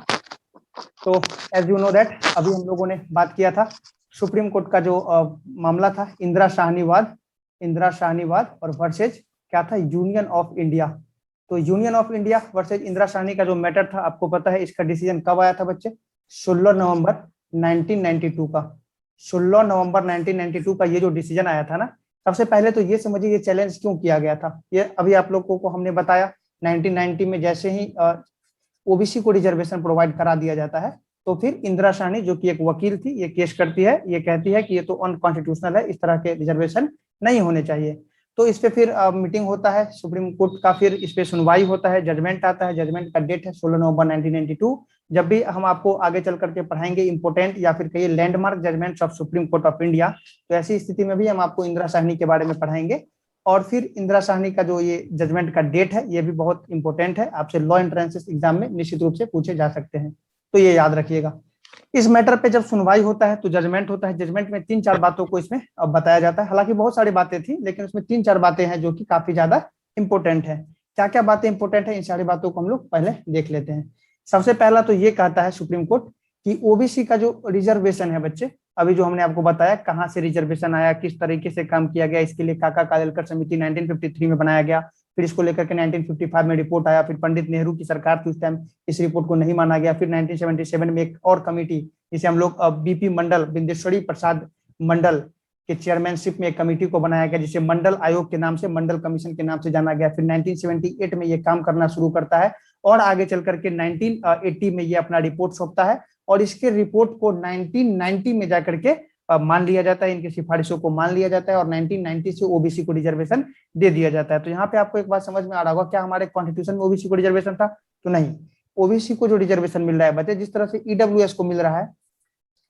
तो एज यू नो दैट, अभी हम लोगों ने बात किया था सुप्रीम कोर्ट का जो मामला था इंदिरा साहनीवाद और वर्सेज क्या था, यूनियन ऑफ इंडिया। तो union of India versus Indira Sahni का जो मैटर था, आपको पता है इसका डिसीजन कब आया था बच्चे? 16 नवंबर 1992 का। 16 नवंबर 1992 का ये जो डिसीजन आया था ना, सबसे पहले तो ये समझिए ये चैलेंज क्यों किया गया था। ये अभी आप लोगों को हमने बताया 1990 में जैसे ही ओबीसी को रिजर्वेशन प्रोवाइड करा दिया जाता है, तो फिर इंदिरा साहनी जो कि एक वकील थी, ये केस करती है, ये कहती है कि ये तो अनकॉन्स्टिट्यूशनल है, इस तरह के रिजर्वेशन नहीं होने चाहिए। तो इस पे फिर मीटिंग होता है सुप्रीम कोर्ट का, फिर इस पे सुनवाई होता है, जजमेंट आता है। जजमेंट का डेट है 16 नवंबर 1992। जब भी हम आपको आगे चल करके पढ़ाएंगे इंपोर्टेंट या फिर कहिए landmark judgments of supreme court of India, तो ऐसी स्थिति में भी हम आपको इंदिरा साहनी के बारे में पढ़ाएंगे। और फिर इंदिरा साहनी का जो ये जजमेंट का डेट है, ये भी बहुत इंपॉर्टेंट है, आपसे लॉ एंट्रेंसेस एग्जाम में निश्चित रूप से पूछे जा सकते हैं, तो ये याद रखिएगा। इस मैटर पे जब सुनवाई होता है तो जजमेंट होता है। जजमेंट में 3-4 बातों को इसमें बताया जाता है। हालांकि बहुत सारी बातें थी, लेकिन उसमें 3-4 बातें हैं जो कि काफी ज्यादा इंपॉर्टेंट है। क्या क्या बातें इंपॉर्टेंट है, इन सारी बातों को हम लोग पहले देख लेते हैं। सबसे पहला तो ये कहता है सुप्रीम कोर्ट कि ओबीसी का जो रिजर्वेशन है बच्चे, अभी जो हमने आपको बताया कहाँ से रिजर्वेशन आया, किस तरीके से काम किया गया, इसके लिए काका कालेलकर समिति 1953 में बनाया गया, फिर इसको लेकर के 1955 में रिपोर्ट आया, फिर पंडित नेहरू की सरकार थी उस टाइम, इस रिपोर्ट को नहीं माना गया। फिर 1977 में एक और कमिटी, जिसे हम लोग बीपी मंडल, बिंदेश्वरी प्रसाद मंडल के चेयरमैनशिप में एक कमेटी को बनाया गया, जिसे मंडल आयोग के नाम से, मंडल कमीशन के नाम से जाना गया। फिर 1978 में ये काम करना शुरू करता है और आगे चल करके 1980 में ये अपना रिपोर्ट सौंपता है और इसके रिपोर्ट को 1990 में जाकर के मान लिया जाता है, इनकी सिफारिशों को मान लिया जाता है और 1990 से ओबीसी को रिजर्वेशन दे दिया जाता है। तो यहाँ पे आपको एक बात समझ में आ रहा होगा, क्या हमारे कॉन्स्टिट्यूशन में ओबीसी को रिजर्वेशन था? तो नहीं, ओबीसी को जो रिजर्वेशन मिल रहा है बच्चे, जिस तरह से ईडब्ल्यूएस को मिल रहा है,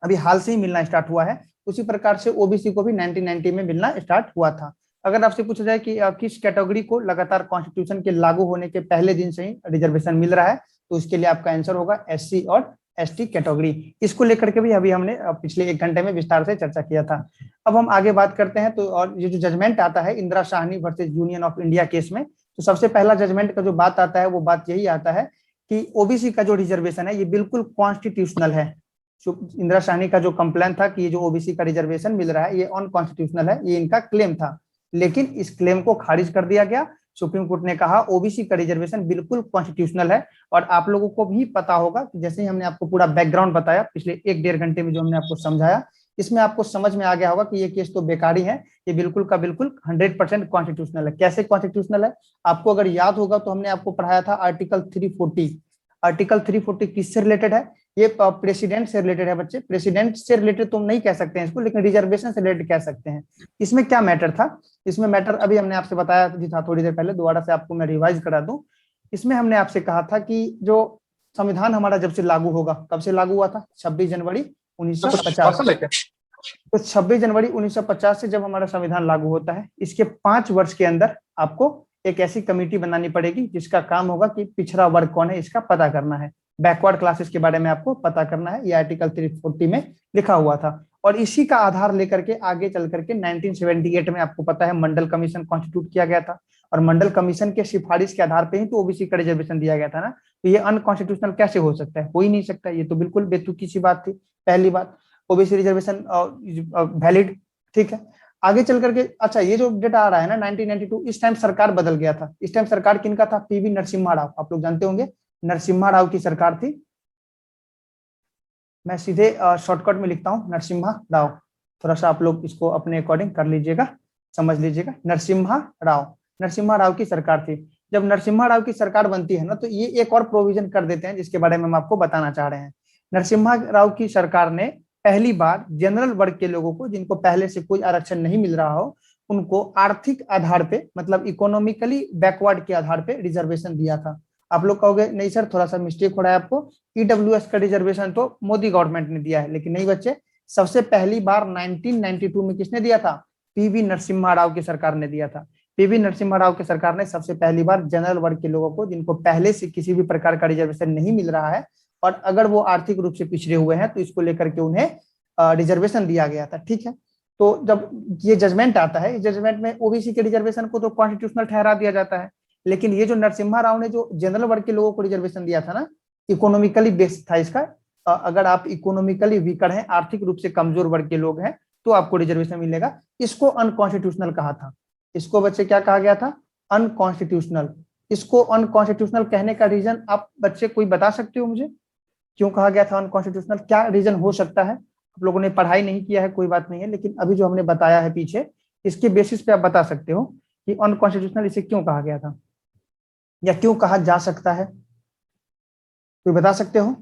अभी हाल से ही मिलना स्टार्ट हुआ है, उसी प्रकार से ओबीसी को भी 1990 में मिलना स्टार्ट हुआ था। अगर आपसे पूछा जाए कि किस कैटेगरी को लगातार कॉन्स्टिट्यूशन के लागू होने के पहले दिन से ही रिजर्वेशन मिल रहा है, तो इसके लिए आपका आंसर होगा एससी और एसटी कैटेगरी। इसको लेकर के भी अभी हमने पिछले 1 घंटे में विस्तार से चर्चा किया था। अब हम आगे बात करते हैं। तो और ये जो जजमेंट आता है Indira Sahni versus union of India case में, तो सबसे पहला जजमेंट का जो बात आता है वो बात यही आता है कि ओबीसी का जो रिजर्वेशन है ये बिल्कुल कॉन्स्टिट्यूशनल है। इंदिरा साहनी का जो कंप्लेन था कि ये जो ओबीसी का रिजर्वेशन मिल रहा है ये अनकॉन्स्टिट्यूशनल है, ये इनका क्लेम था, लेकिन इस क्लेम को खारिज कर दिया गया। सुप्रीम कोर्ट ने कहा ओबीसी का रिजर्वेशन बिल्कुल कॉन्स्टिट्यूशनल है। और आप लोगों को भी पता होगा कि जैसे ही हमने आपको पूरा बैकग्राउंड बताया पिछले 1-1.5 घंटे में, जो हमने आपको समझाया, इसमें आपको समझ में आ गया होगा कि ये केस तो बेकार ही है, ये बिल्कुल का बिल्कुल 100% कॉन्स्टिट्यूशनल है। कैसे कॉन्स्टिट्यूशनल है? आपको अगर याद होगा तो हमने आपको पढ़ाया था आर्टिकल 340। आर्टिकल 340 किससे रिलेटेड है? ये प्रेसिडेंट से रिलेटेड है बच्चे। प्रेसिडेंट से रिलेटेड तुम नहीं कह सकते हैं इसको, लेकिन रिजर्वेशन से रिलेटेड कह सकते हैं। इसमें क्या मैटर था? इसमें मैटर अभी हमने आपसे बताया भी था थोड़ी देर पहले, दोबारा से आपको मैं रिवाइज करा दूं। इसमें हमने आपसे कहा था कि जो संविधान हमारा जब से लागू होगा, कब से लागू हुआ था? 26 जनवरी 1950। तो 26 जनवरी 1950 से जब हमारा संविधान लागू होता है, इसके 5 वर्ष के अंदर आपको एक ऐसी कमेटी बनानी पड़ेगी जिसका काम होगा कि पिछड़ा वर्ग कौन है इसका पता करना है, बैकवर्ड क्लासेस के बारे में आपको पता करना है। ये आर्टिकल 340 में लिखा हुआ था। और इसी का आधार लेकर के आगे चल करके 1978 में आपको पता है मंडल कमीशन कॉन्स्टिट्यूट किया गया था। और मंडल कमीशन के सिफारिश के आधार पे ही तो ओबीसी का रिजर्वेशन दिया गया था ना। तो ये अनकॉन्स्टिट्यूशनल कैसे हो सकता है? हो ही नहीं सकता, ये तो बिल्कुल बेतुकी सी बात थी। पहली बात, ओबीसी रिजर्वेशन वैलिड, ठीक है। आगे चल करके अच्छा, ये जो डेटा आ रहा है ना 1992, इस टाइम सरकार बदल गया था। इस टाइम सरकार किनका था? पीवी नरसिम्हा राव, आप लोग जानते होंगे, नरसिम्हा राव की सरकार थी। मैं सीधे शॉर्टकट में लिखता हूँ नरसिम्हा राव, थोड़ा सा आप लोग इसको अपने अकॉर्डिंग कर लीजिएगा, समझ लीजिएगा। नरसिम्हा राव की सरकार थी। जब नरसिम्हा राव की सरकार बनती है ना, तो ये एक और प्रोविजन कर देते हैं जिसके बारे में हम आपको बताना चाह रहे हैं। नरसिम्हा राव की सरकार ने पहली बार जनरल वर्ग के लोगों को, जिनको पहले से कोई आरक्षण नहीं मिल रहा हो, उनको आर्थिक आधार पे, मतलब इकोनॉमिकली बैकवर्ड के आधार पे रिजर्वेशन दिया था। आप लोग कहोगे नहीं सर थोड़ा सा मिस्टेक हो रहा है आपको, ईडब्ल्यूएस का रिजर्वेशन तो मोदी गवर्नमेंट ने दिया है। लेकिन नहीं बच्चे, सबसे पहली बार 1992 में किसने दिया था? पीवी नरसिम्हा राव की सरकार ने दिया था। पीवी नरसिम्हा राव की सरकार ने सबसे पहली बार जनरल वर्ग के लोगों को, जिनको पहले से किसी भी प्रकार का रिजर्वेशन नहीं मिल रहा है और अगर वो आर्थिक रूप से पिछड़े हुए हैं, तो इसको लेकर के उन्हें रिजर्वेशन दिया गया था, ठीक है। तो जब ये जजमेंट आता है, इस जजमेंट में ओबीसी के रिजर्वेशन को तो कॉन्स्टिट्यूशनल ठहरा दिया जाता है। लेकिन ये जो नरसिम्हा राव ने जो जनरल वर्ग के लोगों को रिजर्वेशन दिया था ना, इकोनॉमिकली बेस्ड था इसका। अगर आप इकोनॉमिकली वीकर हैं, आर्थिक रूप से कमजोर वर्ग के लोग हैं, तो आपको रिजर्वेशन मिलेगा। इसको अनकॉन्स्टिट्यूशनल कहा था। इसको बच्चे क्या कहा गया था? अनकॉन्स्टिट्यूशनल। इसको अनकॉन्स्टिट्यूशनल कहने का रीजन आप बच्चे कोई बता सकते हो मुझे? क्यों कहा गया था अनकॉन्स्टिट्यूशनल? क्या रीजन हो सकता है? आप लोगों ने पढ़ाई नहीं किया है, कोई बात नहीं है, लेकिन अभी जो हमने बताया है पीछे, इसके बेसिस पे आप बता सकते हो कि अनकॉन्स्टिट्यूशनल इसे क्यों कहा गया था या क्यों कहा जा सकता है। कोई बता सकते हो?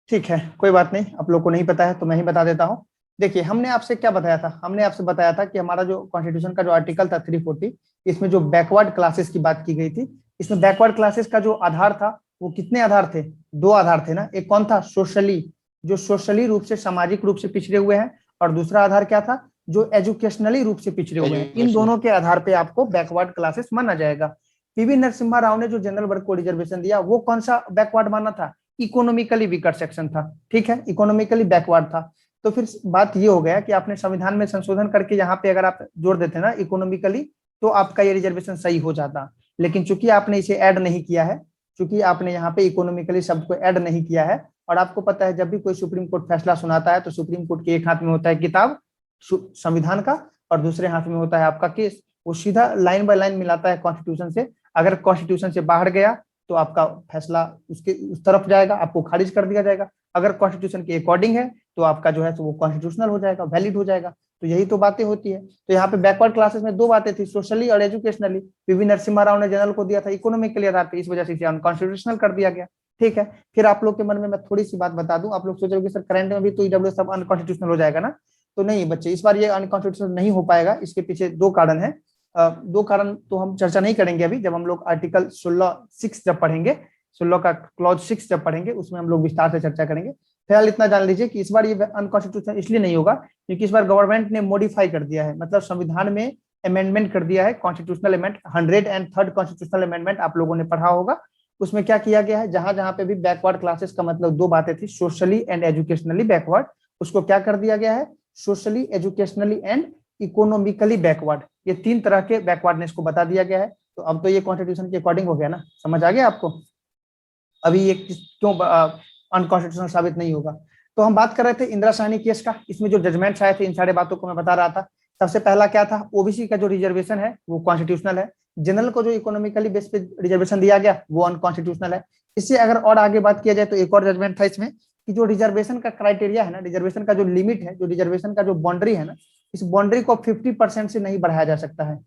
ठीक है, कोई बात नहीं, आप लोग को नहीं पता है तो मैं ही बता देता हूं। देखिए, हमने आपसे क्या बताया था? हमने आपसे बताया था कि हमारा जो कॉन्स्टिट्यूशन का जो आर्टिकल था 340, इसमें जो बैकवर्ड क्लासेस की बात की गई थी, इसमें बैकवर्ड क्लासेस का जो आधार था वो कितने आधार थे? 2 आधार थे ना। एक कौन था? सोशली, जो सोशली रूप से, सामाजिक रूप से पिछड़े हुए हैं, और दूसरा आधार क्या था? जो एजुकेशनली रूप से पिछड़े हुए हैं। इन दोनों के आधार पे आपको बैकवर्ड क्लासेस माना जाएगा। पीवी नरसिम्हा राव ने जो जनरल वर्ग को रिजर्वेशन दिया, वो कौन सा बैकवर्ड माना था? इकोनॉमिकली वीकर सेक्शन था, ठीक है, इकोनॉमिकली बैकवर्ड था। तो फिर बात ये हो गया कि आपने संविधान में संशोधन करके यहाँ पे अगर आप जोड़ देते ना इकोनॉमिकली, तो आपका ये रिजर्वेशन सही हो जाता। लेकिन चूंकि आपने इसे ऐड नहीं किया है, चूंकि आपने यहाँ पे इकोनॉमिकली शब्द को ऐड नहीं किया है, और आपको पता है जब भी कोई सुप्रीम कोर्ट फैसला सुनाता है तो सुप्रीम कोर्ट के एक हाथ में होता है किताब संविधान का और दूसरे हाथ में होता है आपका केस। वो सीधा लाइन बाय लाइन मिलाता है कॉन्स्टिट्यूशन से। अगर कॉन्स्टिट्यूशन से बाहर गया तो आपका फैसला उसके उस तरफ जाएगा, आपको खारिज कर दिया जाएगा। अगर कॉन्स्टिट्यूशन के अकॉर्डिंग है तो आपका जो है तो वो कॉन्स्टिट्यूशनल हो जाएगा, वैलिड हो जाएगा। तो यही तो बातें होती है। तो यहाँ पे बैकवर्ड क्लासेस में 2 बातें थी, सोशली और एजुकेशनली। पीवी नरसिम्हा राव ने जनरल को दिया था इकोनॉमिकली आधार पे, इस वजह से इसे अनकॉन्स्टिट्यूशनल कर दिया गया, ठीक है। फिर आप लोग के मन में मैं थोड़ी सी बात बता दूं, आप लोग सोच रहे हो कि सर करंट में भी तो ईडब्ल्यूएस सब अनकॉन्स्टिट्यूशनल हो जाएगा ना। तो नहीं बच्चे, इस बार ये अनकॉन्स्टिट्यूशनल नहीं हो पाएगा। इसके पीछे 2 कारण है। 2 कारण तो हम चर्चा नहीं करेंगे अभी, जब हम लोग आर्टिकल 16(6) जब पढ़ेंगे, 16 का क्लॉज 6 जब पढ़ेंगे, उसमें हम लोग विस्तार से चर्चा करेंगे। फिलहाल इतना जान लीजिए कि इस बार ये अनकॉन्स्टिट्यूशनल इसलिए नहीं होगा क्योंकि इस बार गवर्नमेंट ने मॉडिफाई कर दिया है, मतलब संविधान में अमेंडमेंट कर दिया है। Constitutional amendment 103rd constitutional amendment आप लोगों ने पढ़ा होगा। उसमें क्या किया गया है, जहां जहां पे भी बैकवर्ड क्लासेस का मतलब दो बातें थी, सोशली एंड एजुकेशनली बैकवर्ड, उसको क्या कर दिया गया है, socially, educationally and economically backward, ये तीन तरह के बैकवर्डनेस को बता दिया गया है। तो अब तो ये कॉन्स्टिट्यूशन के अकॉर्डिंग हो गया ना, समझ आ गया आपको। अभी ये क्यों अनकॉन्स्टिट्यूशनल साबित नहीं होगा। तो हम बात कर रहे थे इंदिरा साहनी केस का, इसमें जो जजमेंट्स आए थे इन सारे बातों को मैं बता रहा था। सबसे पहला क्या था, ओबीसी का जो रिजर्वेशन है वो कॉन्स्टिट्यूशनल है, जनरल को जो इकोनॉमिकली बेस पे रिजर्वेशन दिया गया वो अनकॉन्स्टिट्यूशनल है। इससे अगर और आगे बात किया जाए तो एक और जजमेंट था इसमें कि जो रिजर्वेशन का क्राइटेरिया है ना, रिजर्वेशन का जो लिमिट है, जो रिजर्वेशन का जो बाउंड्री है ना, इस बाउंड्री को 50% से नहीं बढ़ाया जा सकता है।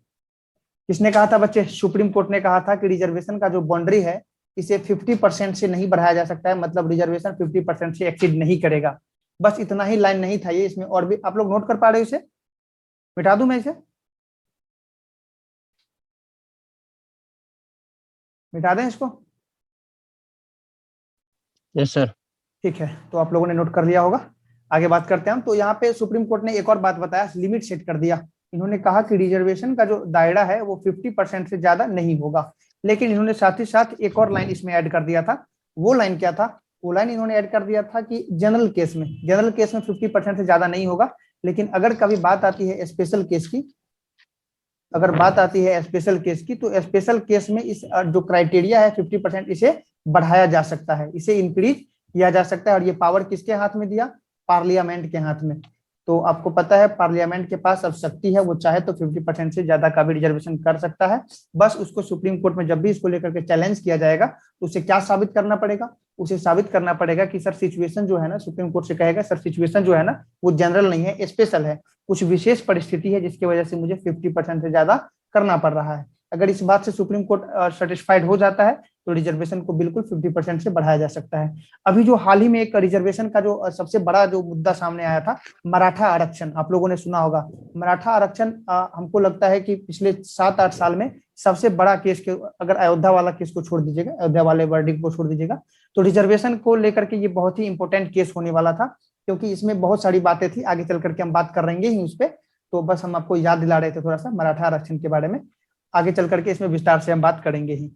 किसने कहा था बच्चे, सुप्रीम कोर्ट ने कहा था कि रिजर्वेशन का जो बाउंड्री है इसे 50% से नहीं बढ़ाया जा सकता है, मतलब रिजर्वेशन 50% से एक्सीड नहीं करेगा। बस इतना ही लाइन नहीं था ये, इसमें और भी आप लोग नोट कर पा रहे हो, इसे मिटा दूं मैं इसे, मिटा दें इसको। Yes sir. ठीक है, तो आप लोगों ने नोट कर लिया होगा। आगे बात करते हैं हम। तो यहाँ पे सुप्रीम कोर्ट ने एक और बात बताया, लिमिट सेट कर दिया। इन्होंने कहा कि रिजर्वेशन का जो दायरा है वो 50% से ज्यादा नहीं होगा, लेकिन इन्होंने साथ ही साथ एक और लाइन इसमें ऐड कर दिया था। वो लाइन क्या था, वो लाइन इन्होंने ऐड कर दिया था कि जनरल केस में 50% से ज्यादा नहीं होगा, लेकिन अगर कभी बात आती है स्पेशल केस की, अगर बात आती है स्पेशल केस की, तो स्पेशल केस में इस जो क्राइटेरिया है 50% इसे बढ़ाया जा सकता है, इसे इंक्रीज किया जा सकता है। और ये पावर किसके हाथ में दिया, पार्लियामेंट के हाथ में। तो आपको पता है पार्लियामेंट के पास अब शक्ति है, वो चाहे तो 50% से ज्यादा का भी रिजर्वेशन कर सकता है। बस उसको सुप्रीम कोर्ट में जब भी इसको लेकर के चैलेंज किया जाएगा तो उसे क्या साबित करना पड़ेगा, उसे साबित करना पड़ेगा कि सर सिचुएशन जो है ना, सुप्रीम कोर्ट से कहेगा सर सिचुएशन जो है ना वो जनरल नहीं है, स्पेशल है, कुछ विशेष परिस्थिति है जिसकी वजह से मुझे 50% से ज्यादा करना पड़ रहा है। अगर इस बात से सुप्रीम कोर्ट सेटिस्फाइड हो जाता है तो रिजर्वेशन को बिल्कुल 50% से बढ़ाया जा सकता है। अभी जो हाल ही में एक रिजर्वेशन का जो सबसे बड़ा जो मुद्दा सामने आया था, मराठा आरक्षण, आप लोगों ने सुना होगा। मराठा आरक्षण हमको लगता है कि पिछले 7-8 साल में सबसे बड़ा केस के, अगर अयोध्या वाला केस को छोड़ दीजिएगा, अयोध्या वाले वर्डिक्ट को छोड़ दीजिएगा, तो रिजर्वेशन को लेकर के ये बहुत ही इंपॉर्टेंट केस होने वाला था, क्योंकि इसमें बहुत सारी बातें थी, आगे चल करके हम बात कर रहेंगे ही उस पर। तो बस हम आपको याद दिला रहे थे थोड़ा सा मराठा आरक्षण के बारे में, आगे चल करके इसमें विस्तार से हम बात करेंगे ही।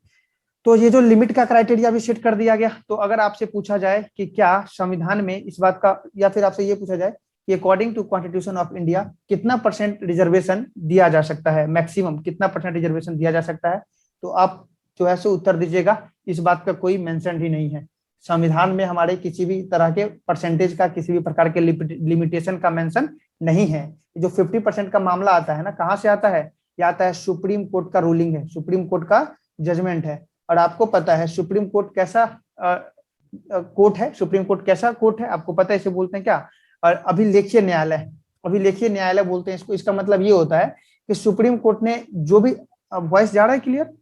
तो ये जो लिमिट का क्राइटेरिया भी सेट कर दिया गया, तो अगर आपसे पूछा जाए कि क्या संविधान में इस बात का, या फिर आपसे ये पूछा जाए कि according to constitution of India कितना परसेंट रिजर्वेशन दिया जा सकता है, मैक्सिमम कितना परसेंट रिजर्वेशन दिया जा सकता है, तो आप जो है सो उत्तर दीजिएगा, इस बात का कोई मेंशन ही नहीं है। संविधान में हमारे किसी भी तरह के परसेंटेज का, किसी भी प्रकार के लिमिटेशन का मेंशन नहीं है। जो 50% का मामला आता है ना, कहाँ से आता है, ये आता है सुप्रीम कोर्ट का रूलिंग है, सुप्रीम कोर्ट का जजमेंट है। और आपको पता है सुप्रीम कोर्ट कैसा कोर्ट है, सुप्रीम कोर्ट कैसा कोर्ट है आपको पता है, इसे बोलते हैं क्या, और अभिलेखीय न्यायालय, अभिलेखीय न्यायालय बोलते हैं इसको। इसका मतलब ये होता है कि सुप्रीम कोर्ट ने जो भी, वॉइस जा रहा है क्लियर?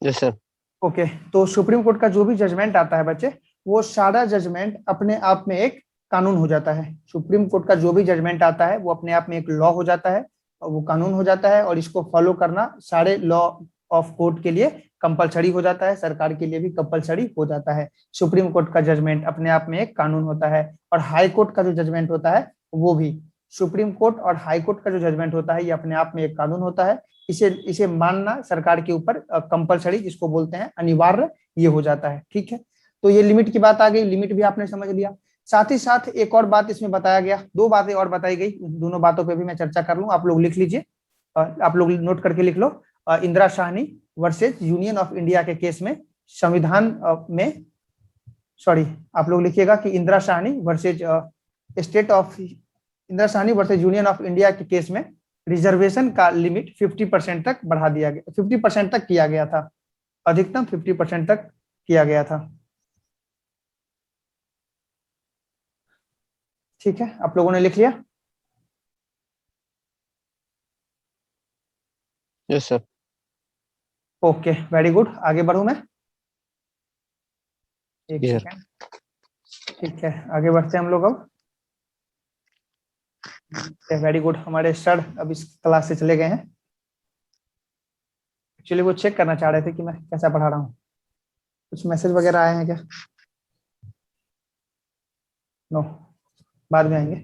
Yes sir. ओके, तो सुप्रीम कोर्ट का जो भी जजमेंट आता है बच्चे, वो सारा जजमेंट अपने आप में एक कानून हो जाता है। सुप्रीम कोर्ट का जो भी जजमेंट आता है वो अपने आप में एक लॉ हो जाता है, और वो कानून हो जाता है, और इसको फॉलो करना सारे लॉ ऑफ कोर्ट के लिए कंपलसरी हो जाता है, सरकार के लिए भी कंपलसरी हो जाता है। सुप्रीम कोर्ट का जजमेंट अपने आप में एक कानून होता है। और हाई कोर्ट का जो जजमेंट होता है वो भी, सुप्रीम कोर्ट और हाई कोर्ट का जो जजमेंट होता है ये अपने आप में एक कानून होता है। इसे मानना सरकार के ऊपर कंपलसरी, जिसको बोलते हैं अनिवार्य, ये हो जाता है। ठीक है, तो ये लिमिट की बात आ गई, लिमिट भी आपने समझ लिया। साथ ही साथ एक और बात इसमें बताया गया, दो बातें और बताई गई, दोनों बातों पे भी मैं चर्चा कर लूं, आप लोग लिख लीजिए, आप लोग नोट करके लिख लो। Indira Sawhney versus Union of India के केस में संविधान में, सॉरी आप लोग लिखिएगा कि Indira Sawhney versus state of, Indira Sawhney versus Union of India के केस में रिजर्वेशन का लिमिट 50% तक बढ़ा दिया गया, 50% तक किया गया था, अधिकतम 50% तक किया गया था। ठीक है, आप लोगों ने लिख लिया? Yes sir. Okay, very good, आगे बढ़ू मैं, एक Yes. सेकेंड। ठीक है, आगे बढ़ते हैं हम लोग अब। वेरी गुड, हमारे सर अब इस क्लास से चले गए हैं। एक्चुअली वो चेक करना चाह रहे थे कि मैं कैसा पढ़ा रहा हूँ। कुछ मैसेज वगैरह आए हैं क्या? नो, बाद में आएंगे।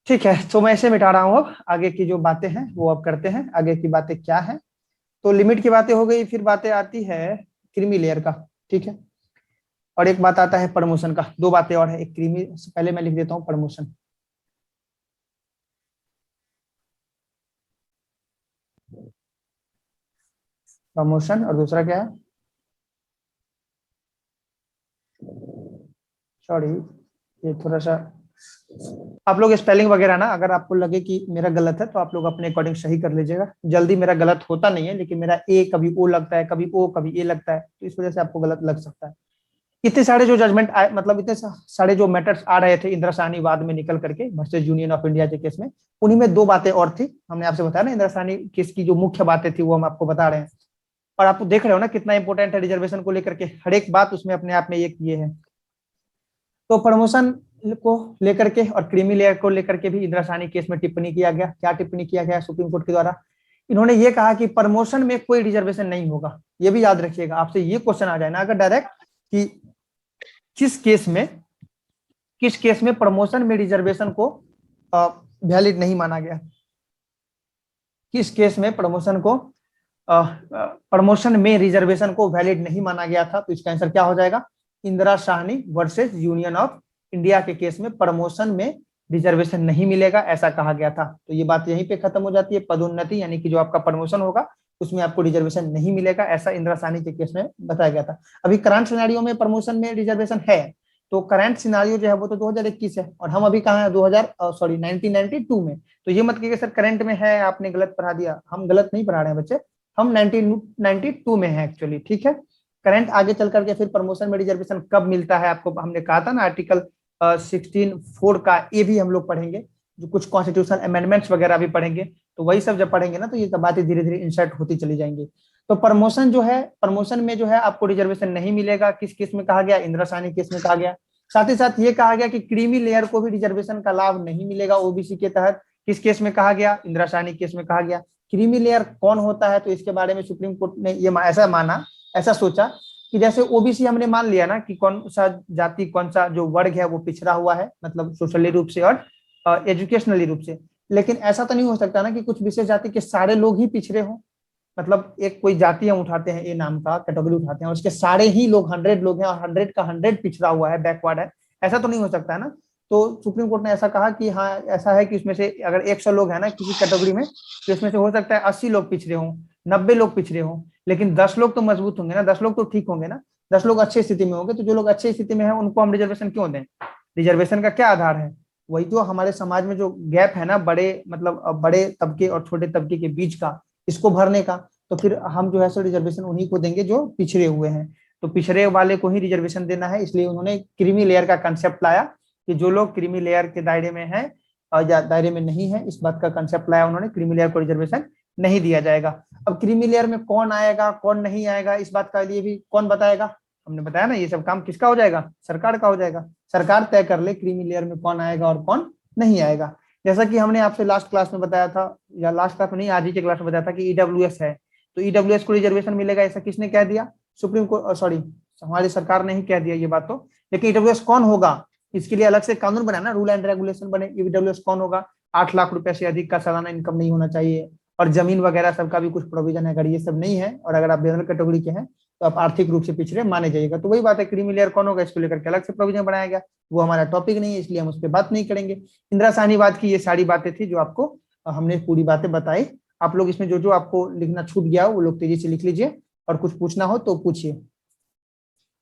ठीक है, तो मैं इसे मिटा रहा हूँ। अब आगे की जो बातें हैं वो अब करते हैं। आगे की बातें क्या है? तो लिमिट की बातें हो गई, फिर बातें आती है क्रीमी लेयर का। ठीक है, और एक बात आता है प्रमोशन का। दो बातें और है, एक क्रीमी, पहले मैं लिख देता हूँ प्रमोशन। प्रमोशन और दूसरा क्या है? सॉरी, ये थोड़ा सा आप लोग स्पेलिंग वगैरह ना, अगर आपको लगे कि मेरा गलत है तो आप लोग अपने अकॉर्डिंग सही कर लीजिएगा। जल्दी मेरा गलत होता नहीं है, लेकिन मेरा ए कभी ओ लगता है, कभी ओ कभी ए लगता है, तो इस वजह से आपको गलत लग सकता है। इतने सारे जो जजमेंट आए, मतलब इतने सारे जो मैटर्स आ रहे थे इंद्रासानी वाद में निकल करके वर्सेस यूनियन ऑफ इंडिया के केस में, उन्हीं में दो बातें और थी। हमने आपसे बताया ना, इंद्रासानी केस की जो मुख्य बातें थी वो हम आपको बता रहे हैं। और आप देख रहे हो ना कितना इंपॉर्टेंट है रिजर्वेशन को लेकर के, हर एक बात उसमें अपने आप में ये किए हैं। तो प्रमोशन को लेकर के और क्रीमी लेयर को लेकर के भी इंद्रासानी केस में टिप्पणी किया गया। क्या टिप्पणी किया गया सुप्रीम कोर्ट के द्वारा? इन्होंने ये कहा कि प्रमोशन में कोई रिजर्वेशन नहीं होगा। ये भी याद रखिएगा, आपसे ये क्वेश्चन आ जाए ना अगर डायरेक्ट, कि किस केस में प्रमोशन में रिजर्वेशन को वैलिड नहीं माना गया। किस केस में प्रमोशन में रिजर्वेशन को वैलिड नहीं माना गया था? तो इसका आंसर क्या हो जाएगा? Indira Sahni versus union of India के केस में प्रमोशन में रिजर्वेशन नहीं मिलेगा, ऐसा कहा गया था। तो ये बात यहीं पे खत्म हो जाती है। पदोन्नति यानी कि जो आपका प्रमोशन होगा उसमें आपको रिजर्वेशन नहीं मिलेगा, ऐसा इंदिरा साहनी के केस में बताया गया था। अभी करंट सिनेरियो में प्रमोशन में रिजर्वेशन है। तो करंट सिनेरियो जो है वो तो 2021 है, और हम अभी कहाँ है? 1992 में। तो ये मत कहिए सर करंट में है, आपने गलत पढ़ा दिया। हम गलत नहीं पढ़ा रहे हैं बच्चे, हम 1992 में है एक्चुअली। ठीक है, करंट आगे चल करके फिर प्रमोशन में रिजर्वेशन कब मिलता है आपको हमने कहा था ना, आर्टिकल 16(4) का ये भी हम लोग पढ़ेंगे। जो कुछ कॉन्स्टिट्यूशनल अमेंडमेंट्स वगैरह भी पढ़ेंगे, तो वही सब जब पढ़ेंगे ना तो ये सब बातें धीरे धीरे इंसर्ट होती चली जाएंगी। तो प्रमोशन जो है, प्रमोशन में जो है आपको रिजर्वेशन नहीं मिलेगा। किस केस में कहा गया? इंदिरा साहनी केस में कहा गया। साथ ही साथ ये कहा गया कि क्रीमी लेयर को भी रिजर्वेशन का लाभ नहीं मिलेगा ओबीसी के तहत। किस केस में कहा गया? इंदिरा साहनी केस में कहा गया। क्रीमी लेयर कौन होता है? तो इसके बारे में सुप्रीम कोर्ट ने ये ऐसा माना, ऐसा सोचा कि जैसे ओबीसी हमने मान लिया ना कि कौन सा जाति, कौन सा जो वर्ग है वो पिछड़ा हुआ है, मतलब सोशली रूप से और एजुकेशनली रूप से। लेकिन ऐसा तो नहीं हो सकता ना कि कुछ विशेष जाति के सारे लोग ही पिछड़े हों। मतलब एक कोई जाति हम उठाते हैं, ए नाम का कैटेगरी उठाते हैं, उसके सारे ही लोग 100 लोग हैं और 100 का 100 पिछड़ा हुआ है, बैकवर्ड है। ऐसा तो नहीं हो सकता है ना। तो सुप्रीम कोर्ट ने ऐसा कहा कि हाँ ऐसा है कि इसमें से अगर 100 लोग है ना किसी कैटेगरी में, तो इसमें से हो सकता है 80 लोग पिछड़े हों, 90 लोग पिछड़े हों, लेकिन 10 लोग तो मजबूत होंगे ना, 10 लोग तो ठीक होंगे ना, 10 लोग अच्छी स्थिति में होंगे। तो जो लोग अच्छी स्थिति में है उनको हम रिजर्वेशन क्यों दें? रिजर्वेशन का क्या आधार है? वही जो हमारे समाज में जो गैप है ना, बड़े मतलब बड़े तबके और छोटे तबके के बीच का, इसको भरने का। तो फिर हम जो है सो रिजर्वेशन उन्हीं को देंगे जो पिछड़े हुए हैं। तो पिछड़े वाले को ही रिजर्वेशन देना है, इसलिए उन्होंने क्रीमी लेयर का कंसेप्ट लाया कि जो लोग क्रीमी लेयर के दायरे में है और या दायरे में नहीं है, इस बात का कंसेप्ट लाया उन्होंने, क्रीमी लेयर को रिजर्वेशन नहीं दिया जाएगा। अब क्रीमी लेयर में कौन आएगा कौन नहीं आएगा, इस बात का लिए भी कौन बताएगा? हमने बताया ना, ये सब काम किसका हो जाएगा? सरकार का हो जाएगा। सरकार तय कर ले क्रीमी लेयर में कौन आएगा और कौन नहीं आएगा। जैसा कि हमने आपसे लास्ट क्लास में बताया था, या लास्ट क्लास में नहीं, आज ही के क्लास में बताया था कि ईडब्ल्यूएस है, तो ईडब्ल्यूएस को रिजर्वेशन मिलेगा, ऐसा किसने कह दिया? सुप्रीम कोर्ट, सॉरी हमारी सरकार ने ही कह दिया ये बात तो। लेकिन ईडब्ल्यूएस कौन होगा, इसके लिए अलग से कानून बना ना, रूल एंड रेगुलेशन बने। ईडब्ल्यूएस कौन होगा? 8 लाख रुपए से अधिक का सालाना इनकम नहीं होना चाहिए, और जमीन वगैरह सबका भी कुछ प्रोविजन है। अगर ये सब नहीं है और अगर आप जनरल कैटेगरी के हैं तो आप आर्थिक रूप से पिछड़े माने जाइएगा। तो वही बात है, क्रीमी लेयर कौन होगा इसको लेकर के अलग से प्रोविजन बनाया गया। वो हमारा टॉपिक नहीं है, इसलिए हम उस पर बात नहीं करेंगे। इंदिरा साहनीवाद की ये सारी बातें थी जो आपको हमने पूरी बातें बताई। आप लोग इसमें जो जो आपको लिखना छूट गया हो वो लोग तेजी से लिख लीजिए, और कुछ पूछना हो तो पूछिए,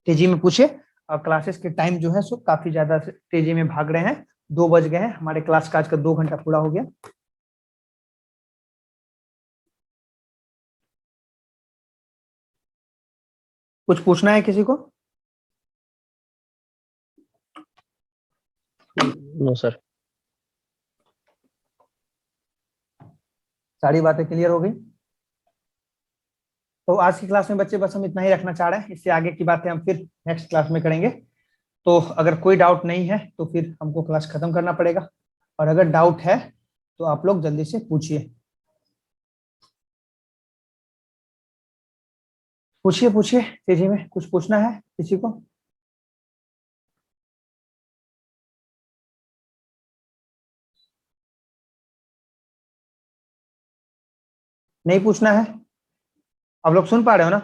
तेजी में पूछिए। क्लासेस के टाइम जो है सो काफी ज्यादा तेजी में भाग रहे हैं। 2 बज गए हैं, हमारे क्लास का आज का 2 घंटा पूरा हो गया। कुछ पूछना है किसी को? No sir. सारी बातें क्लियर हो गई? तो आज की क्लास में बच्चे बस हम इतना ही रखना चाह रहे हैं, इससे आगे की बातें हम फिर नेक्स्ट क्लास में करेंगे। तो अगर कोई डाउट नहीं है तो फिर हमको क्लास खत्म करना पड़ेगा, और अगर डाउट है तो आप लोग जल्दी से पूछिए। पूछिए पूछिए, तेजी में कुछ पूछना है किसी को? नहीं पूछना है? आप लोग सुन पा रहे हो ना?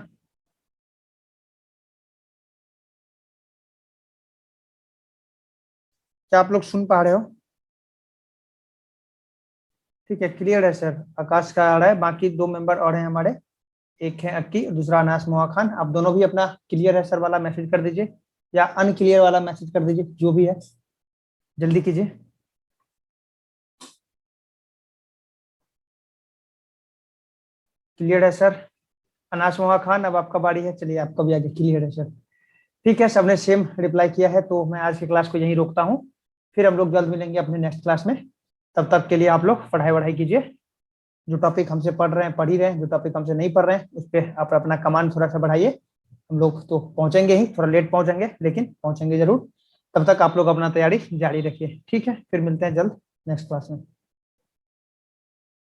क्या आप लोग सुन पा रहे हो? ठीक है, क्लियर है सर। आकाश का आ रहा है, बाकी 2 मेंबर और हैं हमारे, एक है अक्की, दूसरा अनास मोआ खान। आप दोनों भी अपना क्लियर है सर वाला मैसेज कर दीजिए या अनक्लियर वाला मैसेज कर दीजिए, जो भी है जल्दी कीजिए। क्लियर है सर। अनास मोआ खान, अब आपका बारी है, चलिए आपका भी आगे क्लियर है सर। ठीक है, सबने सेम रिप्लाई किया है, तो मैं आज की क्लास को यहीं रोकता हूँ। फिर हम लोग जल्द मिलेंगे अपने नेक्स्ट क्लास में। तब तक के लिए आप लोग पढ़ाई वढ़ाई कीजिए। जो टॉपिक हमसे पढ़ रहे हैं पढ़ ही रहे हैं, जो टॉपिक हमसे नहीं पढ़ रहे हैं उस पर आप अपना कमांड थोड़ा सा बढ़ाइए। हम लोग तो पहुंचेंगे ही, थोड़ा लेट पहुंचेंगे लेकिन पहुंचेंगे जरूर। तब तक आप लोग अपना तैयारी जारी रखिए। ठीक है, फिर मिलते हैं जल्द नेक्स्ट क्लास में।